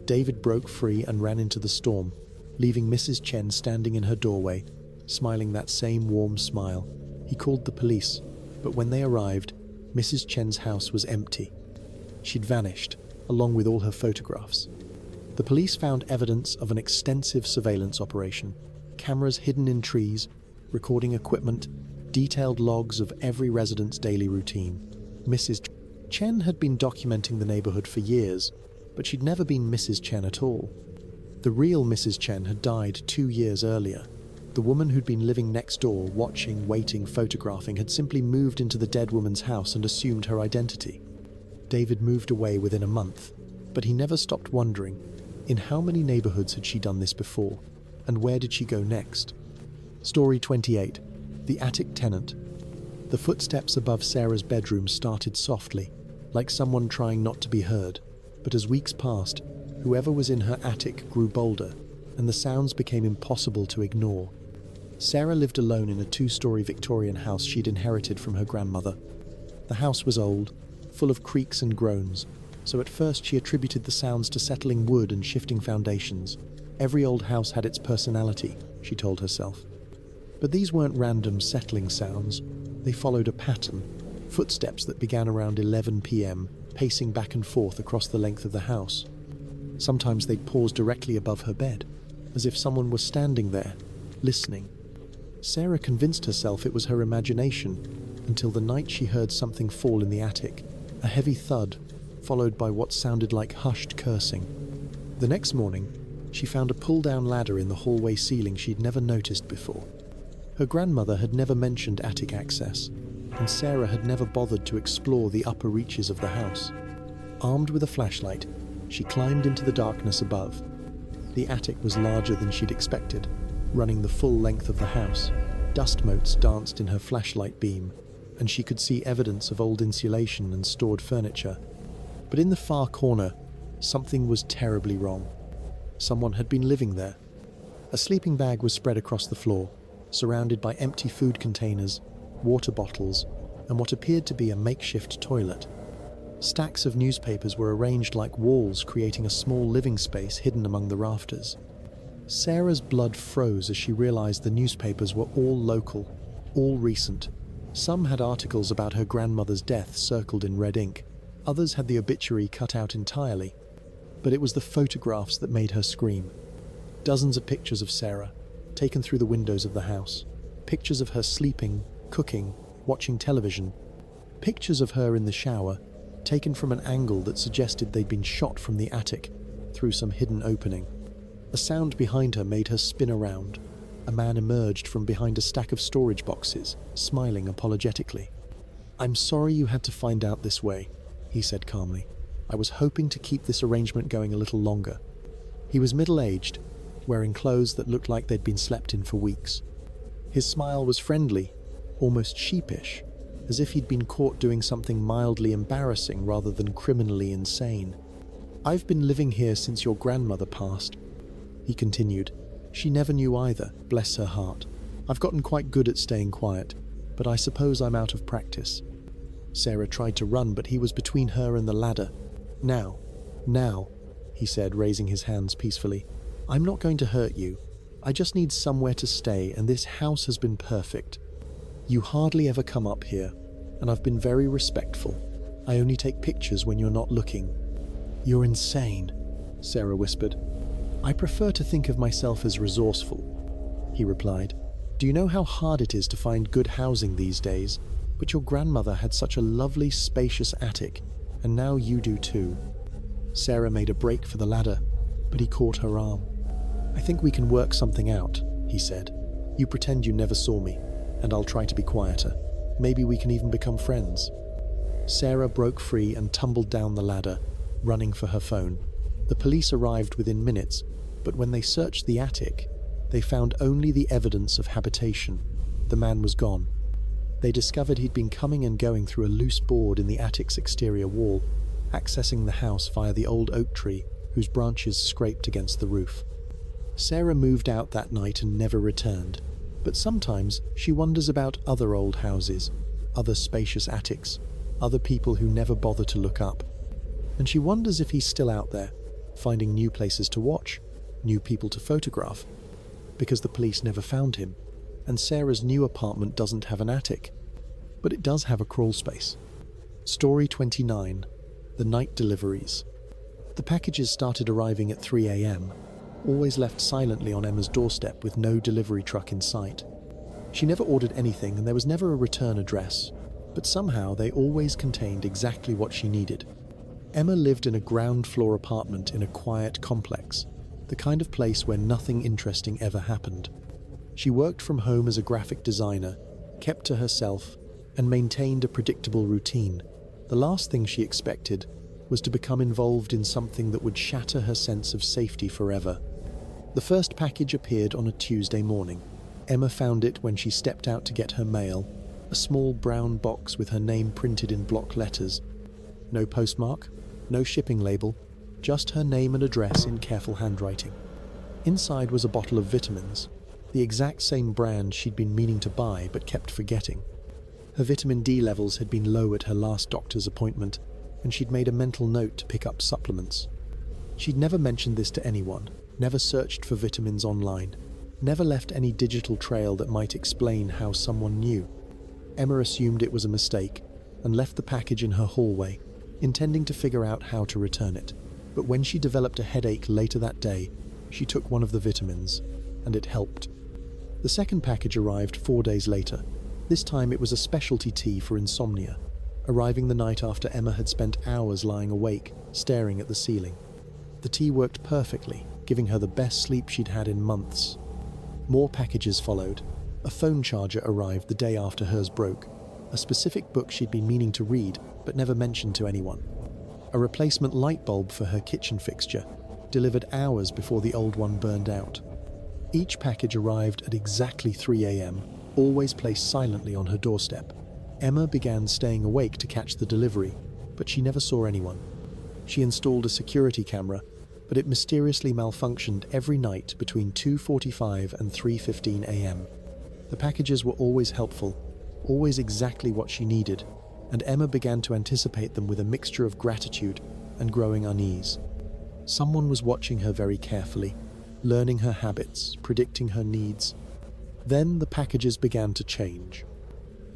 David broke free and ran into the storm, leaving Mrs. Chen standing in her doorway, smiling that same warm smile. He called the police, but when they arrived, Mrs. Chen's house was empty. She'd vanished, along with all her photographs. The police found evidence of an extensive surveillance operation, cameras hidden in trees, recording equipment, detailed logs of every resident's daily routine. Mrs. Chen had been documenting the neighborhood for years, but she'd never been Mrs. Chen at all. The real Mrs. Chen had died 2 years earlier. The woman who'd been living next door, watching, waiting, photographing, had simply moved into the dead woman's house and assumed her identity. David moved away within a month, but he never stopped wondering, in how many neighborhoods had she done this before, and where did she go next? Story 28. The Attic Tenant. The footsteps above Sarah's bedroom started softly, like someone trying not to be heard, but as weeks passed, whoever was in her attic grew bolder, and the sounds became impossible to ignore. Sarah lived alone in a 2-story Victorian house she'd inherited from her grandmother. The house was old, full of creaks and groans, so at first she attributed the sounds to settling wood and shifting foundations. Every old house had its personality, she told herself. But these weren't random settling sounds. They followed a pattern, footsteps that began around 11 p.m., pacing back and forth across the length of the house. Sometimes they'd pause directly above her bed, as if someone was standing there, listening. Sarah convinced herself it was her imagination, until the night she heard something fall in the attic, a heavy thud, followed by what sounded like hushed cursing. The next morning, she found a pull-down ladder in the hallway ceiling she'd never noticed before. Her grandmother had never mentioned attic access, and Sarah had never bothered to explore the upper reaches of the house. Armed with a flashlight, she climbed into the darkness above. The attic was larger than she'd expected, running the full length of the house. Dust motes danced in her flashlight beam, and she could see evidence of old insulation and stored furniture. But in the far corner, something was terribly wrong. Someone had been living there. A sleeping bag was spread across the floor, surrounded by empty food containers, water bottles, and what appeared to be a makeshift toilet. Stacks of newspapers were arranged like walls, creating a small living space hidden among the rafters. Sarah's blood froze as she realized the newspapers were all local, all recent. Some had articles about her grandmother's death circled in red ink. Others had the obituary cut out entirely. But it was the photographs that made her scream. Dozens of pictures of Sarah, taken through the windows of the house. Pictures of her sleeping, cooking, watching television. Pictures of her in the shower, taken from an angle that suggested they'd been shot from the attic, through some hidden opening. A sound behind her made her spin around. A man emerged from behind a stack of storage boxes, smiling apologetically. "I'm sorry you had to find out this way," he said calmly. "I was hoping to keep this arrangement going a little longer." He was middle-aged, wearing clothes that looked like they'd been slept in for weeks. His smile was friendly, almost sheepish, as if he'd been caught doing something mildly embarrassing rather than criminally insane. "I've been living here since your grandmother passed," he continued. "She never knew either, bless her heart. I've gotten quite good at staying quiet, but I suppose I'm out of practice." Sarah tried to run, but he was between her and the ladder. Now, he said, raising his hands peacefully. "I'm not going to hurt you. I just need somewhere to stay, and this house has been perfect. You hardly ever come up here, and I've been very respectful. I only take pictures when you're not looking." "You're insane," Sarah whispered. "I prefer to think of myself as resourceful," he replied. "Do you know how hard it is to find good housing these days? But your grandmother had such a lovely, spacious attic, and now you do too." Sarah made a break for the ladder, but he caught her arm. "I think we can work something out," he said. "You pretend you never saw me, and I'll try to be quieter. Maybe we can even become friends." Sarah broke free and tumbled down the ladder, running for her phone. The police arrived within minutes, but when they searched the attic, they found only the evidence of habitation. The man was gone. They discovered he'd been coming and going through a loose board in the attic's exterior wall, accessing the house via the old oak tree whose branches scraped against the roof. Sarah moved out that night and never returned, but sometimes she wonders about other old houses, other spacious attics, other people who never bother to look up. And she wonders if he's still out there, finding new places to watch, new people to photograph, because the police never found him, and Sarah's new apartment doesn't have an attic, but it does have a crawl space. Story 29. The Night Deliveries. The packages started arriving at 3 a.m., always left silently on Emma's doorstep with no delivery truck in sight. She never ordered anything and there was never a return address, but somehow they always contained exactly what she needed. Emma lived in a ground-floor apartment in a quiet complex, the kind of place where nothing interesting ever happened. She worked from home as a graphic designer, kept to herself, and maintained a predictable routine. The last thing she expected was to become involved in something that would shatter her sense of safety forever. The first package appeared on a Tuesday morning. Emma found it when she stepped out to get her mail, a small brown box with her name printed in block letters. No postmark, no shipping label, just her name and address in careful handwriting. Inside was a bottle of vitamins, the exact same brand she'd been meaning to buy but kept forgetting. Her vitamin D levels had been low at her last doctor's appointment, and she'd made a mental note to pick up supplements. She'd never mentioned this to anyone, never searched for vitamins online, never left any digital trail that might explain how someone knew. Emma assumed it was a mistake and left the package in her hallway, intending to figure out how to return it. But when she developed a headache later that day, she took one of the vitamins, and it helped. The second package arrived 4 days later. This time it was a specialty tea for insomnia, arriving the night after Emma had spent hours lying awake, staring at the ceiling. The tea worked perfectly, giving her the best sleep she'd had in months. More packages followed. A phone charger arrived the day after hers broke, a specific book she'd been meaning to read but never mentioned to anyone. A replacement light bulb for her kitchen fixture, delivered hours before the old one burned out. Each package arrived at exactly 3 a.m., always placed silently on her doorstep. Emma began staying awake to catch the delivery, but she never saw anyone. She installed a security camera, but it mysteriously malfunctioned every night between 2:45 and 3:15 a.m. The packages were always helpful, always exactly what she needed, and Emma began to anticipate them with a mixture of gratitude and growing unease. Someone was watching her very carefully, learning her habits, predicting her needs. Then the packages began to change.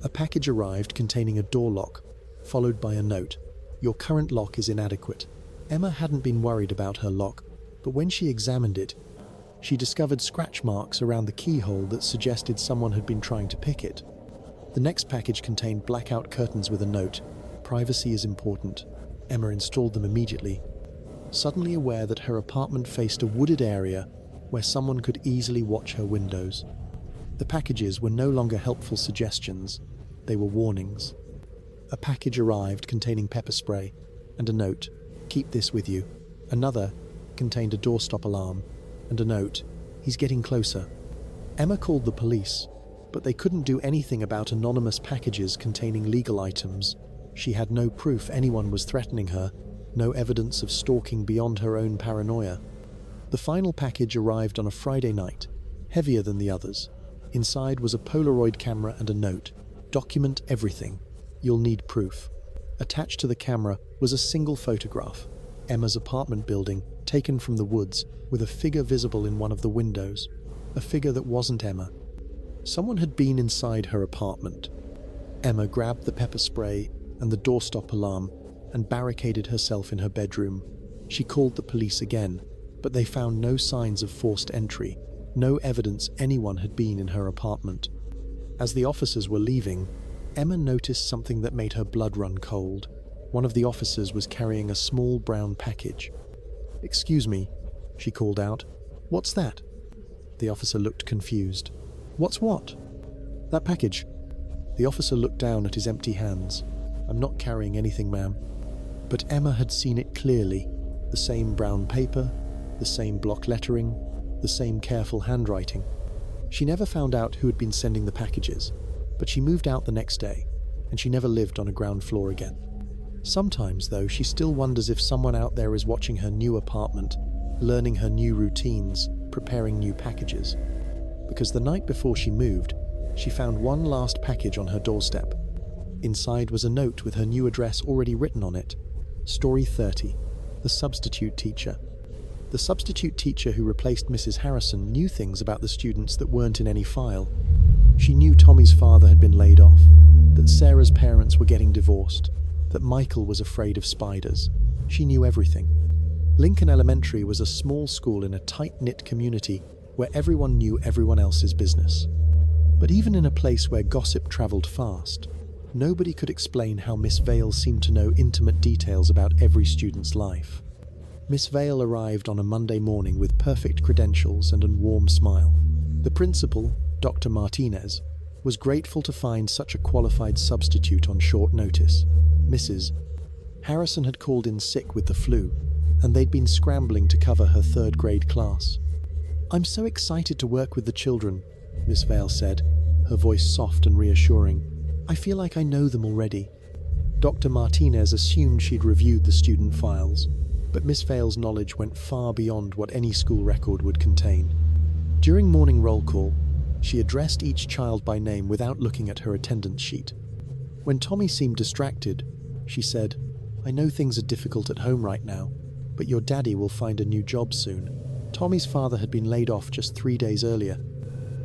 A package arrived containing a door lock, followed by a note: "Your current lock is inadequate." Emma hadn't been worried about her lock, but when she examined it, she discovered scratch marks around the keyhole that suggested someone had been trying to pick it. The next package contained blackout curtains with a note: "Privacy is important." Emma installed them immediately, suddenly aware that her apartment faced a wooded area where someone could easily watch her windows. The packages were no longer helpful suggestions, they were warnings. A package arrived containing pepper spray and a note: "Keep this with you." Another contained a doorstop alarm and a note: "He's getting closer." Emma called the police, but they couldn't do anything about anonymous packages containing legal items. She had no proof anyone was threatening her, no evidence of stalking beyond her own paranoia. The final package arrived on a Friday night, heavier than the others. Inside was a Polaroid camera and a note: "Document everything. You'll need proof." Attached to the camera was a single photograph: Emma's apartment building, taken from the woods, with a figure visible in one of the windows. A figure that wasn't Emma. Someone had been inside her apartment. Emma grabbed the pepper spray and the doorstop alarm and barricaded herself in her bedroom. She called the police again, but they found no signs of forced entry, no evidence anyone had been in her apartment. As the officers were leaving, Emma noticed something that made her blood run cold. One of the officers was carrying a small brown package. "Excuse me," she called out. "What's that?" The officer looked confused. "What's what?" "That package." The officer looked down at his empty hands. "I'm not carrying anything, ma'am." But Emma had seen it clearly. The same brown paper, the same block lettering, the same careful handwriting. She never found out who had been sending the packages, but she moved out the next day, and she never lived on a ground floor again. Sometimes, though, she still wonders if someone out there is watching her new apartment, learning her new routines, preparing new packages. Because the night before she moved, she found one last package on her doorstep. Inside was a note with her new address already written on it. Story 30. The Substitute Teacher. The substitute teacher who replaced Mrs. Harrison knew things about the students that weren't in any file. She knew Tommy's father had been laid off, that Sarah's parents were getting divorced, that Michael was afraid of spiders. She knew everything. Lincoln Elementary was a small school in a tight-knit community where everyone knew everyone else's business. But even in a place where gossip travelled fast, nobody could explain how Miss Vale seemed to know intimate details about every student's life. Miss Vale arrived on a Monday morning with perfect credentials and a warm smile. The principal, Dr. Martinez, was grateful to find such a qualified substitute on short notice. Mrs. Harrison had called in sick with the flu, and they'd been scrambling to cover her third-grade class. "I'm so excited to work with the children," Miss Vale said, her voice soft and reassuring. "I feel like I know them already." Dr. Martinez assumed she'd reviewed the student files, but Miss Vale's knowledge went far beyond what any school record would contain. During morning roll call, she addressed each child by name without looking at her attendance sheet. When Tommy seemed distracted, she said, "I know things are difficult at home right now, but your daddy will find a new job soon." Tommy's father had been laid off just 3 days earlier,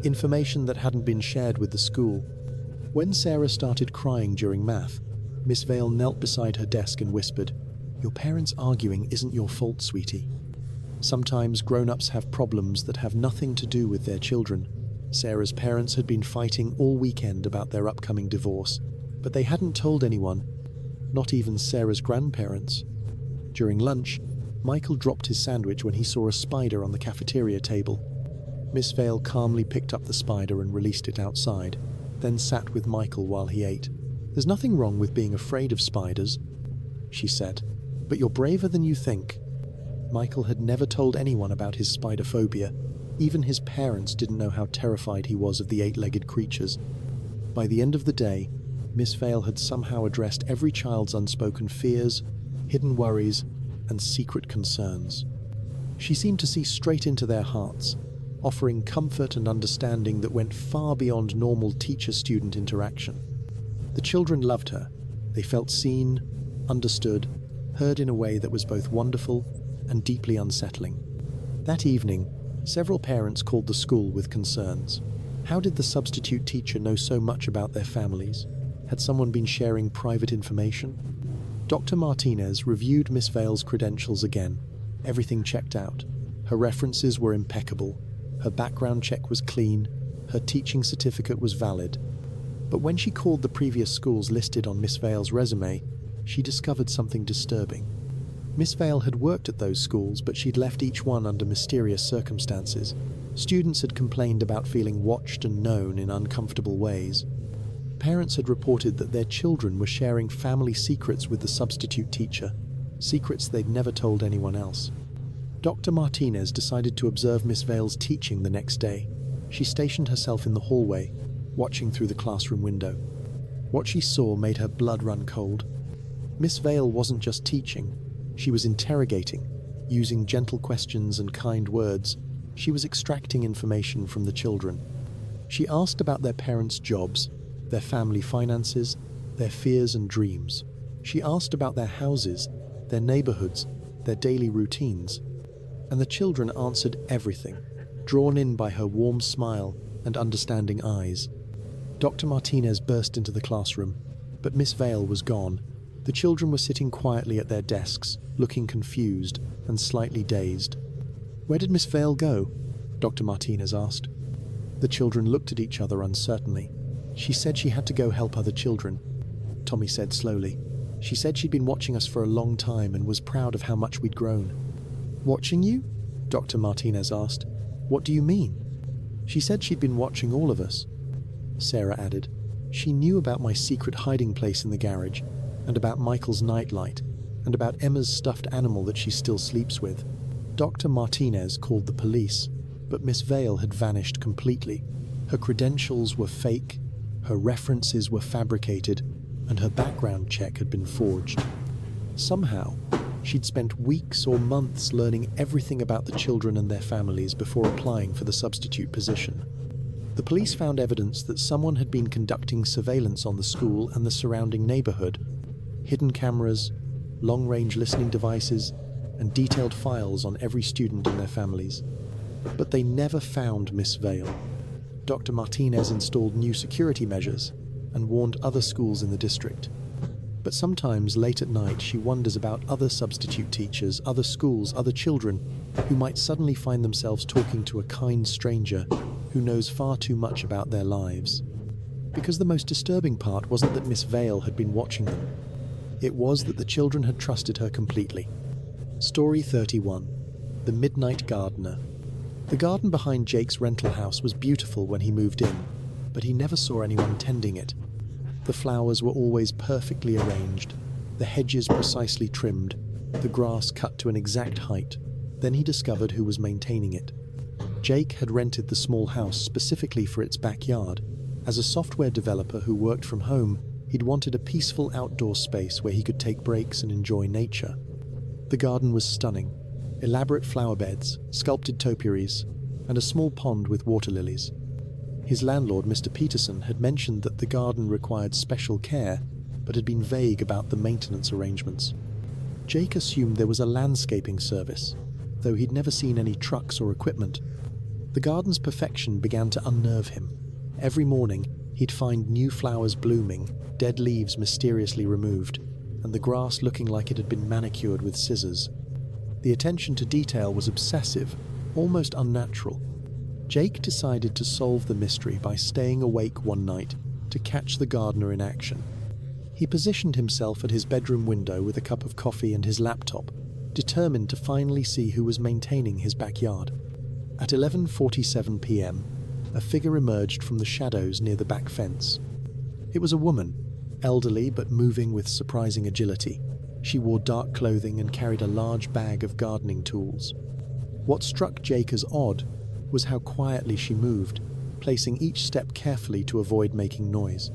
information that hadn't been shared with the school. When Sarah started crying during math, Miss Vale knelt beside her desk and whispered, "Your parents arguing isn't your fault, sweetie. Sometimes grown-ups have problems that have nothing to do with their children. Sarah's parents had been fighting all weekend about their upcoming divorce, but they hadn't told anyone, not even Sarah's grandparents. During lunch, Michael dropped his sandwich when he saw a spider on the cafeteria table. Miss Vale calmly picked up the spider and released it outside, then sat with Michael while he ate. "There's nothing wrong with being afraid of spiders," she said, "but you're braver than you think." Michael had never told anyone about his spider phobia. Even his parents didn't know how terrified he was of the eight-legged creatures. By the end of the day, Miss Vale had somehow addressed every child's unspoken fears, hidden worries, and secret concerns. She seemed to see straight into their hearts, offering comfort and understanding that went far beyond normal teacher-student interaction. The children loved her. They felt seen, understood, heard in a way that was both wonderful and deeply unsettling. That evening, several parents called the school with concerns. How did the substitute teacher know so much about their families? Had someone been sharing private information? Dr. Martinez reviewed Miss Vale's credentials again. Everything checked out. Her references were impeccable. Her background check was clean. Her teaching certificate was valid. But when she called the previous schools listed on Miss Vale's resume, she discovered something disturbing. Miss Vale had worked at those schools, but she'd left each one under mysterious circumstances. Students had complained about feeling watched and known in uncomfortable ways. Parents had reported that their children were sharing family secrets with the substitute teacher, secrets they'd never told anyone else. Dr. Martinez decided to observe Miss Vale's teaching the next day. She stationed herself in the hallway, watching through the classroom window. What she saw made her blood run cold. Miss Vale wasn't just teaching. She was interrogating, using gentle questions and kind words. She was extracting information from the children. She asked about their parents' jobs, their family finances, their fears and dreams. She asked about their houses, their neighborhoods, their daily routines. And the children answered everything, drawn in by her warm smile and understanding eyes. Dr. Martinez burst into the classroom, but Miss Vale was gone. The children were sitting quietly at their desks, looking confused and slightly dazed. "Where did Miss Vale go?" Dr. Martinez asked. The children looked at each other uncertainly. "She said she had to go help other children," Tommy said slowly. "She said she'd been watching us for a long time and was proud of how much we'd grown." "Watching you?" Dr. Martinez asked. "What do you mean?" "She said she'd been watching all of us," Sarah added. "She knew about my secret hiding place in the garage, and about Michael's nightlight, and about Emma's stuffed animal that she still sleeps with." Dr. Martinez called the police, but Miss Vale had vanished completely. Her credentials were fake, her references were fabricated, and her background check had been forged. Somehow, she'd spent weeks or months learning everything about the children and their families before applying for the substitute position. The police found evidence that someone had been conducting surveillance on the school and the surrounding neighborhood. Hidden cameras, long-range listening devices, and detailed files on every student and their families. But they never found Miss Vale. Dr. Martinez installed new security measures and warned other schools in the district. But sometimes, late at night, she wonders about other substitute teachers, other schools, other children, who might suddenly find themselves talking to a kind stranger who knows far too much about their lives. Because the most disturbing part wasn't that Miss Vale had been watching them. It was that the children had trusted her completely. Story 31. The Midnight Gardener. The garden behind Jake's rental house was beautiful when he moved in, but he never saw anyone tending it. The flowers were always perfectly arranged, the hedges precisely trimmed, the grass cut to an exact height. Then he discovered who was maintaining it. Jake had rented the small house specifically for its backyard. As a software developer who worked from home, he'd wanted a peaceful outdoor space where he could take breaks and enjoy nature. The garden was stunning. Elaborate flower beds, sculpted topiaries, and a small pond with water lilies. His landlord, Mr. Peterson, had mentioned that the garden required special care, but had been vague about the maintenance arrangements. Jake assumed there was a landscaping service, though he'd never seen any trucks or equipment. The garden's perfection began to unnerve him. Every morning, he'd find new flowers blooming, dead leaves mysteriously removed, and the grass looking like it had been manicured with scissors. The attention to detail was obsessive, almost unnatural. Jake decided to solve the mystery by staying awake one night to catch the gardener in action. He positioned himself at his bedroom window with a cup of coffee and his laptop, determined to finally see who was maintaining his backyard. At 11:47 p.m., a figure emerged from the shadows near the back fence. It was a woman, elderly but moving with surprising agility. She wore dark clothing and carried a large bag of gardening tools. What struck Jake as odd was how quietly she moved, placing each step carefully to avoid making noise.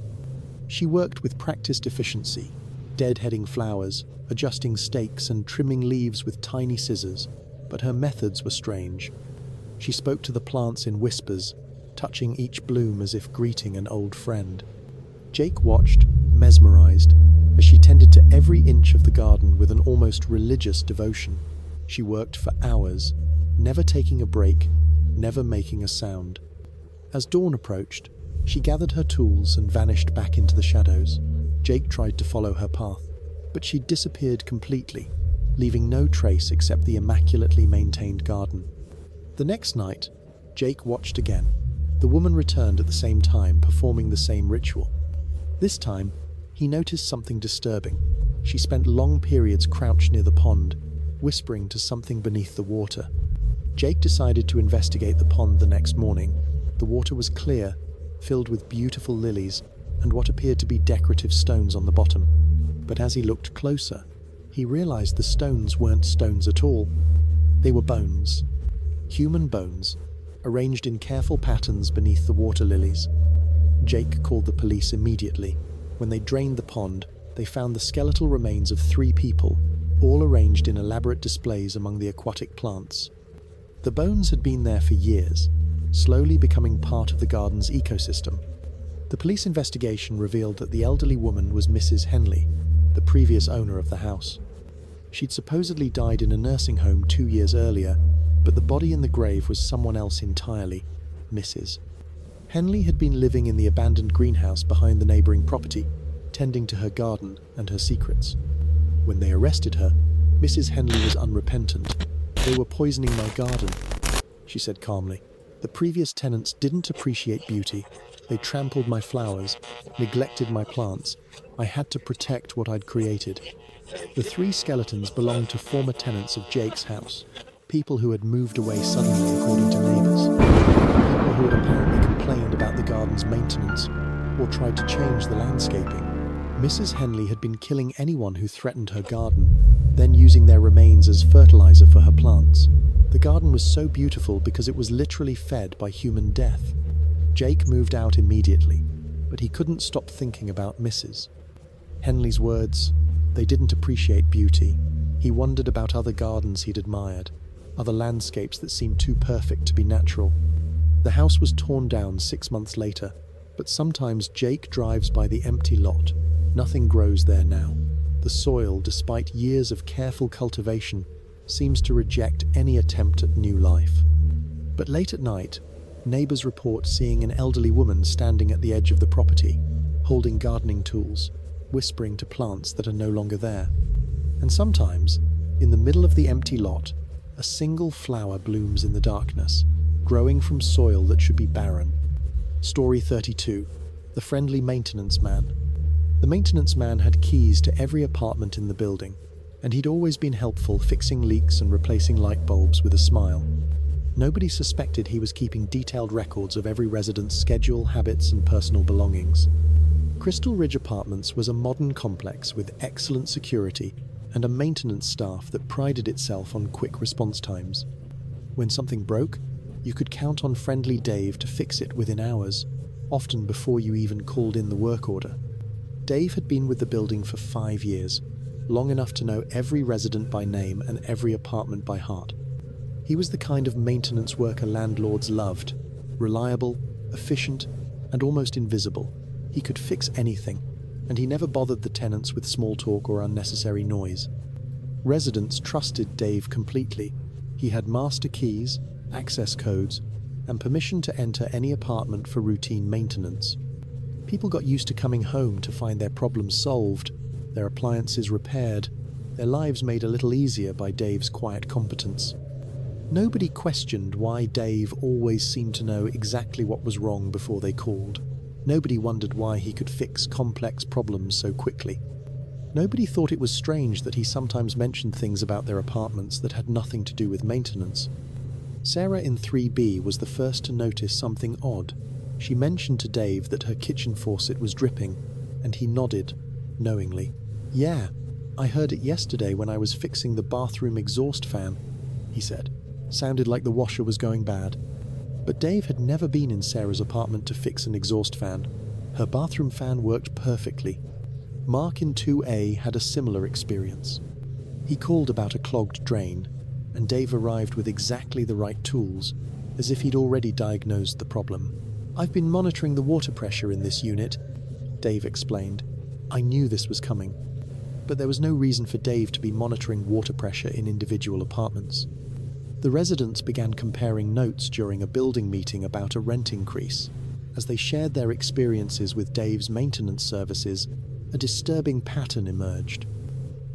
She worked with practiced efficiency, deadheading flowers, adjusting stakes and trimming leaves with tiny scissors, but her methods were strange. She spoke to the plants in whispers, touching each bloom as if greeting an old friend. Jake watched, mesmerized, as she tended to every inch of the garden with an almost religious devotion. She worked for hours, never taking a break, never making a sound. As dawn approached, she gathered her tools and vanished back into the shadows. Jake tried to follow her path, but she disappeared completely, leaving no trace except the immaculately maintained garden. The next night, Jake watched again. The woman returned at the same time, performing the same ritual. This time, he noticed something disturbing. She spent long periods crouched near the pond, whispering to something beneath the water. Jake decided to investigate the pond the next morning. The water was clear, filled with beautiful lilies and what appeared to be decorative stones on the bottom. But as he looked closer, he realized the stones weren't stones at all. They were bones. Human bones, arranged in careful patterns beneath the water lilies. Jake called the police immediately. When they drained the pond, they found the skeletal remains of 3 people, all arranged in elaborate displays among the aquatic plants. The bones had been there for years, slowly becoming part of the garden's ecosystem. The police investigation revealed that the elderly woman was Mrs. Henley, the previous owner of the house. She'd supposedly died in a nursing home 2 years earlier, but the body in the grave was someone else entirely, Mrs. Henley had been living in the abandoned greenhouse behind the neighboring property, tending to her garden and her secrets. When they arrested her, Mrs. Henley was unrepentant. "They were poisoning my garden," she said calmly. "The previous tenants didn't appreciate beauty. They trampled my flowers, neglected my plants. I had to protect what I'd created." The 3 skeletons belonged to former tenants of Jake's house, people who had moved away suddenly according to neighbors, people who had apparently complained about the garden's maintenance or tried to change the landscaping. Mrs. Henley had been killing anyone who threatened her garden, then using their remains as fertilizer for her plants. The garden was so beautiful because it was literally fed by human death. Jake moved out immediately, but he couldn't stop thinking about Mrs. Henley's words. They didn't appreciate beauty. He wondered about other gardens he'd admired, other landscapes that seemed too perfect to be natural. The house was torn down 6 months later, but sometimes Jake drives by the empty lot. Nothing grows there now. The soil, despite years of careful cultivation, seems to reject any attempt at new life. But late at night, neighbors report seeing an elderly woman standing at the edge of the property, holding gardening tools, whispering to plants that are no longer there. And sometimes, in the middle of the empty lot, a single flower blooms in the darkness, growing from soil that should be barren. Story 32. The Friendly Maintenance Man. The maintenance man had keys to every apartment in the building, and he'd always been helpful fixing leaks and replacing light bulbs with a smile. Nobody suspected he was keeping detailed records of every resident's schedule, habits, and personal belongings. Crystal Ridge Apartments was a modern complex with excellent security and a maintenance staff that prided itself on quick response times. When something broke, you could count on Friendly Dave to fix it within hours, often before you even called in the work order. Dave had been with the building for 5 years, long enough to know every resident by name and every apartment by heart. He was the kind of maintenance worker landlords loved, reliable, efficient, and almost invisible. He could fix anything, and he never bothered the tenants with small talk or unnecessary noise. Residents trusted Dave completely. He had master keys, access codes, and permission to enter any apartment for routine maintenance. People got used to coming home to find their problems solved, their appliances repaired, their lives made a little easier by Dave's quiet competence. Nobody questioned why Dave always seemed to know exactly what was wrong before they called. Nobody wondered why he could fix complex problems so quickly. Nobody thought it was strange that he sometimes mentioned things about their apartments that had nothing to do with maintenance. Sarah in 3B was the first to notice something odd. She mentioned to Dave that her kitchen faucet was dripping, and he nodded, knowingly. "Yeah, I heard it yesterday when I was fixing the bathroom exhaust fan," he said. "Sounded like the washer was going bad." But Dave had never been in Sarah's apartment to fix an exhaust fan. Her bathroom fan worked perfectly. Mark in 2A had a similar experience. He called about a clogged drain, and Dave arrived with exactly the right tools, as if he'd already diagnosed the problem. "I've been monitoring the water pressure in this unit," Dave explained. "I knew this was coming." But there was no reason for Dave to be monitoring water pressure in individual apartments. The residents began comparing notes during a building meeting about a rent increase. As they shared their experiences with Dave's maintenance services, a disturbing pattern emerged.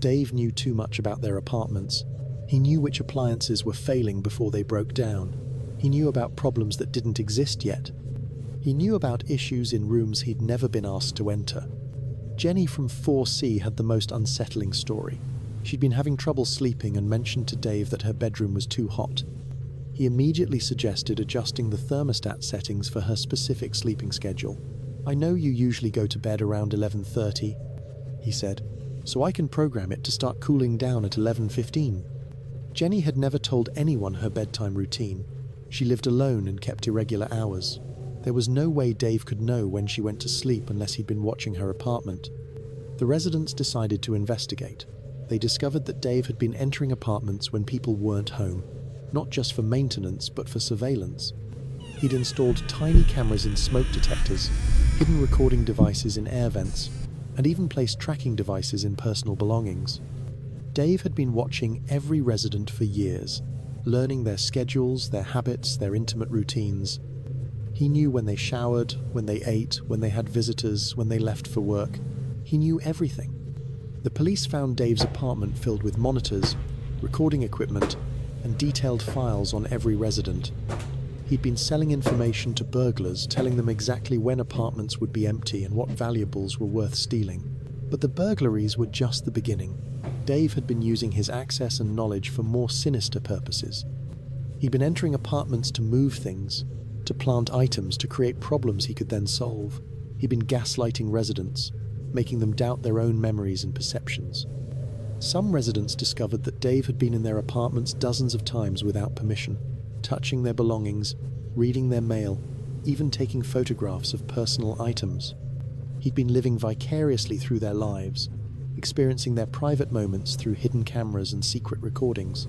Dave knew too much about their apartments. He knew which appliances were failing before they broke down. He knew about problems that didn't exist yet. He knew about issues in rooms he'd never been asked to enter. Jenny from 4C had the most unsettling story. She'd been having trouble sleeping and mentioned to Dave that her bedroom was too hot. He immediately suggested adjusting the thermostat settings for her specific sleeping schedule. "I know you usually go to bed around 11:30, he said, "so I can program it to start cooling down at 11:15. Jenny had never told anyone her bedtime routine. She lived alone and kept irregular hours. There was no way Dave could know when she went to sleep unless he'd been watching her apartment. The residents decided to investigate. They discovered that Dave had been entering apartments when people weren't home, not just for maintenance but for surveillance. He'd installed tiny cameras in smoke detectors, hidden recording devices in air vents, and even placed tracking devices in personal belongings. Dave had been watching every resident for years, learning their schedules, their habits, their intimate routines. He knew when they showered, when they ate, when they had visitors, when they left for work. He knew everything. The police found Dave's apartment filled with monitors, recording equipment, and detailed files on every resident. He'd been selling information to burglars, telling them exactly when apartments would be empty and what valuables were worth stealing. But the burglaries were just the beginning. Dave had been using his access and knowledge for more sinister purposes. He'd been entering apartments to move things, to plant items, to create problems he could then solve. He'd been gaslighting residents, making them doubt their own memories and perceptions. Some residents discovered that Dave had been in their apartments dozens of times without permission, touching their belongings, reading their mail, even taking photographs of personal items. He'd been living vicariously through their lives, experiencing their private moments through hidden cameras and secret recordings.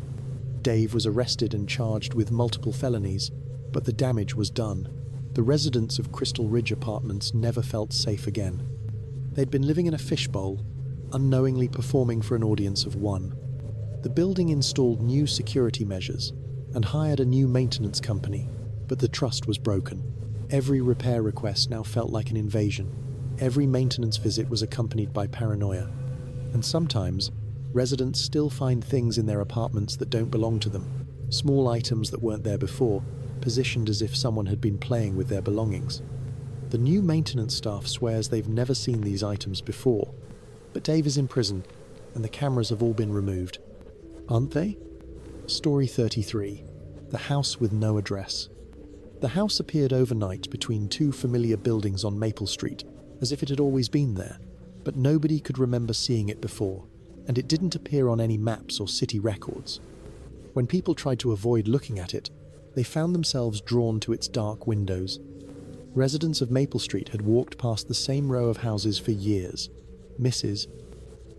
Dave was arrested and charged with multiple felonies, but the damage was done. The residents of Crystal Ridge Apartments never felt safe again. They'd been living in a fishbowl, unknowingly performing for an audience of one. The building installed new security measures and hired a new maintenance company, but the trust was broken. Every repair request now felt like an invasion. Every maintenance visit was accompanied by paranoia. And sometimes, residents still find things in their apartments that don't belong to them, small items that weren't there before, positioned as if someone had been playing with their belongings. The new maintenance staff swears they've never seen these items before, but Dave is in prison, and the cameras have all been removed. Aren't they? Story 33. The House with No Address. The house appeared overnight between two familiar buildings on Maple Street, as if it had always been there, but nobody could remember seeing it before, and it didn't appear on any maps or city records. When people tried to avoid looking at it, they found themselves drawn to its dark windows. Residents of Maple Street had walked past the same row of houses for years. Mrs.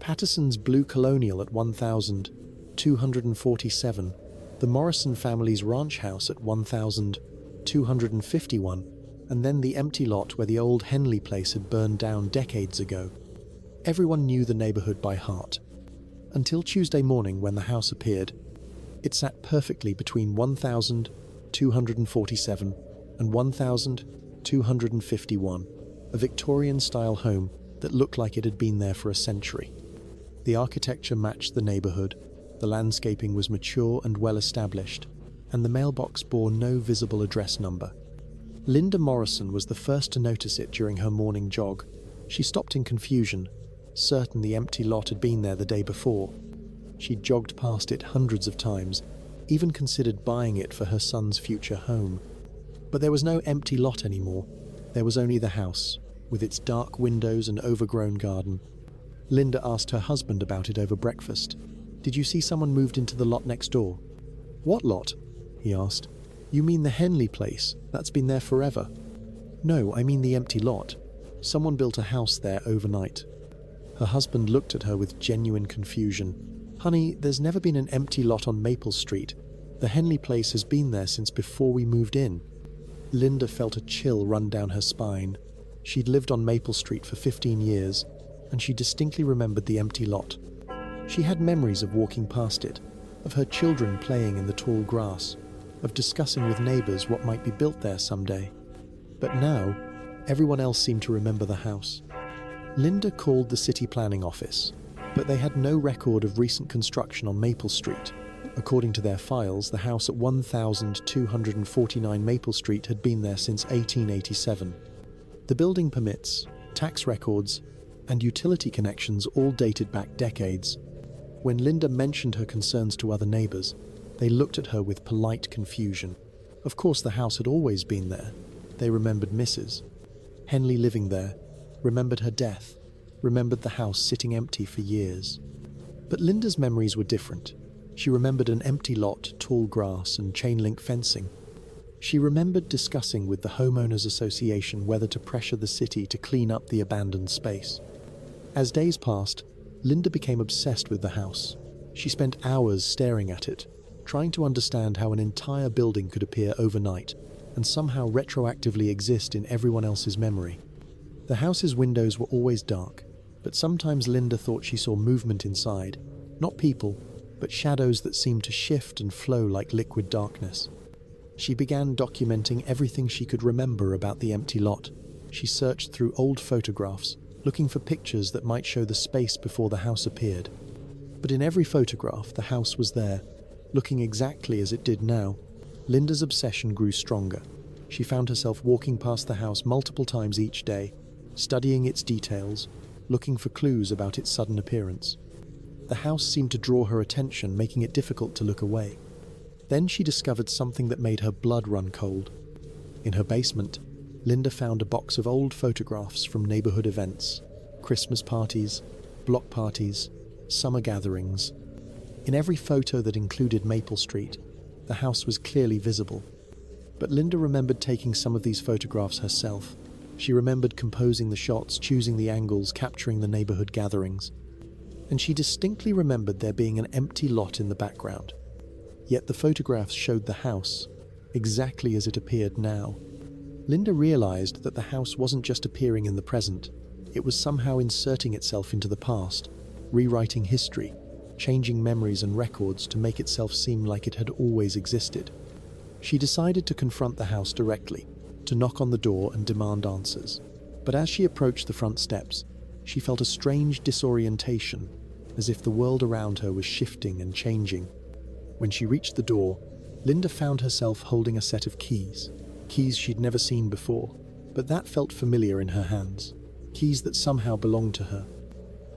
Patterson's Blue Colonial at 1247, the Morrison family's ranch house at 1251, and then the empty lot where the old Henley place had burned down decades ago. Everyone knew the neighborhood by heart. Until Tuesday morning when the house appeared. It sat perfectly between 1247 and 1251, a Victorian-style home that looked like it had been there for a century. The architecture matched the neighborhood, the landscaping was mature and well-established, and the mailbox bore no visible address number. Linda Morrison was the first to notice it during her morning jog. She stopped in confusion, certain the empty lot had been there the day before. She'd jogged past it hundreds of times, even considered buying it for her son's future home. But there was no empty lot anymore. There was only the house, with its dark windows and overgrown garden. Linda asked her husband about it over breakfast. "Did you see someone moved into the lot next door?" "What lot?" he asked. "You mean the Henley place? That's been there forever." "No, I mean the empty lot. Someone built a house there overnight." Her husband looked at her with genuine confusion. "Honey, there's never been an empty lot on Maple Street. The Henley place has been there since before we moved in." Linda felt a chill run down her spine. She'd lived on Maple Street for 15 years, and she distinctly remembered the empty lot. She had memories of walking past it, of her children playing in the tall grass, of discussing with neighbours what might be built there someday. But now, everyone else seemed to remember the house. Linda called the city planning office, but they had no record of recent construction on Maple Street. According to their files, the house at 1249 Maple Street had been there since 1887. The building permits, tax records, and utility connections all dated back decades. When Linda mentioned her concerns to other neighbours, they looked at her with polite confusion. Of course, the house had always been there. They remembered Mrs. Henley living there, remembered her death, remembered the house sitting empty for years. But Linda's memories were different. She remembered an empty lot, tall grass, and chain-link fencing. She remembered discussing with the Homeowners Association whether to pressure the city to clean up the abandoned space. As days passed, Linda became obsessed with the house. She spent hours staring at it, trying to understand how an entire building could appear overnight and somehow retroactively exist in everyone else's memory. The house's windows were always dark, but sometimes Linda thought she saw movement inside, not people, but shadows that seemed to shift and flow like liquid darkness. She began documenting everything she could remember about the empty lot. She searched through old photographs, looking for pictures that might show the space before the house appeared. But in every photograph, the house was there, looking exactly as it did now. Linda's obsession grew stronger. She found herself walking past the house multiple times each day, studying its details, looking for clues about its sudden appearance. The house seemed to draw her attention, making it difficult to look away. Then she discovered something that made her blood run cold. In her basement, Linda found a box of old photographs from neighborhood events, Christmas parties, block parties, summer gatherings. In every photo that included Maple Street, the house was clearly visible. But Linda remembered taking some of these photographs herself. She remembered composing the shots, choosing the angles, capturing the neighborhood gatherings. And she distinctly remembered there being an empty lot in the background. Yet the photographs showed the house, exactly as it appeared now. Linda realized that the house wasn't just appearing in the present, it was somehow inserting itself into the past, rewriting history, changing memories and records to make itself seem like it had always existed. She decided to confront the house directly, to knock on the door and demand answers. But as she approached the front steps, she felt a strange disorientation, as if the world around her was shifting and changing. When she reached the door, Linda found herself holding a set of keys she'd never seen before, but that felt familiar in her hands, keys that somehow belonged to her.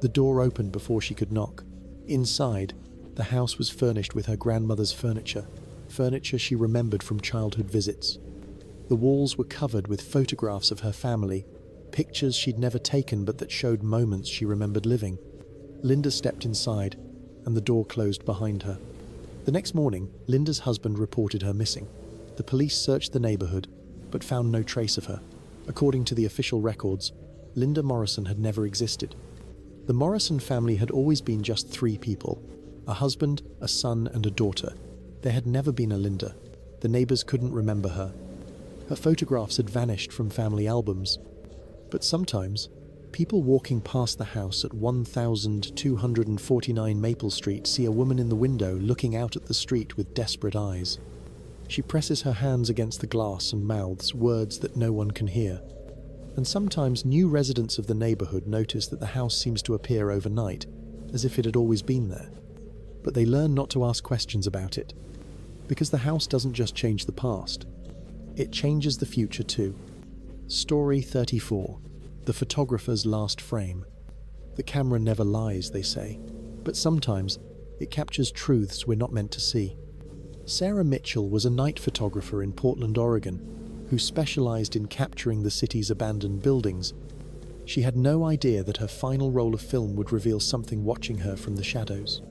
The door opened before she could knock. Inside, the house was furnished with her grandmother's furniture she remembered from childhood visits. The walls were covered with photographs of her family, pictures she'd never taken but that showed moments she remembered living. Linda stepped inside, and the door closed behind her. The next morning, Linda's husband reported her missing. The police searched the neighborhood, but found no trace of her. According to the official records, Linda Morrison had never existed. The Morrison family had always been just 3 people: a husband, a son, and a daughter. There had never been a Linda. The neighbors couldn't remember her. Her photographs had vanished from family albums. But sometimes, people walking past the house at 1249 Maple Street see a woman in the window looking out at the street with desperate eyes. She presses her hands against the glass and mouths words that no one can hear. And sometimes new residents of the neighborhood notice that the house seems to appear overnight, as if it had always been there. But they learn not to ask questions about it. Because the house doesn't just change the past, it changes the future too. Story 34. The photographer's last frame. The camera never lies, they say, but sometimes it captures truths we're not meant to see. Sarah Mitchell was a night photographer in Portland, Oregon, who specialized in capturing the city's abandoned buildings. She had no idea that her final roll of film would reveal something watching her from the shadows.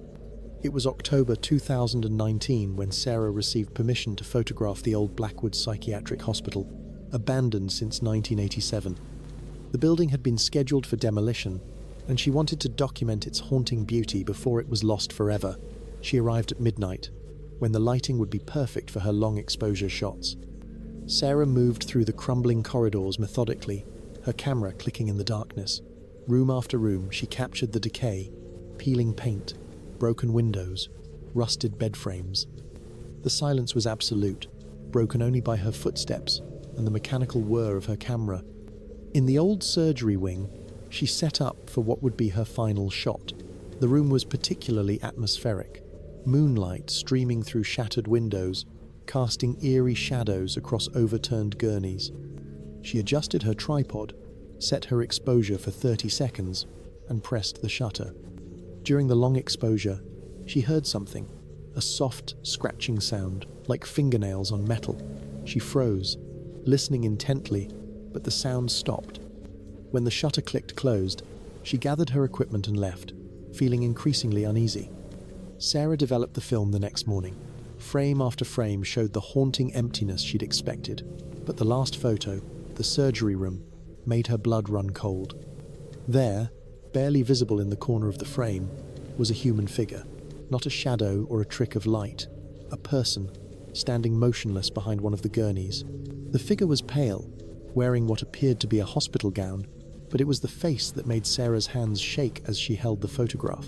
It was October 2019 when Sarah received permission to photograph the old Blackwood Psychiatric Hospital, abandoned since 1987. The building had been scheduled for demolition, and she wanted to document its haunting beauty before it was lost forever. She arrived at midnight, when the lighting would be perfect for her long exposure shots. Sarah moved through the crumbling corridors methodically, her camera clicking in the darkness. Room after room, she captured the decay, peeling paint, broken windows, rusted bed frames. The silence was absolute, broken only by her footsteps and the mechanical whir of her camera. In the old surgery wing, she set up for what would be her final shot. The room was particularly atmospheric, moonlight streaming through shattered windows, casting eerie shadows across overturned gurneys. She adjusted her tripod, set her exposure for 30 seconds, and pressed the shutter. During the long exposure, she heard something, a soft, scratching sound, like fingernails on metal. She froze, listening intently, but the sound stopped. When the shutter clicked closed, she gathered her equipment and left, feeling increasingly uneasy. Sarah developed the film the next morning. Frame after frame showed the haunting emptiness she'd expected, but the last photo, the surgery room, made her blood run cold. There, barely visible in the corner of the frame, was a human figure, not a shadow or a trick of light, a person, standing motionless behind one of the gurneys. The figure was pale, wearing what appeared to be a hospital gown, but it was the face that made Sarah's hands shake as she held the photograph.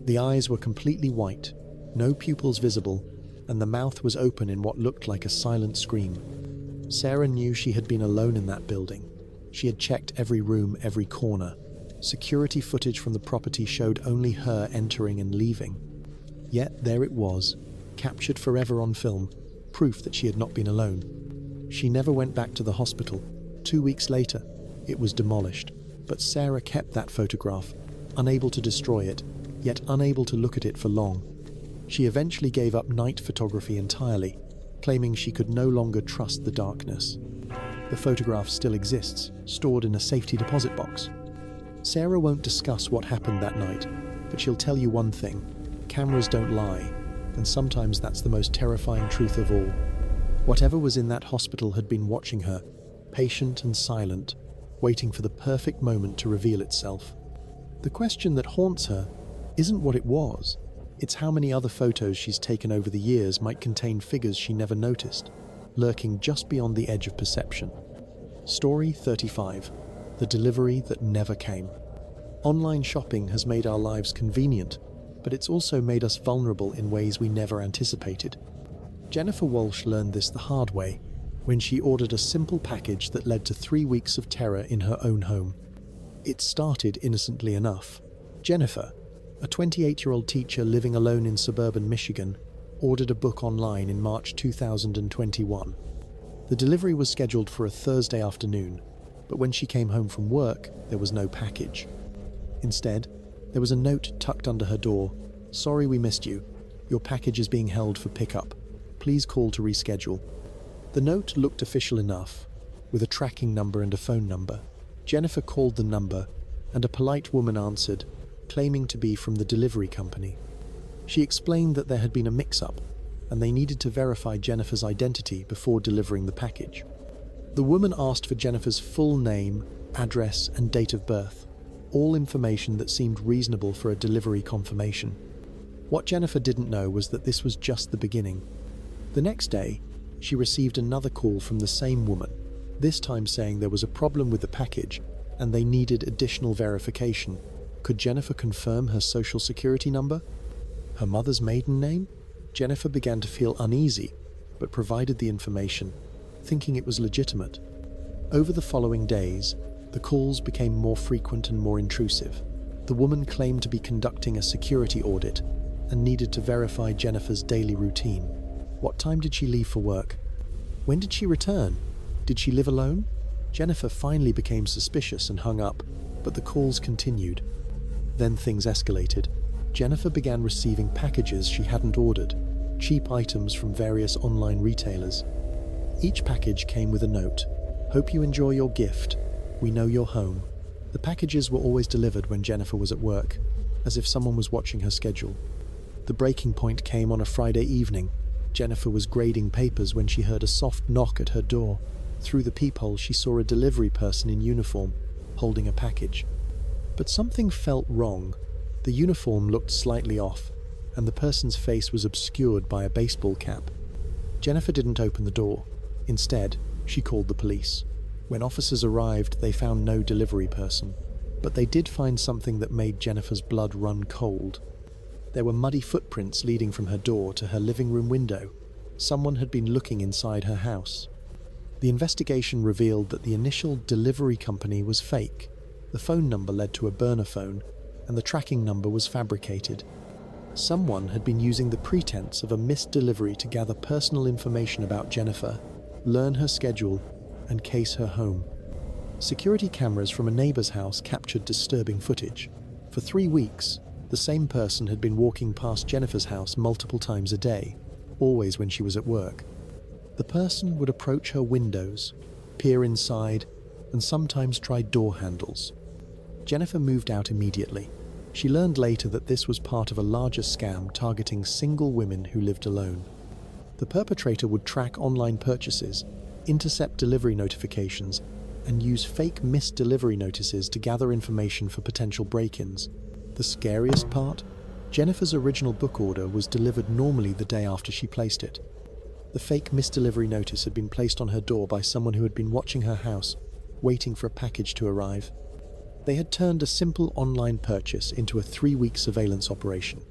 The eyes were completely white, no pupils visible, and the mouth was open in what looked like a silent scream. Sarah knew she had been alone in that building. She had checked every room, every corner. Security footage from the property showed only her entering and leaving. Yet there it was, captured forever on film, proof that she had not been alone. She never went back to the hospital. 2 weeks later, it was demolished, but Sarah kept that photograph, unable to destroy it, yet unable to look at it for long. She eventually gave up night photography entirely, claiming she could no longer trust the darkness. The photograph still exists, stored in a safety deposit box. Sarah won't discuss what happened that night, but she'll tell you one thing: cameras don't lie, and sometimes that's the most terrifying truth of all. Whatever was in that hospital had been watching her, patient and silent, waiting for the perfect moment to reveal itself. The question that haunts her isn't what it was, it's how many other photos she's taken over the years might contain figures she never noticed, lurking just beyond the edge of perception. Story 35. The delivery that never came. Online shopping has made our lives convenient, but it's also made us vulnerable in ways we never anticipated. Jennifer Walsh learned this the hard way when she ordered a simple package that led to 3 weeks of terror in her own home. It started innocently enough. Jennifer, a 28-year-old teacher living alone in suburban Michigan, ordered a book online in March 2021. The delivery was scheduled for a Thursday afternoon, but when she came home from work, there was no package. Instead, there was a note tucked under her door. "Sorry we missed you. Your package is being held for pickup. Please call to reschedule." The note looked official enough, with a tracking number and a phone number. Jennifer called the number, and a polite woman answered, claiming to be from the delivery company. She explained that there had been a mix-up, and they needed to verify Jennifer's identity before delivering the package. The woman asked for Jennifer's full name, address, and date of birth, all information that seemed reasonable for a delivery confirmation. What Jennifer didn't know was that this was just the beginning. The next day, she received another call from the same woman, this time saying there was a problem with the package and they needed additional verification. Could Jennifer confirm her social security number? Her mother's maiden name? Jennifer began to feel uneasy, but provided the information, thinking it was legitimate. Over the following days, the calls became more frequent and more intrusive. The woman claimed to be conducting a security audit and needed to verify Jennifer's daily routine. What time did she leave for work? When did she return? Did she live alone? Jennifer finally became suspicious and hung up, but the calls continued. Then things escalated. Jennifer began receiving packages she hadn't ordered, cheap items from various online retailers. Each package came with a note. "Hope you enjoy your gift. We know you're home." The packages were always delivered when Jennifer was at work, as if someone was watching her schedule. The breaking point came on a Friday evening. Jennifer was grading papers when she heard a soft knock at her door. Through the peephole, she saw a delivery person in uniform, holding a package. But something felt wrong. The uniform looked slightly off, and the person's face was obscured by a baseball cap. Jennifer didn't open the door. Instead, she called the police. When officers arrived, they found no delivery person, but they did find something that made Jennifer's blood run cold. There were muddy footprints leading from her door to her living room window. Someone had been looking inside her house. The investigation revealed that the initial delivery company was fake. The phone number led to a burner phone, and the tracking number was fabricated. Someone had been using the pretense of a missed delivery to gather personal information about Jennifer, learn her schedule, and case her home. Security cameras from a neighbor's house captured disturbing footage. For 3 weeks, the same person had been walking past Jennifer's house multiple times a day, always when she was at work. The person would approach her windows, peer inside, and sometimes try door handles. Jennifer moved out immediately. She learned later that this was part of a larger scam targeting single women who lived alone. The perpetrator would track online purchases, intercept delivery notifications, and use fake missed delivery notices to gather information for potential break-ins. The scariest part? Jennifer's original book order was delivered normally the day after she placed it. The fake missed delivery notice had been placed on her door by someone who had been watching her house, waiting for a package to arrive. They had turned a simple online purchase into a 3-week surveillance operation.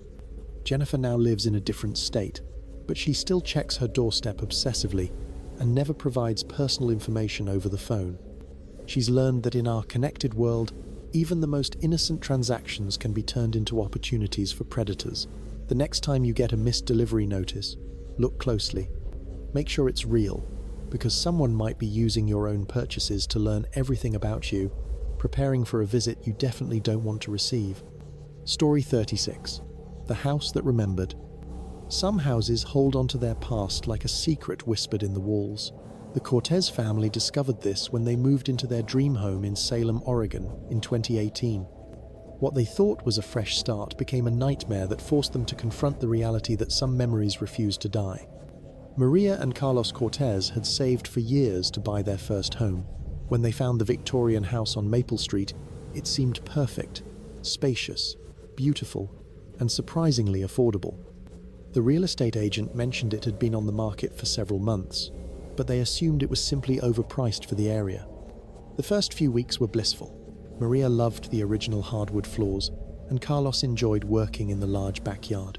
Jennifer now lives in a different state, but she still checks her doorstep obsessively and never provides personal information over the phone. She's learned that in our connected world, even the most innocent transactions can be turned into opportunities for predators. The next time you get a missed delivery notice, look closely. Make sure it's real, because someone might be using your own purchases to learn everything about you, preparing for a visit you definitely don't want to receive. Story 36. The House That Remembered. Some houses hold onto their past like a secret whispered in the walls. The Cortez family discovered this when they moved into their dream home in Salem, Oregon, in 2018. What they thought was a fresh start became a nightmare that forced them to confront the reality that some memories refused to die. Maria and Carlos Cortez had saved for years to buy their first home. When they found the Victorian house on Maple Street, it seemed perfect, spacious, beautiful, and surprisingly affordable. The real estate agent mentioned it had been on the market for several months, but they assumed it was simply overpriced for the area. The first few weeks were blissful. Maria loved the original hardwood floors, and Carlos enjoyed working in the large backyard.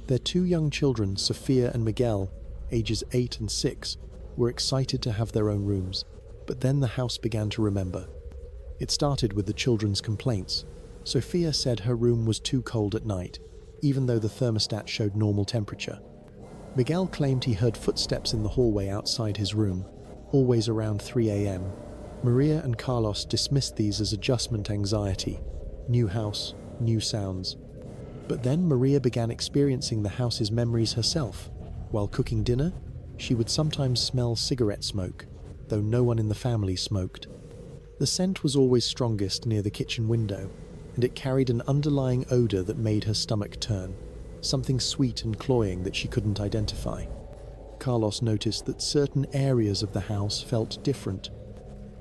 Their 2 young children, Sophia and Miguel, ages 8 and 6, were excited to have their own rooms, but then the house began to remember. It started with the children's complaints. Sophia said her room was too cold at night, even though the thermostat showed normal temperature. Miguel claimed he heard footsteps in the hallway outside his room, always around 3 a.m. Maria and Carlos dismissed these as adjustment anxiety. New house, new sounds. But then Maria began experiencing the house's memories herself. While cooking dinner, she would sometimes smell cigarette smoke, though no one in the family smoked. The scent was always strongest near the kitchen window, and it carried an underlying odor that made her stomach turn, something sweet and cloying that she couldn't identify. Carlos noticed that certain areas of the house felt different.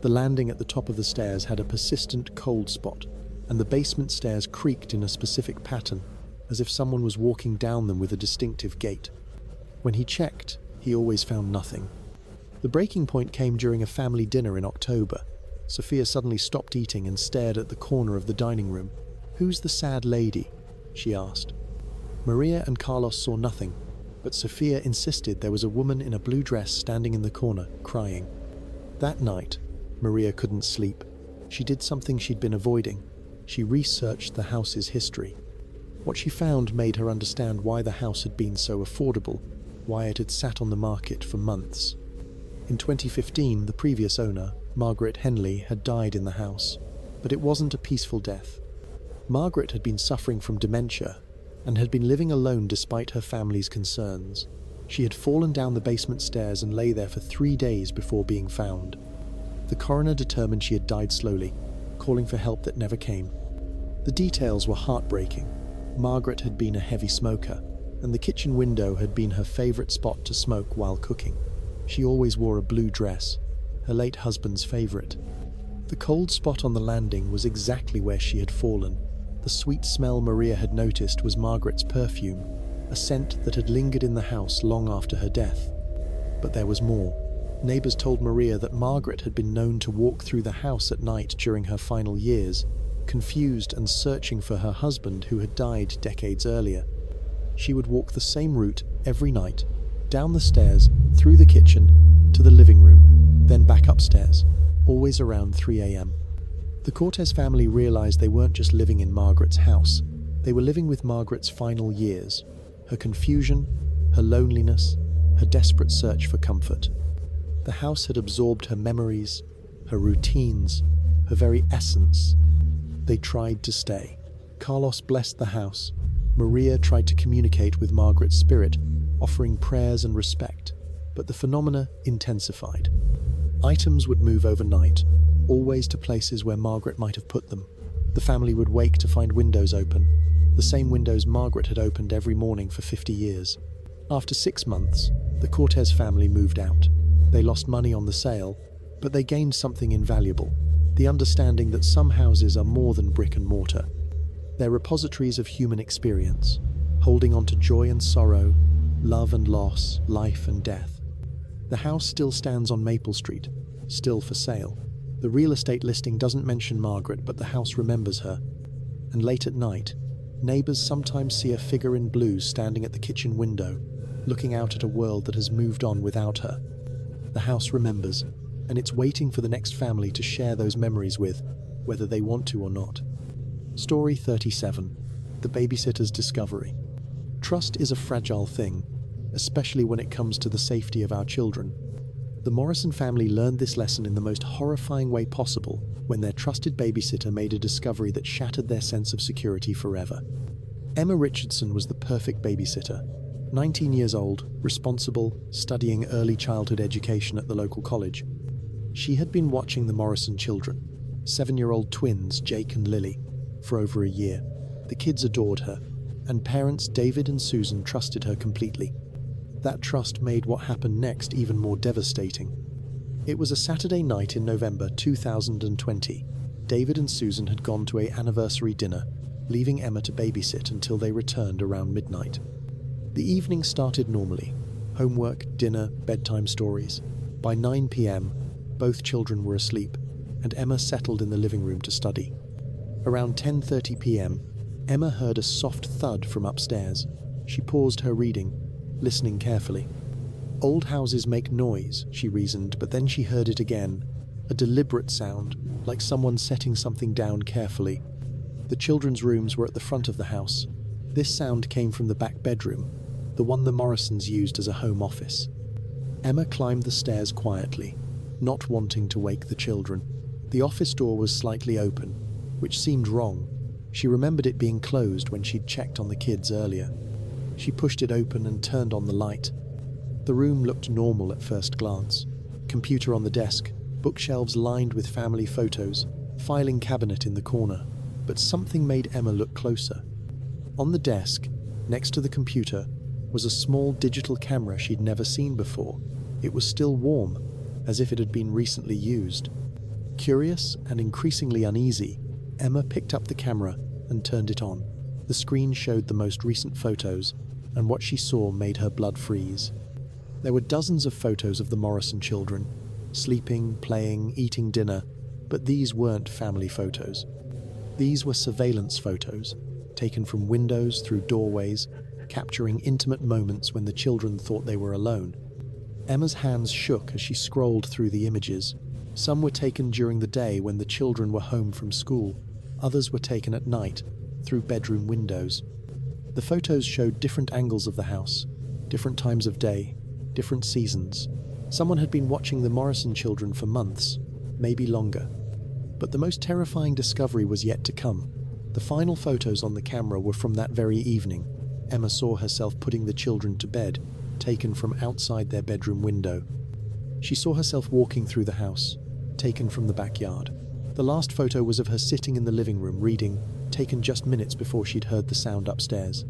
The landing at the top of the stairs had a persistent cold spot, and the basement stairs creaked in a specific pattern, as if someone was walking down them with a distinctive gait. When he checked, he always found nothing. The breaking point came during a family dinner in October. Sophia suddenly stopped eating and stared at the corner of the dining room. "Who's the sad lady?" she asked. Maria and Carlos saw nothing, but Sophia insisted there was a woman in a blue dress standing in the corner, crying. That night, Maria couldn't sleep. She did something she'd been avoiding. She researched the house's history. What she found made her understand why the house had been so affordable. why it had sat on the market for months. In 2015, the previous owner, Margaret Henley, had died in the house, but it wasn't a peaceful death. Margaret had been suffering from dementia and had been living alone despite her family's concerns. She had fallen down the basement stairs and lay there for 3 days before being found. The coroner determined she had died slowly, calling for help that never came. The details were heartbreaking. Margaret had been a heavy smoker, and the kitchen window had been her favourite spot to smoke while cooking. She always wore a blue dress, her late husband's favourite. The cold spot on the landing was exactly where she had fallen. The sweet smell Maria had noticed was Margaret's perfume, a scent that had lingered in the house long after her death. But there was more. Neighbours told Maria that Margaret had been known to walk through the house at night during her final years, confused and searching for her husband who had died decades earlier. She would walk the same route every night, down the stairs, through the kitchen, to the living room, then back upstairs, always around 3 a.m. The Cortez family realized they weren't just living in Margaret's house, they were living with Margaret's final years, her confusion, her loneliness, her desperate search for comfort. The house had absorbed her memories, her routines, her very essence. They tried to stay. Carlos blessed the house. Maria tried to communicate with Margaret's spirit, offering prayers and respect, but the phenomena intensified. Items would move overnight, always to places where Margaret might have put them. The family would wake to find windows open, the same windows Margaret had opened every morning for 50 years. After 6 months, the Cortez family moved out. They lost money on the sale, but they gained something invaluable, the understanding that some houses are more than brick and mortar. They're repositories of human experience, holding on to joy and sorrow, love and loss, life and death. The house still stands on Maple Street, still for sale. The real estate listing doesn't mention Margaret, but the house remembers her. And late at night, neighbours sometimes see a figure in blue standing at the kitchen window, looking out at a world that has moved on without her. The house remembers, and it's waiting for the next family to share those memories with, whether they want to or not. Story 37. The Babysitter's Discovery. Trust is a fragile thing, especially when it comes to the safety of our children. The Morrison family learned this lesson in the most horrifying way possible when their trusted babysitter made a discovery that shattered their sense of security forever. Emma Richardson was the perfect babysitter. 19 years old, responsible, studying early childhood education at the local college. She had been watching the Morrison children, 7-year-old twins Jake and Lily, for over a year. The kids adored her, and parents David and Susan trusted her completely. That trust made what happened next even more devastating. It was a Saturday night in November 2020. David and Susan had gone to an anniversary dinner, leaving Emma to babysit until they returned around midnight. The evening started normally. Homework, dinner, bedtime stories. By 9 p.m., both children were asleep, and Emma settled in the living room to study. Around 10:30 p.m., Emma heard a soft thud from upstairs. She paused her reading, listening carefully. Old houses make noise, she reasoned, but then she heard it again, a deliberate sound, like someone setting something down carefully. The children's rooms were at the front of the house. This sound came from the back bedroom, the one the Morrisons used as a home office. Emma climbed the stairs quietly, not wanting to wake the children. The office door was slightly open, which seemed wrong. She remembered it being closed when she'd checked on the kids earlier. She pushed it open and turned on the light. The room looked normal at first glance. Computer on the desk, bookshelves lined with family photos, filing cabinet in the corner. But something made Emma look closer. On the desk, next to the computer, was a small digital camera she'd never seen before. It was still warm, as if it had been recently used. Curious and increasingly uneasy, Emma picked up the camera and turned it on. The screen showed the most recent photos, and what she saw made her blood freeze. There were dozens of photos of the Morrison children, sleeping, playing, eating dinner, but these weren't family photos. These were surveillance photos, taken from windows through doorways, capturing intimate moments when the children thought they were alone. Emma's hands shook as she scrolled through the images. Some were taken during the day when the children were home from school. Others were taken at night, through bedroom windows. The photos showed different angles of the house, different times of day, different seasons. Someone had been watching the Morrison children for months, maybe longer. But the most terrifying discovery was yet to come. The final photos on the camera were from that very evening. Emma saw herself putting the children to bed, taken from outside their bedroom window. She saw herself walking through the house, taken from the backyard. The last photo was of her sitting in the living room reading, taken just minutes before she'd heard the sound upstairs.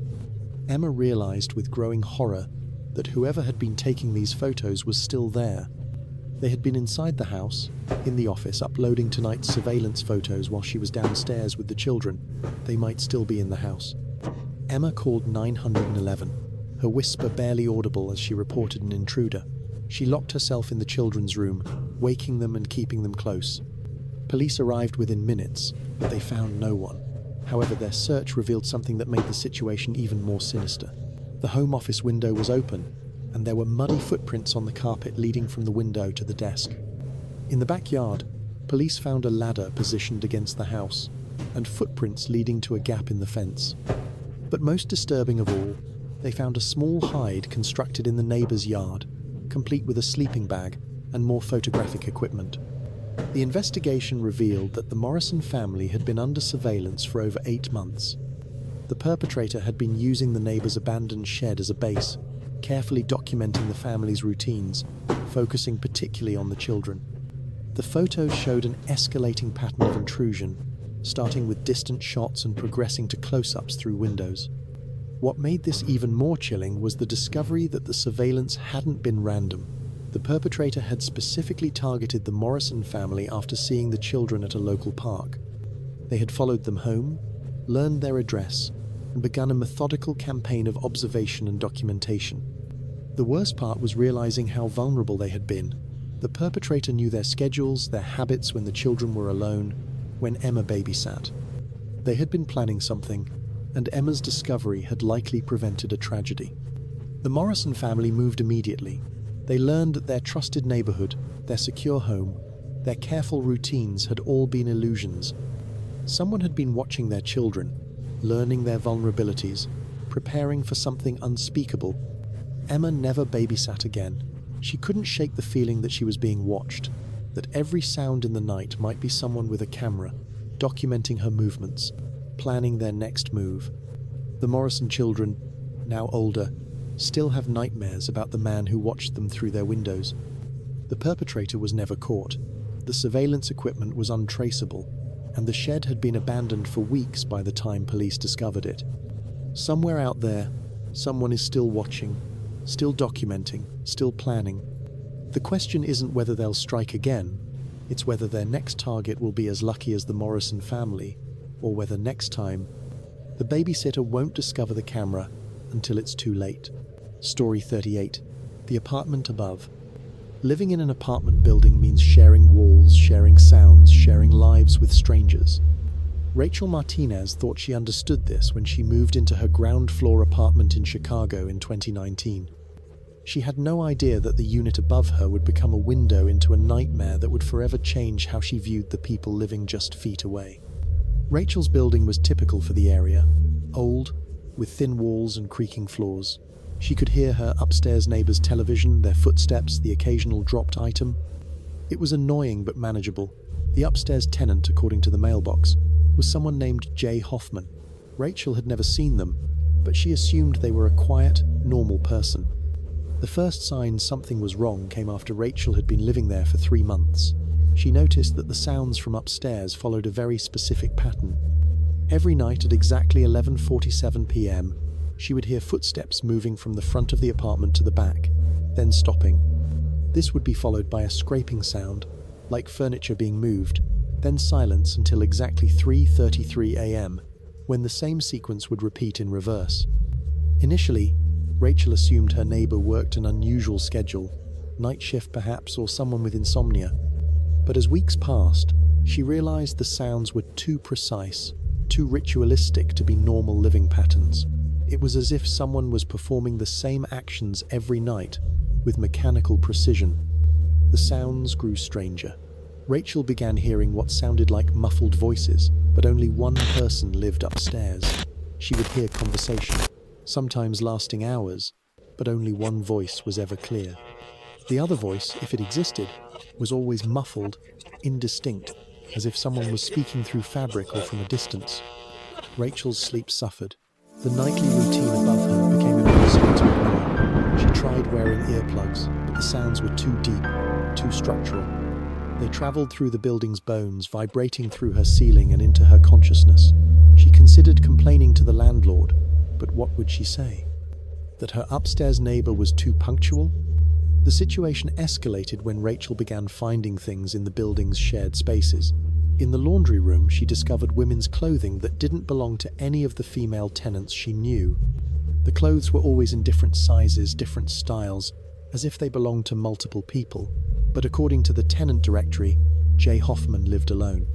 Emma realized with growing horror that whoever had been taking these photos was still there. They had been inside the house, in the office, uploading tonight's surveillance photos while she was downstairs with the children. They might still be in the house. Emma called 911, her whisper barely audible as she reported an intruder. She locked herself in the children's room, waking them and keeping them close. Police arrived within minutes, but they found no one. However, their search revealed something that made the situation even more sinister. The home office window was open, and there were muddy footprints on the carpet leading from the window to the desk. In the backyard, police found a ladder positioned against the house, and footprints leading to a gap in the fence. But most disturbing of all, they found a small hide constructed in the neighbor's yard, complete with a sleeping bag and more photographic equipment. The investigation revealed that the Morrison family had been under surveillance for over 8 months. The perpetrator had been using the neighbor's abandoned shed as a base, carefully documenting the family's routines, focusing particularly on the children. The photos showed an escalating pattern of intrusion, starting with distant shots and progressing to close-ups through windows. What made this even more chilling was the discovery that the surveillance hadn't been random. The perpetrator had specifically targeted the Morrison family after seeing the children at a local park. They had followed them home, learned their address, and begun a methodical campaign of observation and documentation. The worst part was realizing how vulnerable they had been. The perpetrator knew their schedules, their habits when the children were alone, when Emma babysat. They had been planning something, and Emma's discovery had likely prevented a tragedy. The Morrison family moved immediately. They learned that their trusted neighborhood, their secure home, their careful routines had all been illusions. Someone had been watching their children, learning their vulnerabilities, preparing for something unspeakable. Emma never babysat again. She couldn't shake the feeling that she was being watched, that every sound in the night might be someone with a camera, documenting her movements, planning their next move. The Morrison children, now older, still have nightmares about the man who watched them through their windows. The perpetrator was never caught. The surveillance equipment was untraceable, and the shed had been abandoned for weeks by the time police discovered it. Somewhere out there, someone is still watching, still documenting, still planning. The question isn't whether they'll strike again, it's whether their next target will be as lucky as the Morrison family, or whether next time, the babysitter won't discover the camera until it's too late. Story 38. The apartment above. Living in an apartment building means sharing walls, sharing sounds, sharing lives with strangers. Rachel Martinez thought she understood this when she moved into her ground-floor apartment in Chicago in 2019. She had no idea that the unit above her would become a window into a nightmare that would forever change how she viewed the people living just feet away. Rachel's building was typical for the area, old, with thin walls and creaking floors. She could hear her upstairs neighbor's television, their footsteps, the occasional dropped item. It was annoying but manageable. The upstairs tenant, according to the mailbox, was someone named Jay Hoffman. Rachel had never seen them, but she assumed they were a quiet, normal person. The first sign something was wrong came after Rachel had been living there for 3 months. She noticed that the sounds from upstairs followed a very specific pattern. Every night at exactly 11:47 p.m., she would hear footsteps moving from the front of the apartment to the back, then stopping. This would be followed by a scraping sound, like furniture being moved, then silence until exactly 3:33 a.m., when the same sequence would repeat in reverse. Initially, Rachel assumed her neighbor worked an unusual schedule, night shift perhaps, or someone with insomnia. But as weeks passed, she realized the sounds were too precise, too ritualistic to be normal living patterns. It was as if someone was performing the same actions every night, with mechanical precision. The sounds grew stranger. Rachel began hearing what sounded like muffled voices, but only one person lived upstairs. She would hear conversation, sometimes lasting hours, but only one voice was ever clear. The other voice, if it existed, was always muffled, indistinct, as if someone was speaking through fabric or from a distance. Rachel's sleep suffered. The nightly routine above her became impossible to ignore. She tried wearing earplugs, but the sounds were too deep, too structural. They traveled through the building's bones, vibrating through her ceiling and into her consciousness. She considered complaining to the landlord, but what would she say? That her upstairs neighbor was too punctual? The situation escalated when Rachel began finding things in the building's shared spaces. In the laundry room, she discovered women's clothing that didn't belong to any of the female tenants she knew. The clothes were always in different sizes, different styles, as if they belonged to multiple people. But according to the tenant directory, J. Hoffman lived alone.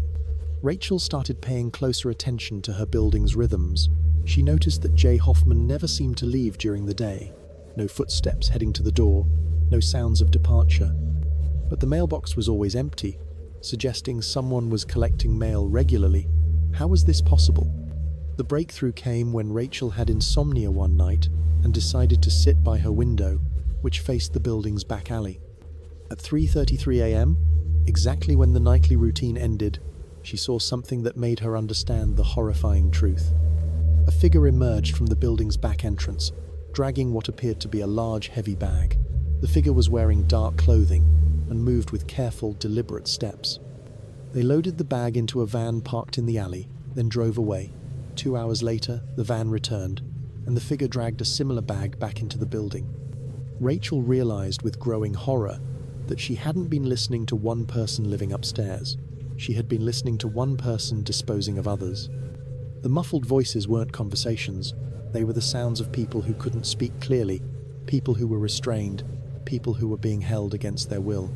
Rachel started paying closer attention to her building's rhythms. She noticed that J. Hoffman never seemed to leave during the day. No footsteps heading to the door, no sounds of departure. But the mailbox was always empty, suggesting someone was collecting mail regularly. How was this possible? The breakthrough came when Rachel had insomnia one night and decided to sit by her window, which faced the building's back alley. At 3:33 a.m., exactly when the nightly routine ended, she saw something that made her understand the horrifying truth. A figure emerged from the building's back entrance, dragging what appeared to be a large, heavy bag. The figure was wearing dark clothing and moved with careful, deliberate steps. They loaded the bag into a van parked in the alley, then drove away. 2 hours later, the van returned, and the figure dragged a similar bag back into the building. Rachel realized with growing horror that she hadn't been listening to one person living upstairs. She had been listening to one person disposing of others. The muffled voices weren't conversations. They were the sounds of people who couldn't speak clearly, people who were restrained, people who were being held against their will.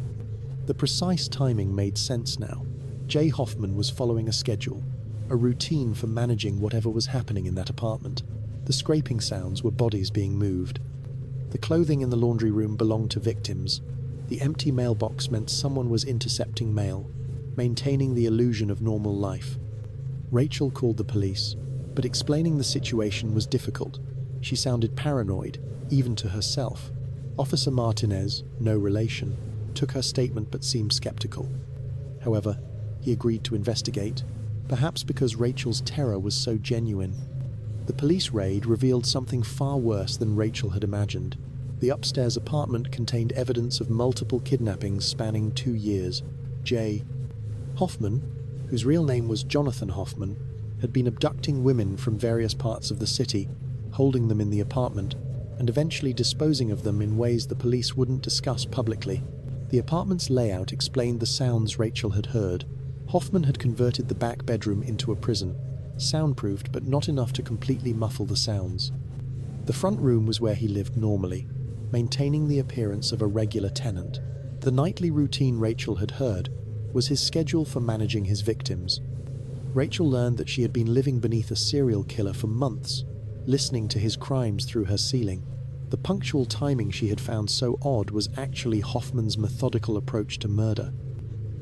The precise timing made sense now. J. Hoffman was following a schedule, a routine for managing whatever was happening in that apartment. The scraping sounds were bodies being moved. The clothing in the laundry room belonged to victims. The empty mailbox meant someone was intercepting mail, maintaining the illusion of normal life. Rachel called the police, but explaining the situation was difficult. She sounded paranoid, even to herself. Officer Martinez, no relation, took her statement but seemed skeptical. However, he agreed to investigate, perhaps because Rachel's terror was so genuine. The police raid revealed something far worse than Rachel had imagined. The upstairs apartment contained evidence of multiple kidnappings spanning 2 years. J. Hoffman, whose real name was Jonathan Hoffman, had been abducting women from various parts of the city, holding them in the apartment, and eventually disposing of them in ways the police wouldn't discuss publicly. The apartment's layout explained the sounds Rachel had heard. Hoffman had converted the back bedroom into a prison, soundproofed but not enough to completely muffle the sounds. The front room was where he lived normally, maintaining the appearance of a regular tenant. The nightly routine Rachel had heard was his schedule for managing his victims. Rachel learned that she had been living beneath a serial killer for months, listening to his crimes through her ceiling. The punctual timing she had found so odd was actually Hoffman's methodical approach to murder.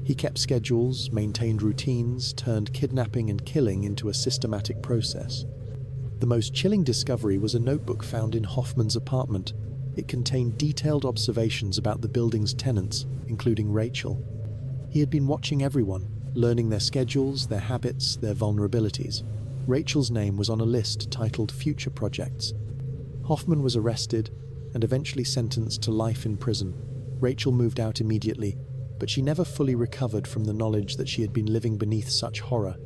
He kept schedules, maintained routines, turned kidnapping and killing into a systematic process. The most chilling discovery was a notebook found in Hoffman's apartment. It contained detailed observations about the building's tenants, including Rachel. He had been watching everyone, learning their schedules, their habits, their vulnerabilities. Rachel's name was on a list titled Future Projects. Hoffman was arrested and eventually sentenced to life in prison. Rachel moved out immediately, but she never fully recovered from the knowledge that she had been living beneath such horror.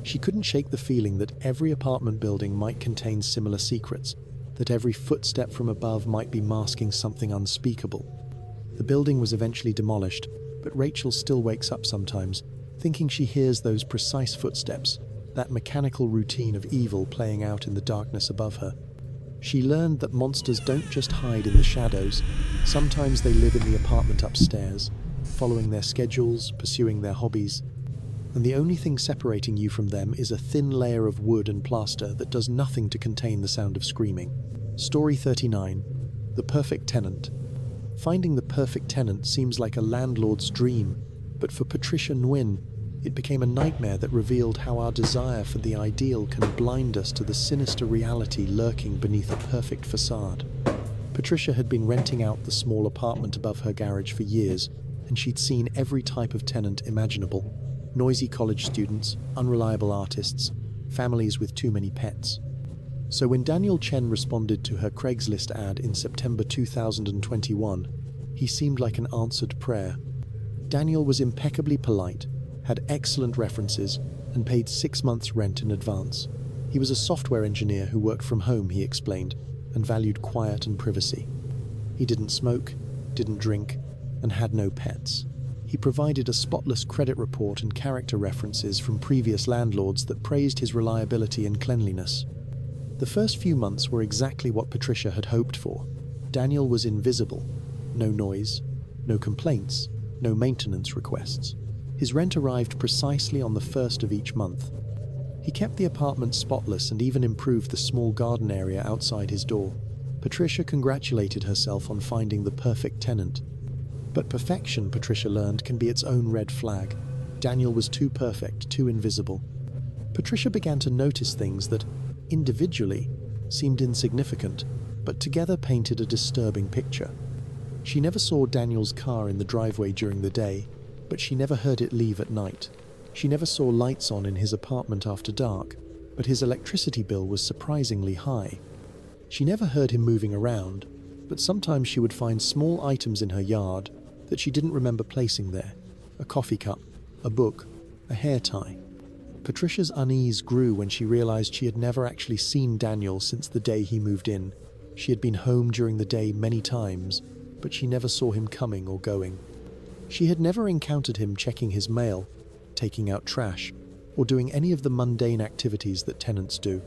She couldn't shake the feeling that every apartment building might contain similar secrets, that every footstep from above might be masking something unspeakable. The building was eventually demolished, but Rachel still wakes up sometimes, thinking she hears those precise footsteps, that mechanical routine of evil playing out in the darkness above her. She learned that monsters don't just hide in the shadows. Sometimes they live in the apartment upstairs, following their schedules, pursuing their hobbies. And the only thing separating you from them is a thin layer of wood and plaster that does nothing to contain the sound of screaming. Story 39. The Perfect Tenant. Finding the perfect tenant seems like a landlord's dream, but for Patricia Nguyen, it became a nightmare that revealed how our desire for the ideal can blind us to the sinister reality lurking beneath a perfect facade. Patricia had been renting out the small apartment above her garage for years, and she'd seen every type of tenant imaginable: noisy college students, unreliable artists, families with too many pets. So when Daniel Chen responded to her Craigslist ad in September 2021, he seemed like an answered prayer. Daniel was impeccably polite, had excellent references, and paid 6 months' rent in advance. He was a software engineer who worked from home, he explained, and valued quiet and privacy. He didn't smoke, didn't drink, and had no pets. He provided a spotless credit report and character references from previous landlords that praised his reliability and cleanliness. The first few months were exactly what Patricia had hoped for. Daniel was invisible. No noise, no complaints, no maintenance requests. His rent arrived precisely on the first of each month. He kept the apartment spotless and even improved the small garden area outside his door. Patricia congratulated herself on finding the perfect tenant. But perfection, Patricia learned, can be its own red flag. Daniel was too perfect, too invisible. Patricia began to notice things that, individually, seemed insignificant, but together painted a disturbing picture. She never saw Daniel's car in the driveway during the day, but she never heard it leave at night. She never saw lights on in his apartment after dark, but his electricity bill was surprisingly high. She never heard him moving around, but sometimes she would find small items in her yard that she didn't remember placing there: a coffee cup, a book, a hair tie. Patricia's unease grew when she realized she had never actually seen Daniel since the day he moved in. She had been home during the day many times, but she never saw him coming or going. She had never encountered him checking his mail, taking out trash, or doing any of the mundane activities that tenants do.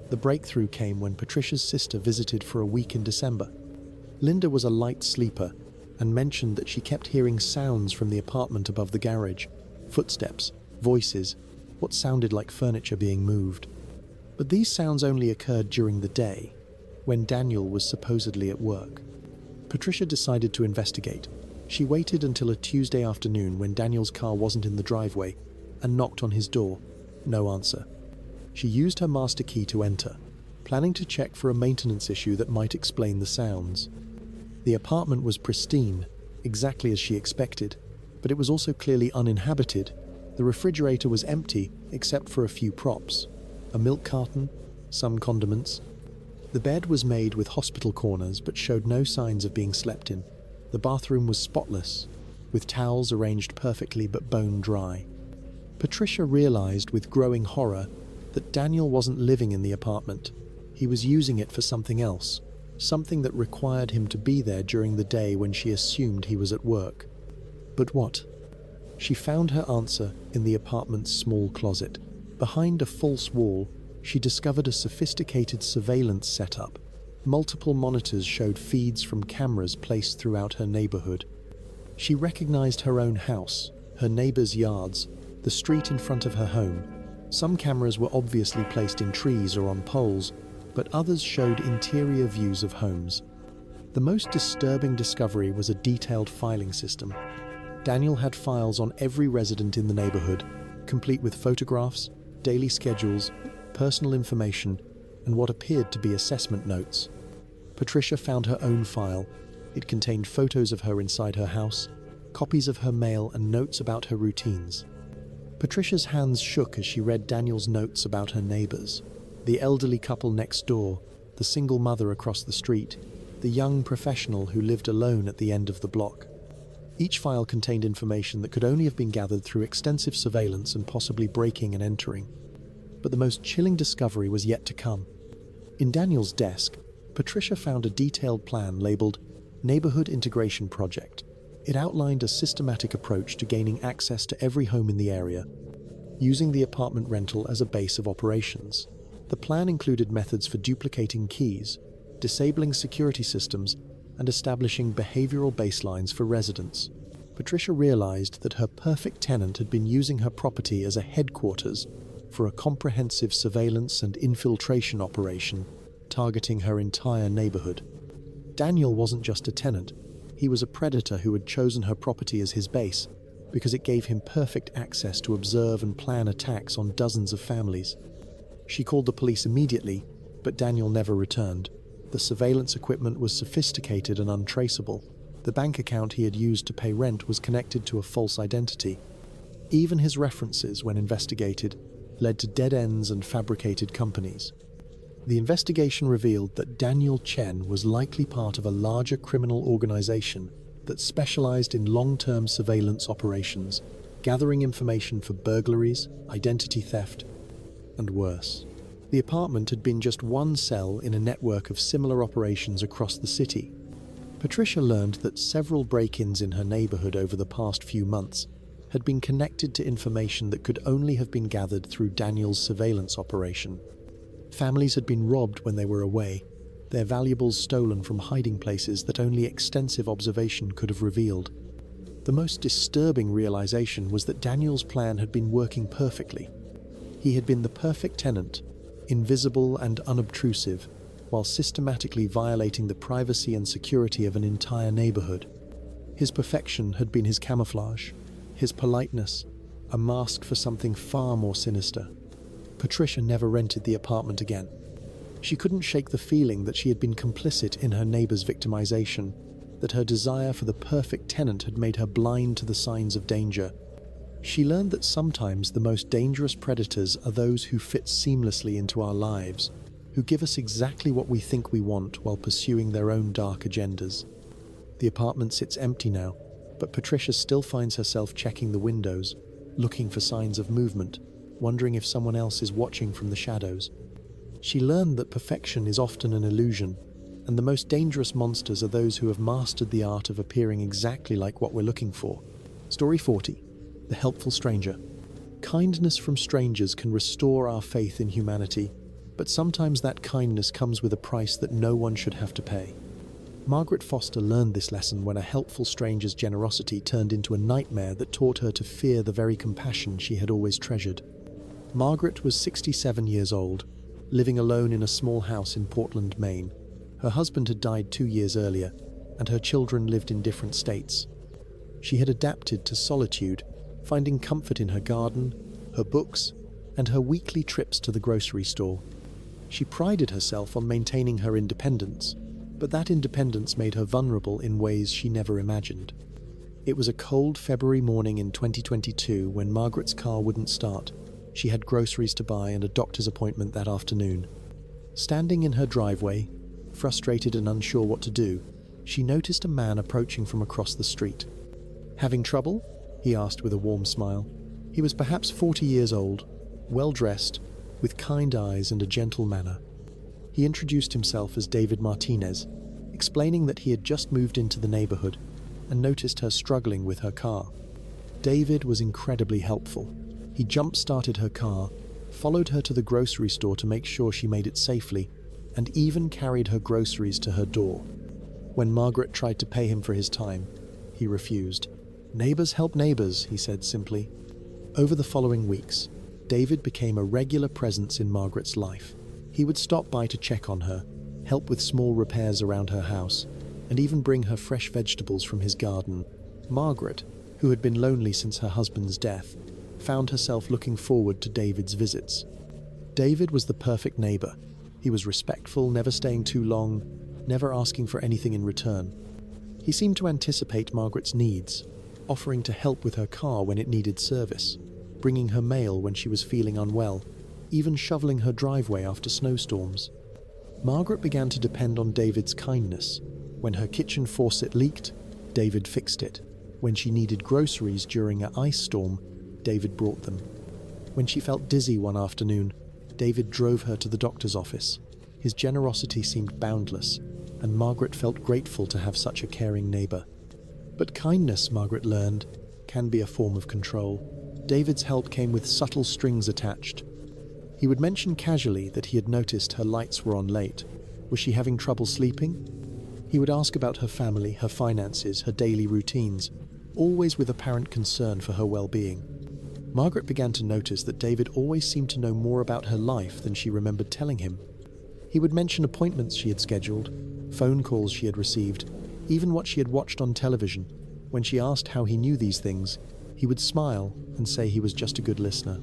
The breakthrough came when Patricia's sister visited for a week in December. Linda was a light sleeper and mentioned that she kept hearing sounds from the apartment above the garage: footsteps, voices, what sounded like furniture being moved. But these sounds only occurred during the day, when Daniel was supposedly at work. Patricia decided to investigate. She waited until a Tuesday afternoon when Daniel's car wasn't in the driveway and knocked on his door. No answer. She used her master key to enter, planning to check for a maintenance issue that might explain the sounds. The apartment was pristine, exactly as she expected, but it was also clearly uninhabited. The refrigerator was empty except for a few props: a milk carton, some condiments. The bed was made with hospital corners but showed no signs of being slept in. The bathroom was spotless, with towels arranged perfectly but bone dry. Patricia realized with growing horror that Daniel wasn't living in the apartment. He was using it for something else, something that required him to be there during the day when she assumed he was at work. But what? She found her answer in the apartment's small closet. Behind a false wall, she discovered a sophisticated surveillance setup. Multiple monitors showed feeds from cameras placed throughout her neighborhood. She recognized her own house, her neighbors' yards, the street in front of her home. Some cameras were obviously placed in trees or on poles, but others showed interior views of homes. The most disturbing discovery was a detailed filing system. Daniel had files on every resident in the neighborhood, complete with photographs, daily schedules, personal information, and what appeared to be assessment notes. Patricia found her own file. It contained photos of her inside her house, copies of her mail, and notes about her routines. Patricia's hands shook as she read Daniel's notes about her neighbors: the elderly couple next door, the single mother across the street, the young professional who lived alone at the end of the block. Each file contained information that could only have been gathered through extensive surveillance and possibly breaking and entering. But the most chilling discovery was yet to come. In Daniel's desk, Patricia found a detailed plan labeled Neighborhood Integration Project. It outlined a systematic approach to gaining access to every home in the area, using the apartment rental as a base of operations. The plan included methods for duplicating keys, disabling security systems, and establishing behavioral baselines for residents. Patricia realized that her perfect tenant had been using her property as a headquarters for a comprehensive surveillance and infiltration operation targeting her entire neighborhood. Daniel wasn't just a tenant. He was a predator who had chosen her property as his base because it gave him perfect access to observe and plan attacks on dozens of families. She called the police immediately, but Daniel never returned. The surveillance equipment was sophisticated and untraceable. The bank account he had used to pay rent was connected to a false identity. Even his references, when investigated, led to dead ends and fabricated companies. The investigation revealed that Daniel Chen was likely part of a larger criminal organization that specialized in long-term surveillance operations, gathering information for burglaries, identity theft, and worse. The apartment had been just one cell in a network of similar operations across the city. Patricia learned that several break-ins in her neighborhood over the past few months had been connected to information that could only have been gathered through Daniel's surveillance operation. Families had been robbed when they were away, their valuables stolen from hiding places that only extensive observation could have revealed. The most disturbing realization was that Daniel's plan had been working perfectly. He had been the perfect tenant, invisible and unobtrusive, while systematically violating the privacy and security of an entire neighborhood. His perfection had been his camouflage, his politeness, a mask for something far more sinister. Patricia never rented the apartment again. She couldn't shake the feeling that she had been complicit in her neighbor's victimization, that her desire for the perfect tenant had made her blind to the signs of danger. She learned that sometimes the most dangerous predators are those who fit seamlessly into our lives, who give us exactly what we think we want while pursuing their own dark agendas. The apartment sits empty now, but Patricia still finds herself checking the windows, looking for signs of movement, wondering if someone else is watching from the shadows. She learned that perfection is often an illusion, and the most dangerous monsters are those who have mastered the art of appearing exactly like what we're looking for. Story 40. The Helpful Stranger. Kindness from strangers can restore our faith in humanity, but sometimes that kindness comes with a price that no one should have to pay. Margaret Foster learned this lesson when a helpful stranger's generosity turned into a nightmare that taught her to fear the very compassion she had always treasured. Margaret was 67 years old, living alone in a small house in Portland, Maine. Her husband had died 2 years earlier, and her children lived in different states. She had adapted to solitude, finding comfort in her garden, her books, and her weekly trips to the grocery store. She prided herself on maintaining her independence, but that independence made her vulnerable in ways she never imagined. It was a cold February morning in 2022 when Margaret's car wouldn't start. She had groceries to buy and a doctor's appointment that afternoon. Standing in her driveway, frustrated and unsure what to do, she noticed a man approaching from across the street. "Having trouble?" he asked with a warm smile. He was perhaps 40 years old, well-dressed, with kind eyes and a gentle manner. He introduced himself as David Martinez, explaining that he had just moved into the neighborhood and noticed her struggling with her car. David was incredibly helpful. He jump-started her car, followed her to the grocery store to make sure she made it safely, and even carried her groceries to her door. When Margaret tried to pay him for his time, he refused. "Neighbors help neighbors," he said simply. Over the following weeks, David became a regular presence in Margaret's life. He would stop by to check on her, help with small repairs around her house, and even bring her fresh vegetables from his garden. Margaret, who had been lonely since her husband's death, found herself looking forward to David's visits. David was the perfect neighbor. He was respectful, never staying too long, never asking for anything in return. He seemed to anticipate Margaret's needs, offering to help with her car when it needed service, bringing her mail when she was feeling unwell, even shoveling her driveway after snowstorms. Margaret began to depend on David's kindness. When her kitchen faucet leaked, David fixed it. When she needed groceries during an ice storm, David brought them. When she felt dizzy one afternoon, David drove her to the doctor's office. His generosity seemed boundless, and Margaret felt grateful to have such a caring neighbor. But kindness, Margaret learned, can be a form of control. David's help came with subtle strings attached. He would mention casually that he had noticed her lights were on late. Was she having trouble sleeping? He would ask about her family, her finances, her daily routines, always with apparent concern for her well-being. Margaret began to notice that David always seemed to know more about her life than she remembered telling him. He would mention appointments she had scheduled, phone calls she had received, even what she had watched on television. When she asked how he knew these things, he would smile and say he was just a good listener.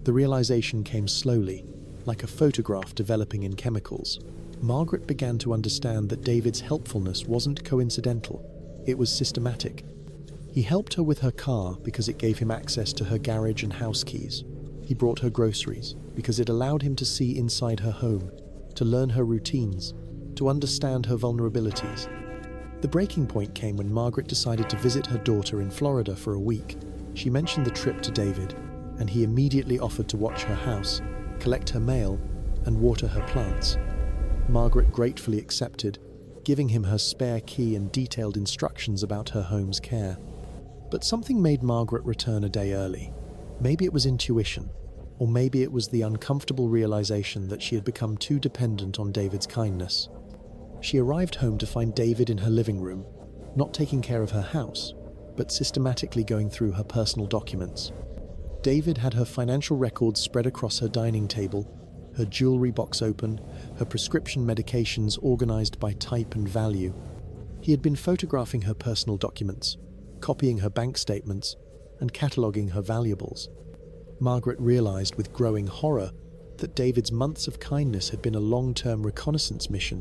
The realization came slowly, like a photograph developing in chemicals. Margaret began to understand that David's helpfulness wasn't coincidental, it was systematic. He helped her with her car because it gave him access to her garage and house keys. He brought her groceries because it allowed him to see inside her home, to learn her routines, to understand her vulnerabilities. The breaking point came when Margaret decided to visit her daughter in Florida for a week. She mentioned the trip to David, and he immediately offered to watch her house, collect her mail, and water her plants. Margaret gratefully accepted, giving him her spare key and detailed instructions about her home's care. But something made Margaret return a day early. Maybe it was intuition, or maybe it was the uncomfortable realization that she had become too dependent on David's kindness. She arrived home to find David in her living room, not taking care of her house, but systematically going through her personal documents. David had her financial records spread across her dining table, her jewelry box open, her prescription medications organized by type and value. He had been photographing her personal documents, copying her bank statements, and cataloging her valuables. Margaret realized with growing horror that David's months of kindness had been a long-term reconnaissance mission.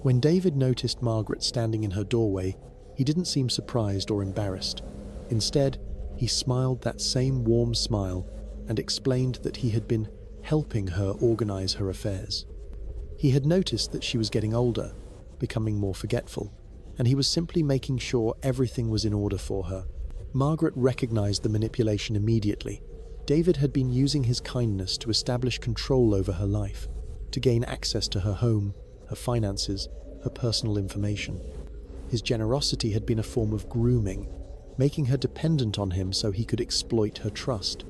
When David noticed Margaret standing in her doorway, he didn't seem surprised or embarrassed. Instead, he smiled that same warm smile and explained that he had been helping her organize her affairs. He had noticed that she was getting older, becoming more forgetful, and he was simply making sure everything was in order for her. Margaret recognized the manipulation immediately. David had been using his kindness to establish control over her life, to gain access to her home, her finances, her personal information. His generosity had been a form of grooming, making her dependent on him so he could exploit her trust.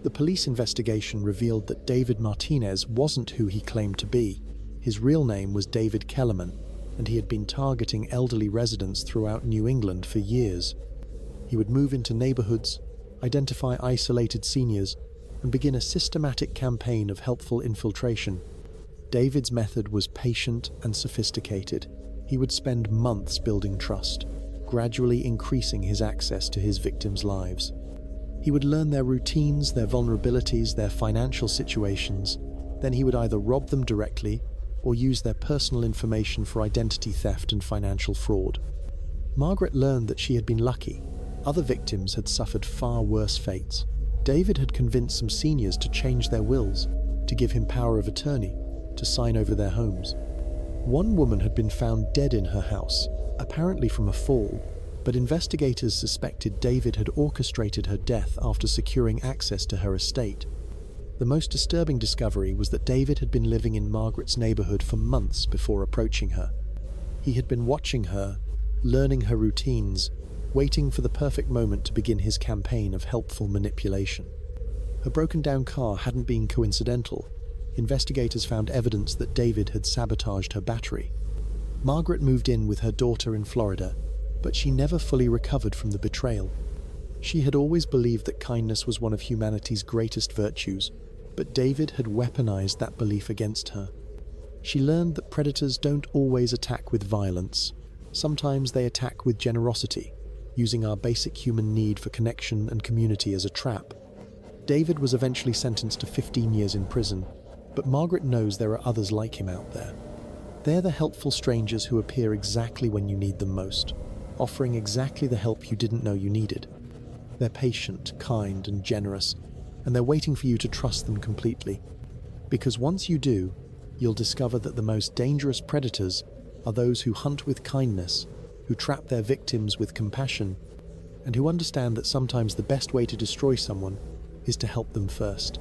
The police investigation revealed that David Martinez wasn't who he claimed to be. His real name was David Kellerman, and he had been targeting elderly residents throughout New England for years. He would move into neighborhoods, identify isolated seniors, and begin a systematic campaign of helpful infiltration. David's method was patient and sophisticated. He would spend months building trust, gradually increasing his access to his victims' lives. He would learn their routines, their vulnerabilities, their financial situations. Then he would either rob them directly or use their personal information for identity theft and financial fraud. Margaret learned that she had been lucky. Other victims had suffered far worse fates. David had convinced some seniors to change their wills, to give him power of attorney, to sign over their homes. One woman had been found dead in her house, apparently from a fall, but investigators suspected David had orchestrated her death after securing access to her estate. The most disturbing discovery was that David had been living in Margaret's neighborhood for months before approaching her. He had been watching her, learning her routines, waiting for the perfect moment to begin his campaign of helpful manipulation. Her broken-down car hadn't been coincidental. Investigators found evidence that David had sabotaged her battery. Margaret moved in with her daughter in Florida, but she never fully recovered from the betrayal. She had always believed that kindness was one of humanity's greatest virtues, but David had weaponized that belief against her. She learned that predators don't always attack with violence. Sometimes they attack with generosity, using our basic human need for connection and community as a trap. David was eventually sentenced to 15 years in prison, but Margaret knows there are others like him out there. They're the helpful strangers who appear exactly when you need them most, offering exactly the help you didn't know you needed. They're patient, kind, and generous, and they're waiting for you to trust them completely. Because once you do, you'll discover that the most dangerous predators are those who hunt with kindness, who trap their victims with compassion, and who understand that sometimes the best way to destroy someone is to help them first.